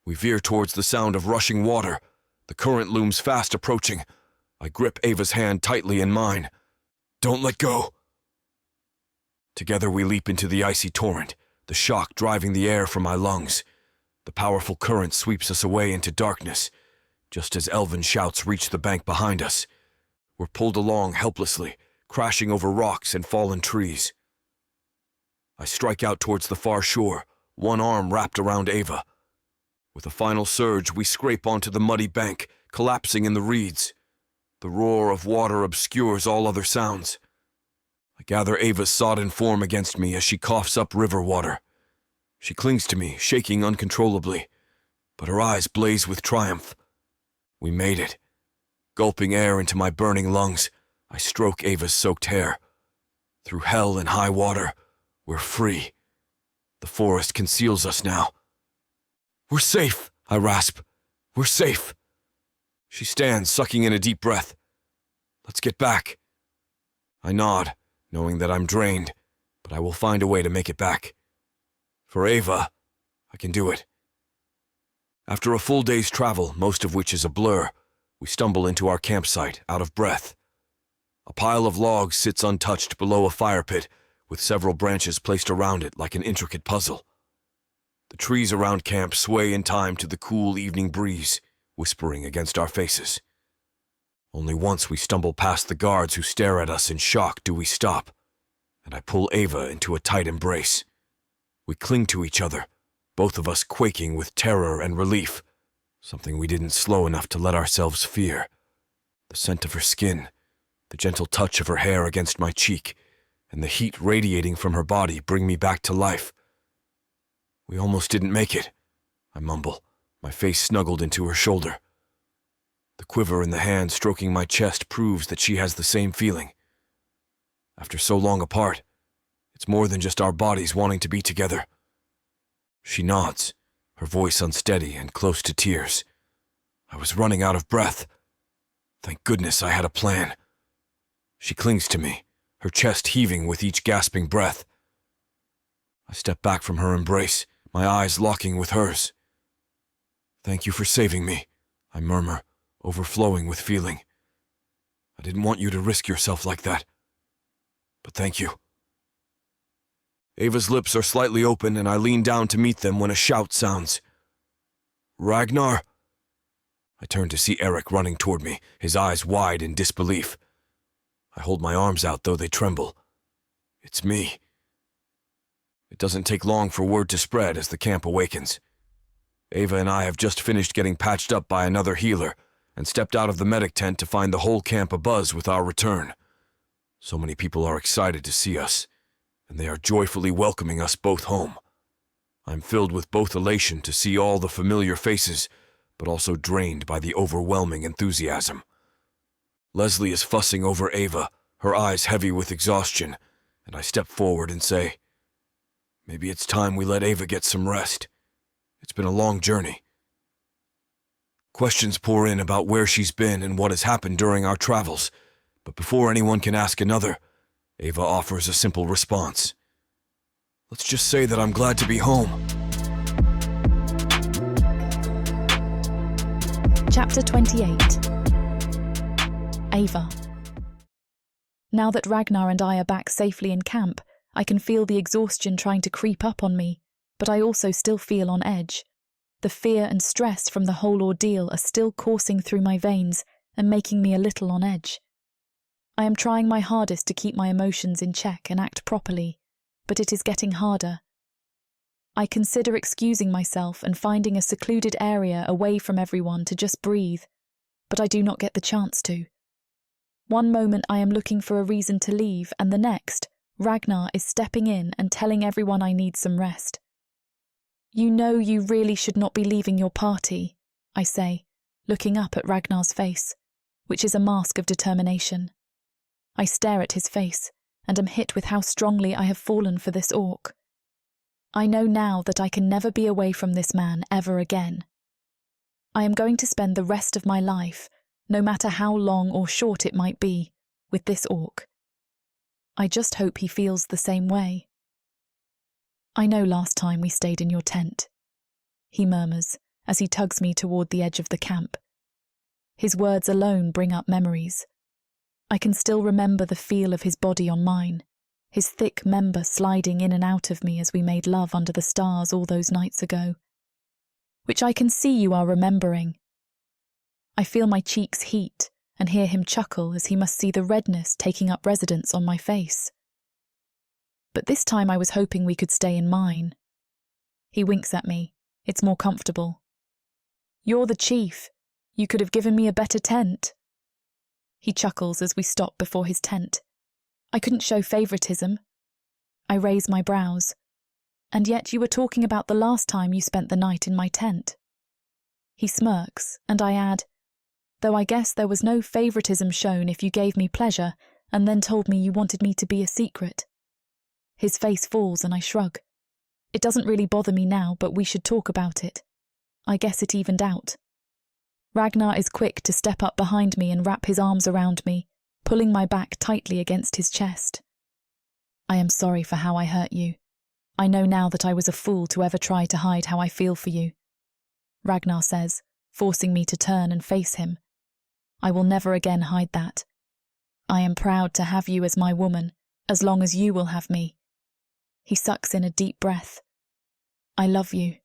We veer towards the sound of rushing water. The current looms fast approaching. I grip Ava's hand tightly in mine. "Don't let go!" Together we leap into the icy torrent, the shock driving the air from my lungs. The powerful current sweeps us away into darkness. Just as elven shouts reach the bank behind us, we're pulled along helplessly, crashing over rocks and fallen trees. I strike out towards the far shore, one arm wrapped around Ava. With a final surge, we scrape onto the muddy bank, collapsing in the reeds. The roar of water obscures all other sounds. I gather Ava's sodden form against me as she coughs up river water. She clings to me, shaking uncontrollably, but her eyes blaze with triumph. We made it. Gulping air into my burning lungs, I stroke Ava's soaked hair. Through hell and high water, we're free. The forest conceals us now. "We're safe," I rasp. "We're safe." She stands, sucking in a deep breath. "Let's get back." I nod, knowing that I'm drained, but I will find a way to make it back. For Ava, I can do it. After a full day's travel, most of which is a blur, we stumble into our campsite, out of breath. A pile of logs sits untouched below a fire pit, with several branches placed around it like an intricate puzzle. The trees around camp sway in time to the cool evening breeze, whispering against our faces. Only once we stumble past the guards who stare at us in shock do we stop, and I pull Ava into a tight embrace. We cling to each other, both of us quaking with terror and relief, something we didn't slow enough to let ourselves fear. The scent of her skin, the gentle touch of her hair against my cheek, and the heat radiating from her body bring me back to life. "We almost didn't make it," I mumble, my face snuggled into her shoulder. The quiver in the hand stroking my chest proves that she has the same feeling. After so long apart, it's more than just our bodies wanting to be together. She nods, her voice unsteady and close to tears. I was running out of breath. Thank goodness I had a plan. She clings to me, her chest heaving with each gasping breath. I step back from her embrace, my eyes locking with hers. "Thank you for saving me," I murmur, overflowing with feeling. "I didn't want you to risk yourself like that. But thank you." Ava's lips are slightly open, and I lean down to meet them when a shout sounds. "Ragnar!" I turn to see Eric running toward me, his eyes wide in disbelief. I hold my arms out, though they tremble. It's me. It doesn't take long for word to spread as the camp awakens. Ava and I have just finished getting patched up by another healer and stepped out of the medic tent to find the whole camp abuzz with our return. So many people are excited to see us, and they are joyfully welcoming us both home. I'm filled with both elation to see all the familiar faces, but also drained by the overwhelming enthusiasm. Leslie is fussing over Ava, her eyes heavy with exhaustion, and I step forward and say, "Maybe it's time we let Ava get some rest. It's been a long journey." Questions pour in about where she's been and what has happened during our travels, but before anyone can ask another, Ava offers a simple response. "Let's just say that I'm glad to be home." Chapter 28. Ava. Now that Ragnar and I are back safely in camp, I can feel the exhaustion trying to creep up on me, but I also still feel on edge. The fear and stress from the whole ordeal are still coursing through my veins and making me a little on edge. I am trying my hardest to keep my emotions in check and act properly, but it is getting harder. I consider excusing myself and finding a secluded area away from everyone to just breathe, but I do not get the chance to. One moment I am looking for a reason to leave, and the next, Ragnar is stepping in and telling everyone I need some rest. "You know you really should not be leaving your party," I say, looking up at Ragnar's face, which is a mask of determination. I stare at his face, and am hit with how strongly I have fallen for this orc. I know now that I can never be away from this man ever again. I am going to spend the rest of my life, no matter how long or short it might be, with this orc. I just hope he feels the same way. "I know last time we stayed in your tent," he murmurs as he tugs me toward the edge of the camp. His words alone bring up memories. I can still remember the feel of his body on mine, his thick member sliding in and out of me as we made love under the stars all those nights ago. Which I can see you are remembering. I feel my cheeks heat and hear him chuckle as he must see the redness taking up residence on my face. But this time I was hoping we could stay in mine. He winks at me. It's more comfortable. "You're the chief. You could have given me a better tent." He chuckles as we stop before his tent. "I couldn't show favoritism." I raise my brows. "And yet you were talking about the last time you spent the night in my tent." He smirks, and I add, "Though I guess there was no favoritism shown if you gave me pleasure and then told me you wanted me to be a secret." His face falls and I shrug. It doesn't really bother me now, but we should talk about it. I guess it evened out. Ragnar is quick to step up behind me and wrap his arms around me, pulling my back tightly against his chest. "I am sorry for how I hurt you. I know now that I was a fool to ever try to hide how I feel for you," Ragnar says, forcing me to turn and face him. "I will never again hide that. I am proud to have you as my woman, as long as you will have me." He sucks in a deep breath. "I love you."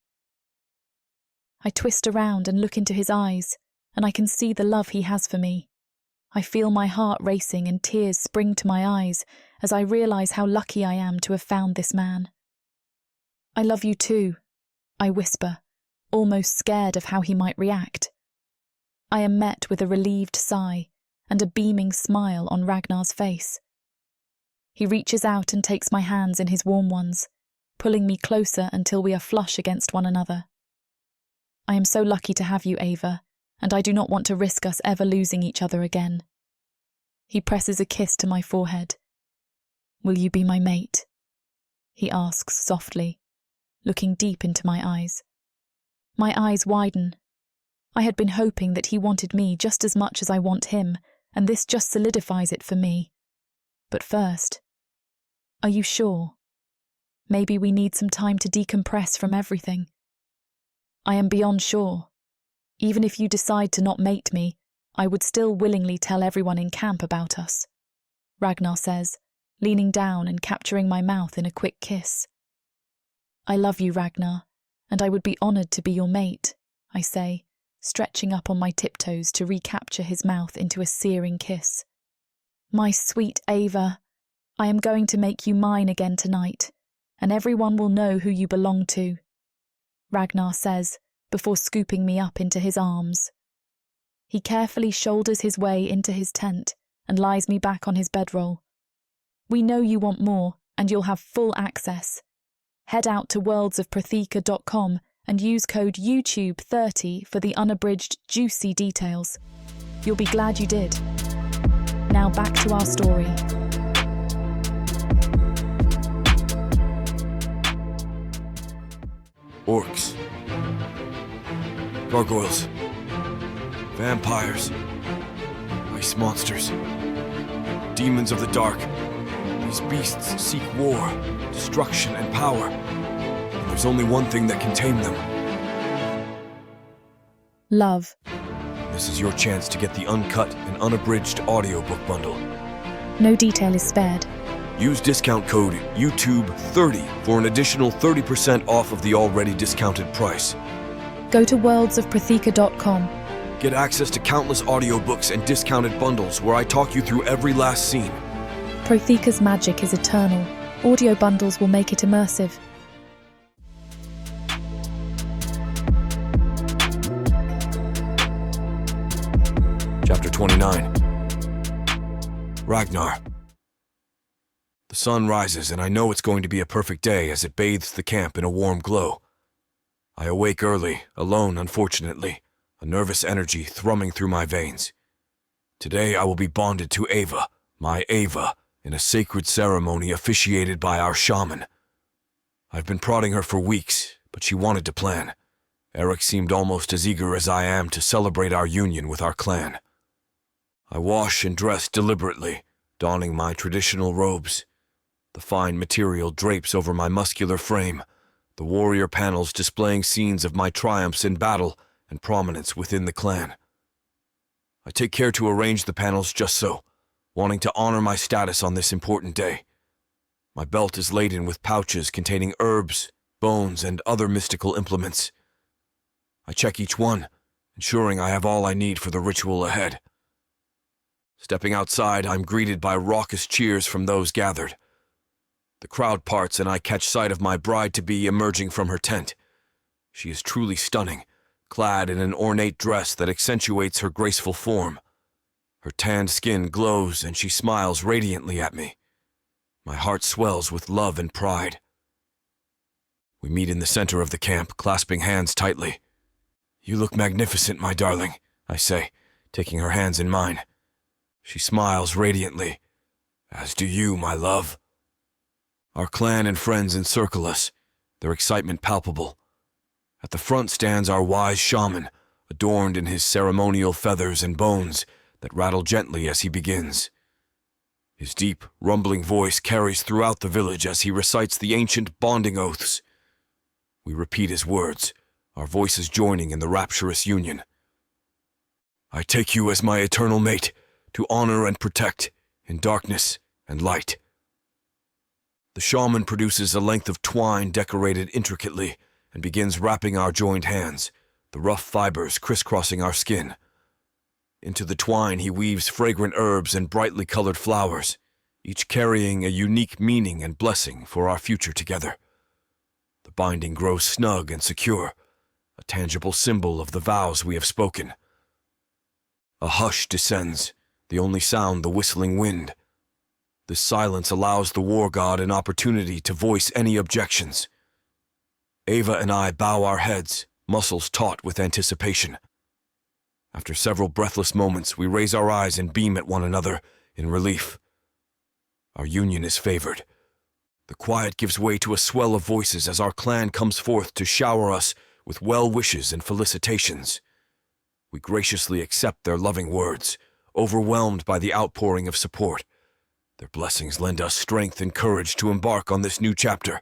I twist around and look into his eyes, and I can see the love he has for me. I feel my heart racing and tears spring to my eyes as I realise how lucky I am to have found this man. "I love you too," I whisper, almost scared of how he might react. I am met with a relieved sigh and a beaming smile on Ragnar's face. He reaches out and takes my hands in his warm ones, pulling me closer until we are flush against one another. "I am so lucky to have you, Ava, and I do not want to risk us ever losing each other again." He presses a kiss to my forehead. "Will you be my mate?" he asks softly, looking deep into my eyes. My eyes widen. I had been hoping that he wanted me just as much as I want him, and this just solidifies it for me. But first, are you sure? Maybe we need some time to decompress from everything. I am beyond sure. Even if you decide to not mate me, I would still willingly tell everyone in camp about us, Ragnar says, leaning down and capturing my mouth in a quick kiss. I love you, Ragnar, and I would be honoured to be your mate, I say, stretching up on my tiptoes to recapture his mouth into a searing kiss. My sweet Ava, I am going to make you mine again tonight, and everyone will know who you belong to, Ragnar says, before scooping me up into his arms. He carefully shoulders his way into his tent and lies me back on his bedroll. We know you want more, and you'll have full access. Head out to worldsofprathika.com and use code YouTube30 for the unabridged, juicy details. You'll be glad you did. Now back to our story. Orcs. Gargoyles. Vampires. Ice monsters. Demons of the dark. These beasts seek war, destruction, and power. And there's only one thing that can tame them. Love. This is your chance to get the uncut and unabridged audiobook bundle. No detail is spared. Use discount code YouTube30 for an additional 30% off of the already discounted price. Go to worldsofprathika.com. Get access to countless audiobooks and discounted bundles where I talk you through every last scene. Prothika's magic is eternal. Audio bundles will make it immersive. Chapter 29. Ragnar. The sun rises, and I know it's going to be a perfect day as it bathes the camp in a warm glow. I awake early, alone unfortunately, a nervous energy thrumming through my veins. Today I will be bonded to Ava, my Ava, in a sacred ceremony officiated by our shaman. I've been prodding her for weeks, but she wanted to plan. Eric seemed almost as eager as I am to celebrate our union with our clan. I wash and dress deliberately, donning my traditional robes. The fine material drapes over my muscular frame, the warrior panels displaying scenes of my triumphs in battle and prominence within the clan. I take care to arrange the panels just so, wanting to honor my status on this important day. My belt is laden with pouches containing herbs, bones, and other mystical implements. I check each one, ensuring I have all I need for the ritual ahead. Stepping outside, I'm greeted by raucous cheers from those gathered. The crowd parts and I catch sight of my bride-to-be emerging from her tent. She is truly stunning, clad in an ornate dress that accentuates her graceful form. Her tanned skin glows and she smiles radiantly at me. My heart swells with love and pride. We meet in the center of the camp, clasping hands tightly. "You look magnificent, my darling," I say, taking her hands in mine. She smiles radiantly. "As do you, my love." Our clan and friends encircle us, their excitement palpable. At the front stands our wise shaman, adorned in his ceremonial feathers and bones that rattle gently as he begins. His deep, rumbling voice carries throughout the village as he recites the ancient bonding oaths. We repeat his words, our voices joining in the rapturous union. "I take you as my eternal mate, to honor and protect, in darkness and light." The shaman produces a length of twine decorated intricately and begins wrapping our joined hands, the rough fibers crisscrossing our skin. Into the twine he weaves fragrant herbs and brightly colored flowers, each carrying a unique meaning and blessing for our future together. The binding grows snug and secure, a tangible symbol of the vows we have spoken. A hush descends, the only sound the whistling wind. This silence allows the war god an opportunity to voice any objections. Ava and I bow our heads, muscles taut with anticipation. After several breathless moments, we raise our eyes and beam at one another in relief. Our union is favored. The quiet gives way to a swell of voices as our clan comes forth to shower us with well wishes and felicitations. We graciously accept their loving words, overwhelmed by the outpouring of support. Their blessings lend us strength and courage to embark on this new chapter.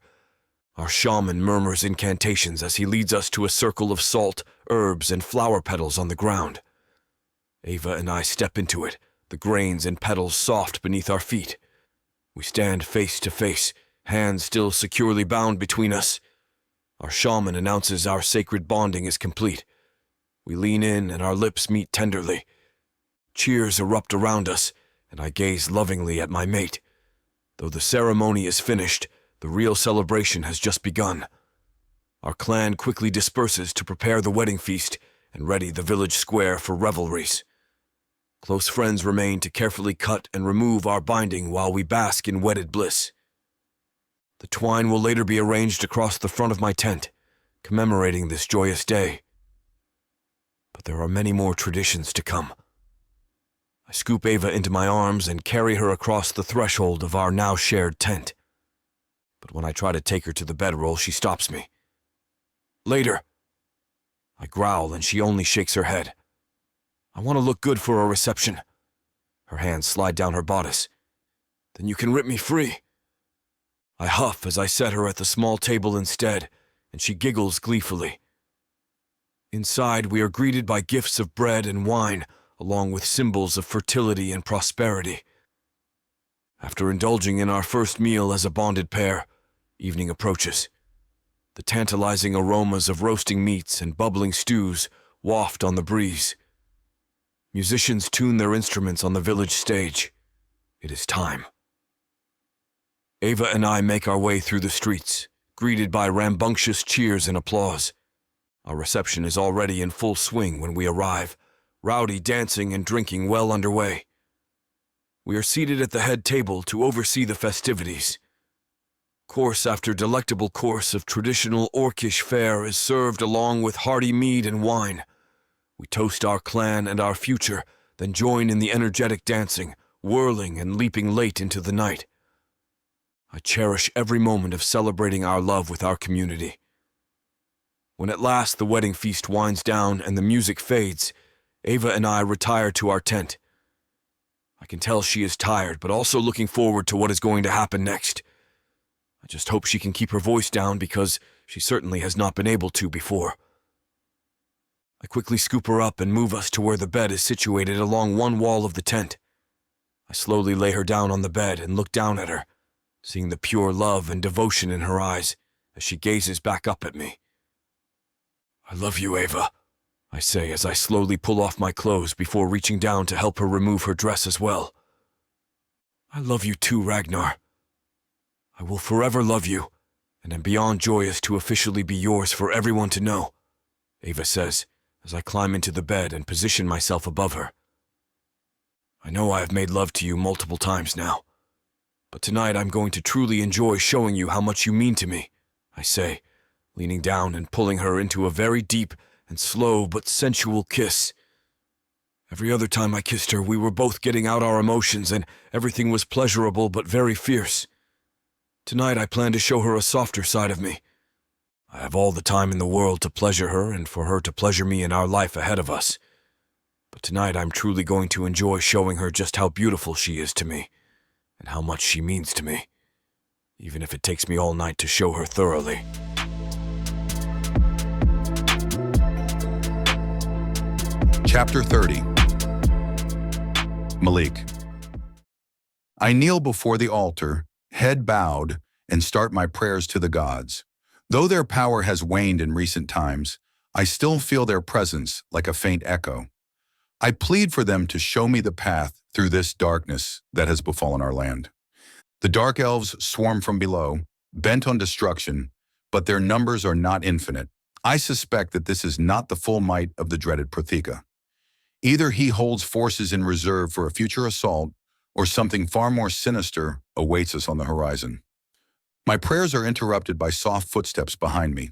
Our shaman murmurs incantations as he leads us to a circle of salt, herbs, and flower petals on the ground. Ava and I step into it, the grains and petals soft beneath our feet. We stand face to face, hands still securely bound between us. Our shaman announces our sacred bonding is complete. We lean in and our lips meet tenderly. Cheers erupt around us, and I gaze lovingly at my mate. Though the ceremony is finished, the real celebration has just begun. Our clan quickly disperses to prepare the wedding feast and ready the village square for revelries. Close friends remain to carefully cut and remove our binding while we bask in wedded bliss. The twine will later be arranged across the front of my tent, commemorating this joyous day. But there are many more traditions to come. I scoop Ava into my arms and carry her across the threshold of our now shared tent. But when I try to take her to the bedroll, she stops me. Later. I growl and she only shakes her head. I want to look good for a reception. Her hands slide down her bodice. Then you can rip me free. I huff as I set her at the small table instead, and she giggles gleefully. Inside, we are greeted by gifts of bread and wine, along with symbols of fertility and prosperity. After indulging in our first meal as a bonded pair, evening approaches. The tantalizing aromas of roasting meats and bubbling stews waft on the breeze. Musicians tune their instruments on the village stage. It is time. Ava and I make our way through the streets, greeted by rambunctious cheers and applause. Our reception is already in full swing when we arrive, rowdy dancing and drinking well underway. We are seated at the head table to oversee the festivities. Course after delectable course of traditional orcish fare is served along with hearty mead and wine. We toast our clan and our future, then join in the energetic dancing, whirling and leaping late into the night. I cherish every moment of celebrating our love with our community. When at last the wedding feast winds down and the music fades, Ava and I retire to our tent. I can tell she is tired, but also looking forward to what is going to happen next. I just hope she can keep her voice down because she certainly has not been able to before. I quickly scoop her up and move us to where the bed is situated along one wall of the tent. I slowly lay her down on the bed and look down at her, seeing the pure love and devotion in her eyes as she gazes back up at me. I love you, Ava, I say as I slowly pull off my clothes before reaching down to help her remove her dress as well. I love you too, Ragnar. I will forever love you, and am beyond joyous to officially be yours for everyone to know, Ava says, as I climb into the bed and position myself above her. I know I have made love to you multiple times now, but tonight I'm going to truly enjoy showing you how much you mean to me, I say, leaning down and pulling her into a very deep and slow but sensual kiss. Every other time I kissed her, we were both getting out our emotions and everything was pleasurable but very fierce. Tonight I plan to show her a softer side of me. I have all the time in the world to pleasure her and for her to pleasure me in our life ahead of us. But tonight I'm truly going to enjoy showing her just how beautiful she is to me, and how much she means to me, even if it takes me all night to show her thoroughly. Chapter 30. Malik. I kneel before the altar, head bowed, and start my prayers to the gods. Though their power has waned in recent times, I still feel their presence like a faint echo. I plead for them to show me the path through this darkness that has befallen our land. The dark elves swarm from below, bent on destruction, but their numbers are not infinite. I suspect that this is not the full might of the dreaded Prothika. Either he holds forces in reserve for a future assault, or something far more sinister awaits us on the horizon. My prayers are interrupted by soft footsteps behind me.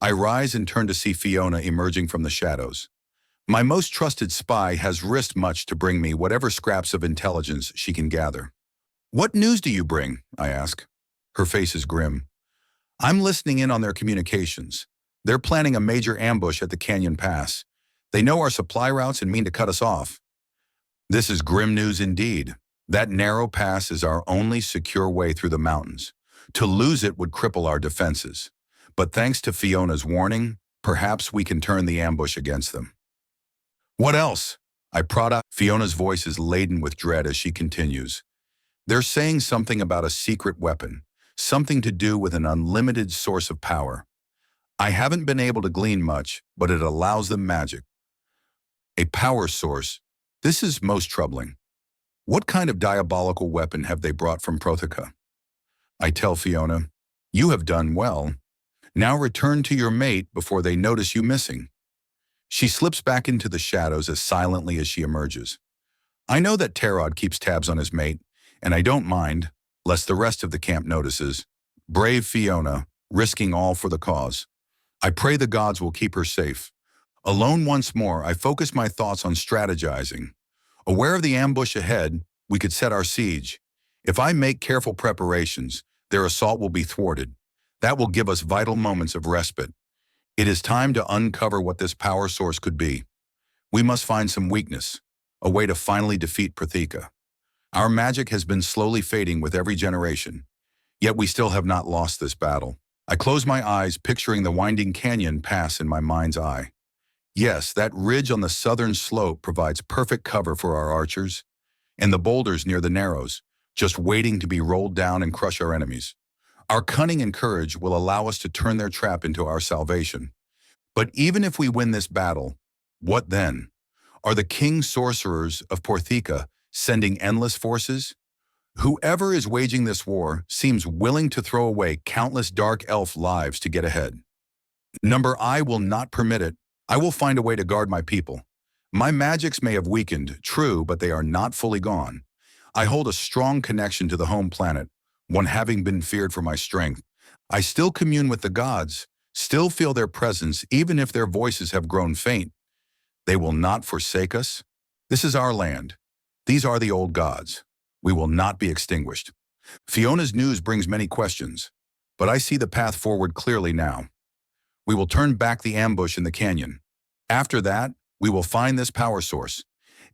I rise and turn to see Fiona emerging from the shadows. My most trusted spy has risked much to bring me whatever scraps of intelligence she can gather. "What news do you bring?" I ask. Her face is grim. "I'm listening in on their communications. They're planning a major ambush at the canyon pass. They know our supply routes and mean to cut us off. This is grim news indeed. That narrow pass is our only secure way through the mountains. To lose it would cripple our defenses. But thanks to Fiona's warning, perhaps we can turn the ambush against them. What else? I prod out. Fiona's voice is laden with dread as she continues. They're saying something about a secret weapon, something to do with an unlimited source of power. I haven't been able to glean much, but it allows them magic. A power source. This is most troubling. What kind of diabolical weapon have they brought from Protheca? I tell Fiona, you have done well. Now return to your mate before they notice you missing. She slips back into the shadows as silently as she emerges. I know that Tarod keeps tabs on his mate, and I don't mind, lest the rest of the camp notices. Brave Fiona, risking all for the cause. I pray the gods will keep her safe. Alone once more, I focus my thoughts on strategizing. Aware of the ambush ahead, we could set our siege. If I make careful preparations, their assault will be thwarted. That will give us vital moments of respite. It is time to uncover what this power source could be. We must find some weakness, a way to finally defeat Protheca. Our magic has been slowly fading with every generation, yet we still have not lost this battle. I close my eyes, picturing the winding canyon pass in my mind's eye. Yes, that ridge on the southern slope provides perfect cover for our archers, and the boulders near the narrows, just waiting to be rolled down and crush our enemies. Our cunning and courage will allow us to turn their trap into our salvation. But even if we win this battle, what then? Are the king sorcerers of Protheca sending endless forces? Whoever is waging this war seems willing to throw away countless dark elf lives to get ahead. I will not permit it. I will find a way to guard my people. My magics may have weakened, true, but they are not fully gone. I hold a strong connection to the home planet, one having been feared for my strength. I still commune with the gods, still feel their presence even if their voices have grown faint. They will not forsake us. This is our land. These are the old gods. We will not be extinguished. Fiona's news brings many questions, but I see the path forward clearly now. We will turn back the ambush in the canyon. After that, we will find this power source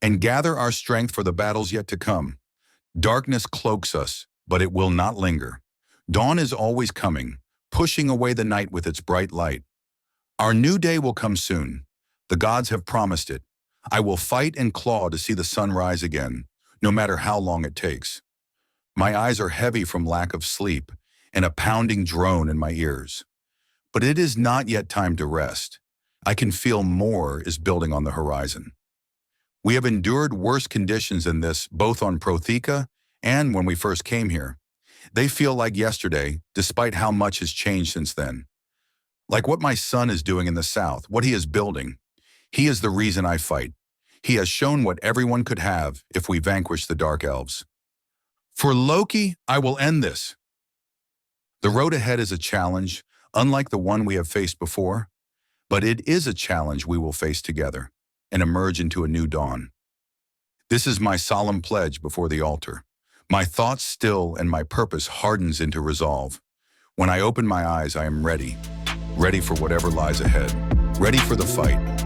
and gather our strength for the battles yet to come. Darkness cloaks us, but it will not linger. Dawn is always coming, pushing away the night with its bright light. Our new day will come soon. The gods have promised it. I will fight and claw to see the sun rise again, no matter how long it takes. My eyes are heavy from lack of sleep and a pounding drone in my ears. But it is not yet time to rest. I can feel more is building on the horizon. We have endured worse conditions than this, both on Protheca and when we first came here. They feel like yesterday, despite how much has changed since then. Like what my son is doing in the south, what he is building. He is the reason I fight. He has shown what everyone could have if we vanquish the Dark Elves. For Loki, I will end this. The road ahead is a challenge, unlike the one we have faced before, but it is a challenge we will face together and emerge into a new dawn. This is my solemn pledge before the altar. My thoughts still and my purpose hardens into resolve. When I open my eyes, I am ready for whatever lies ahead, ready for the fight.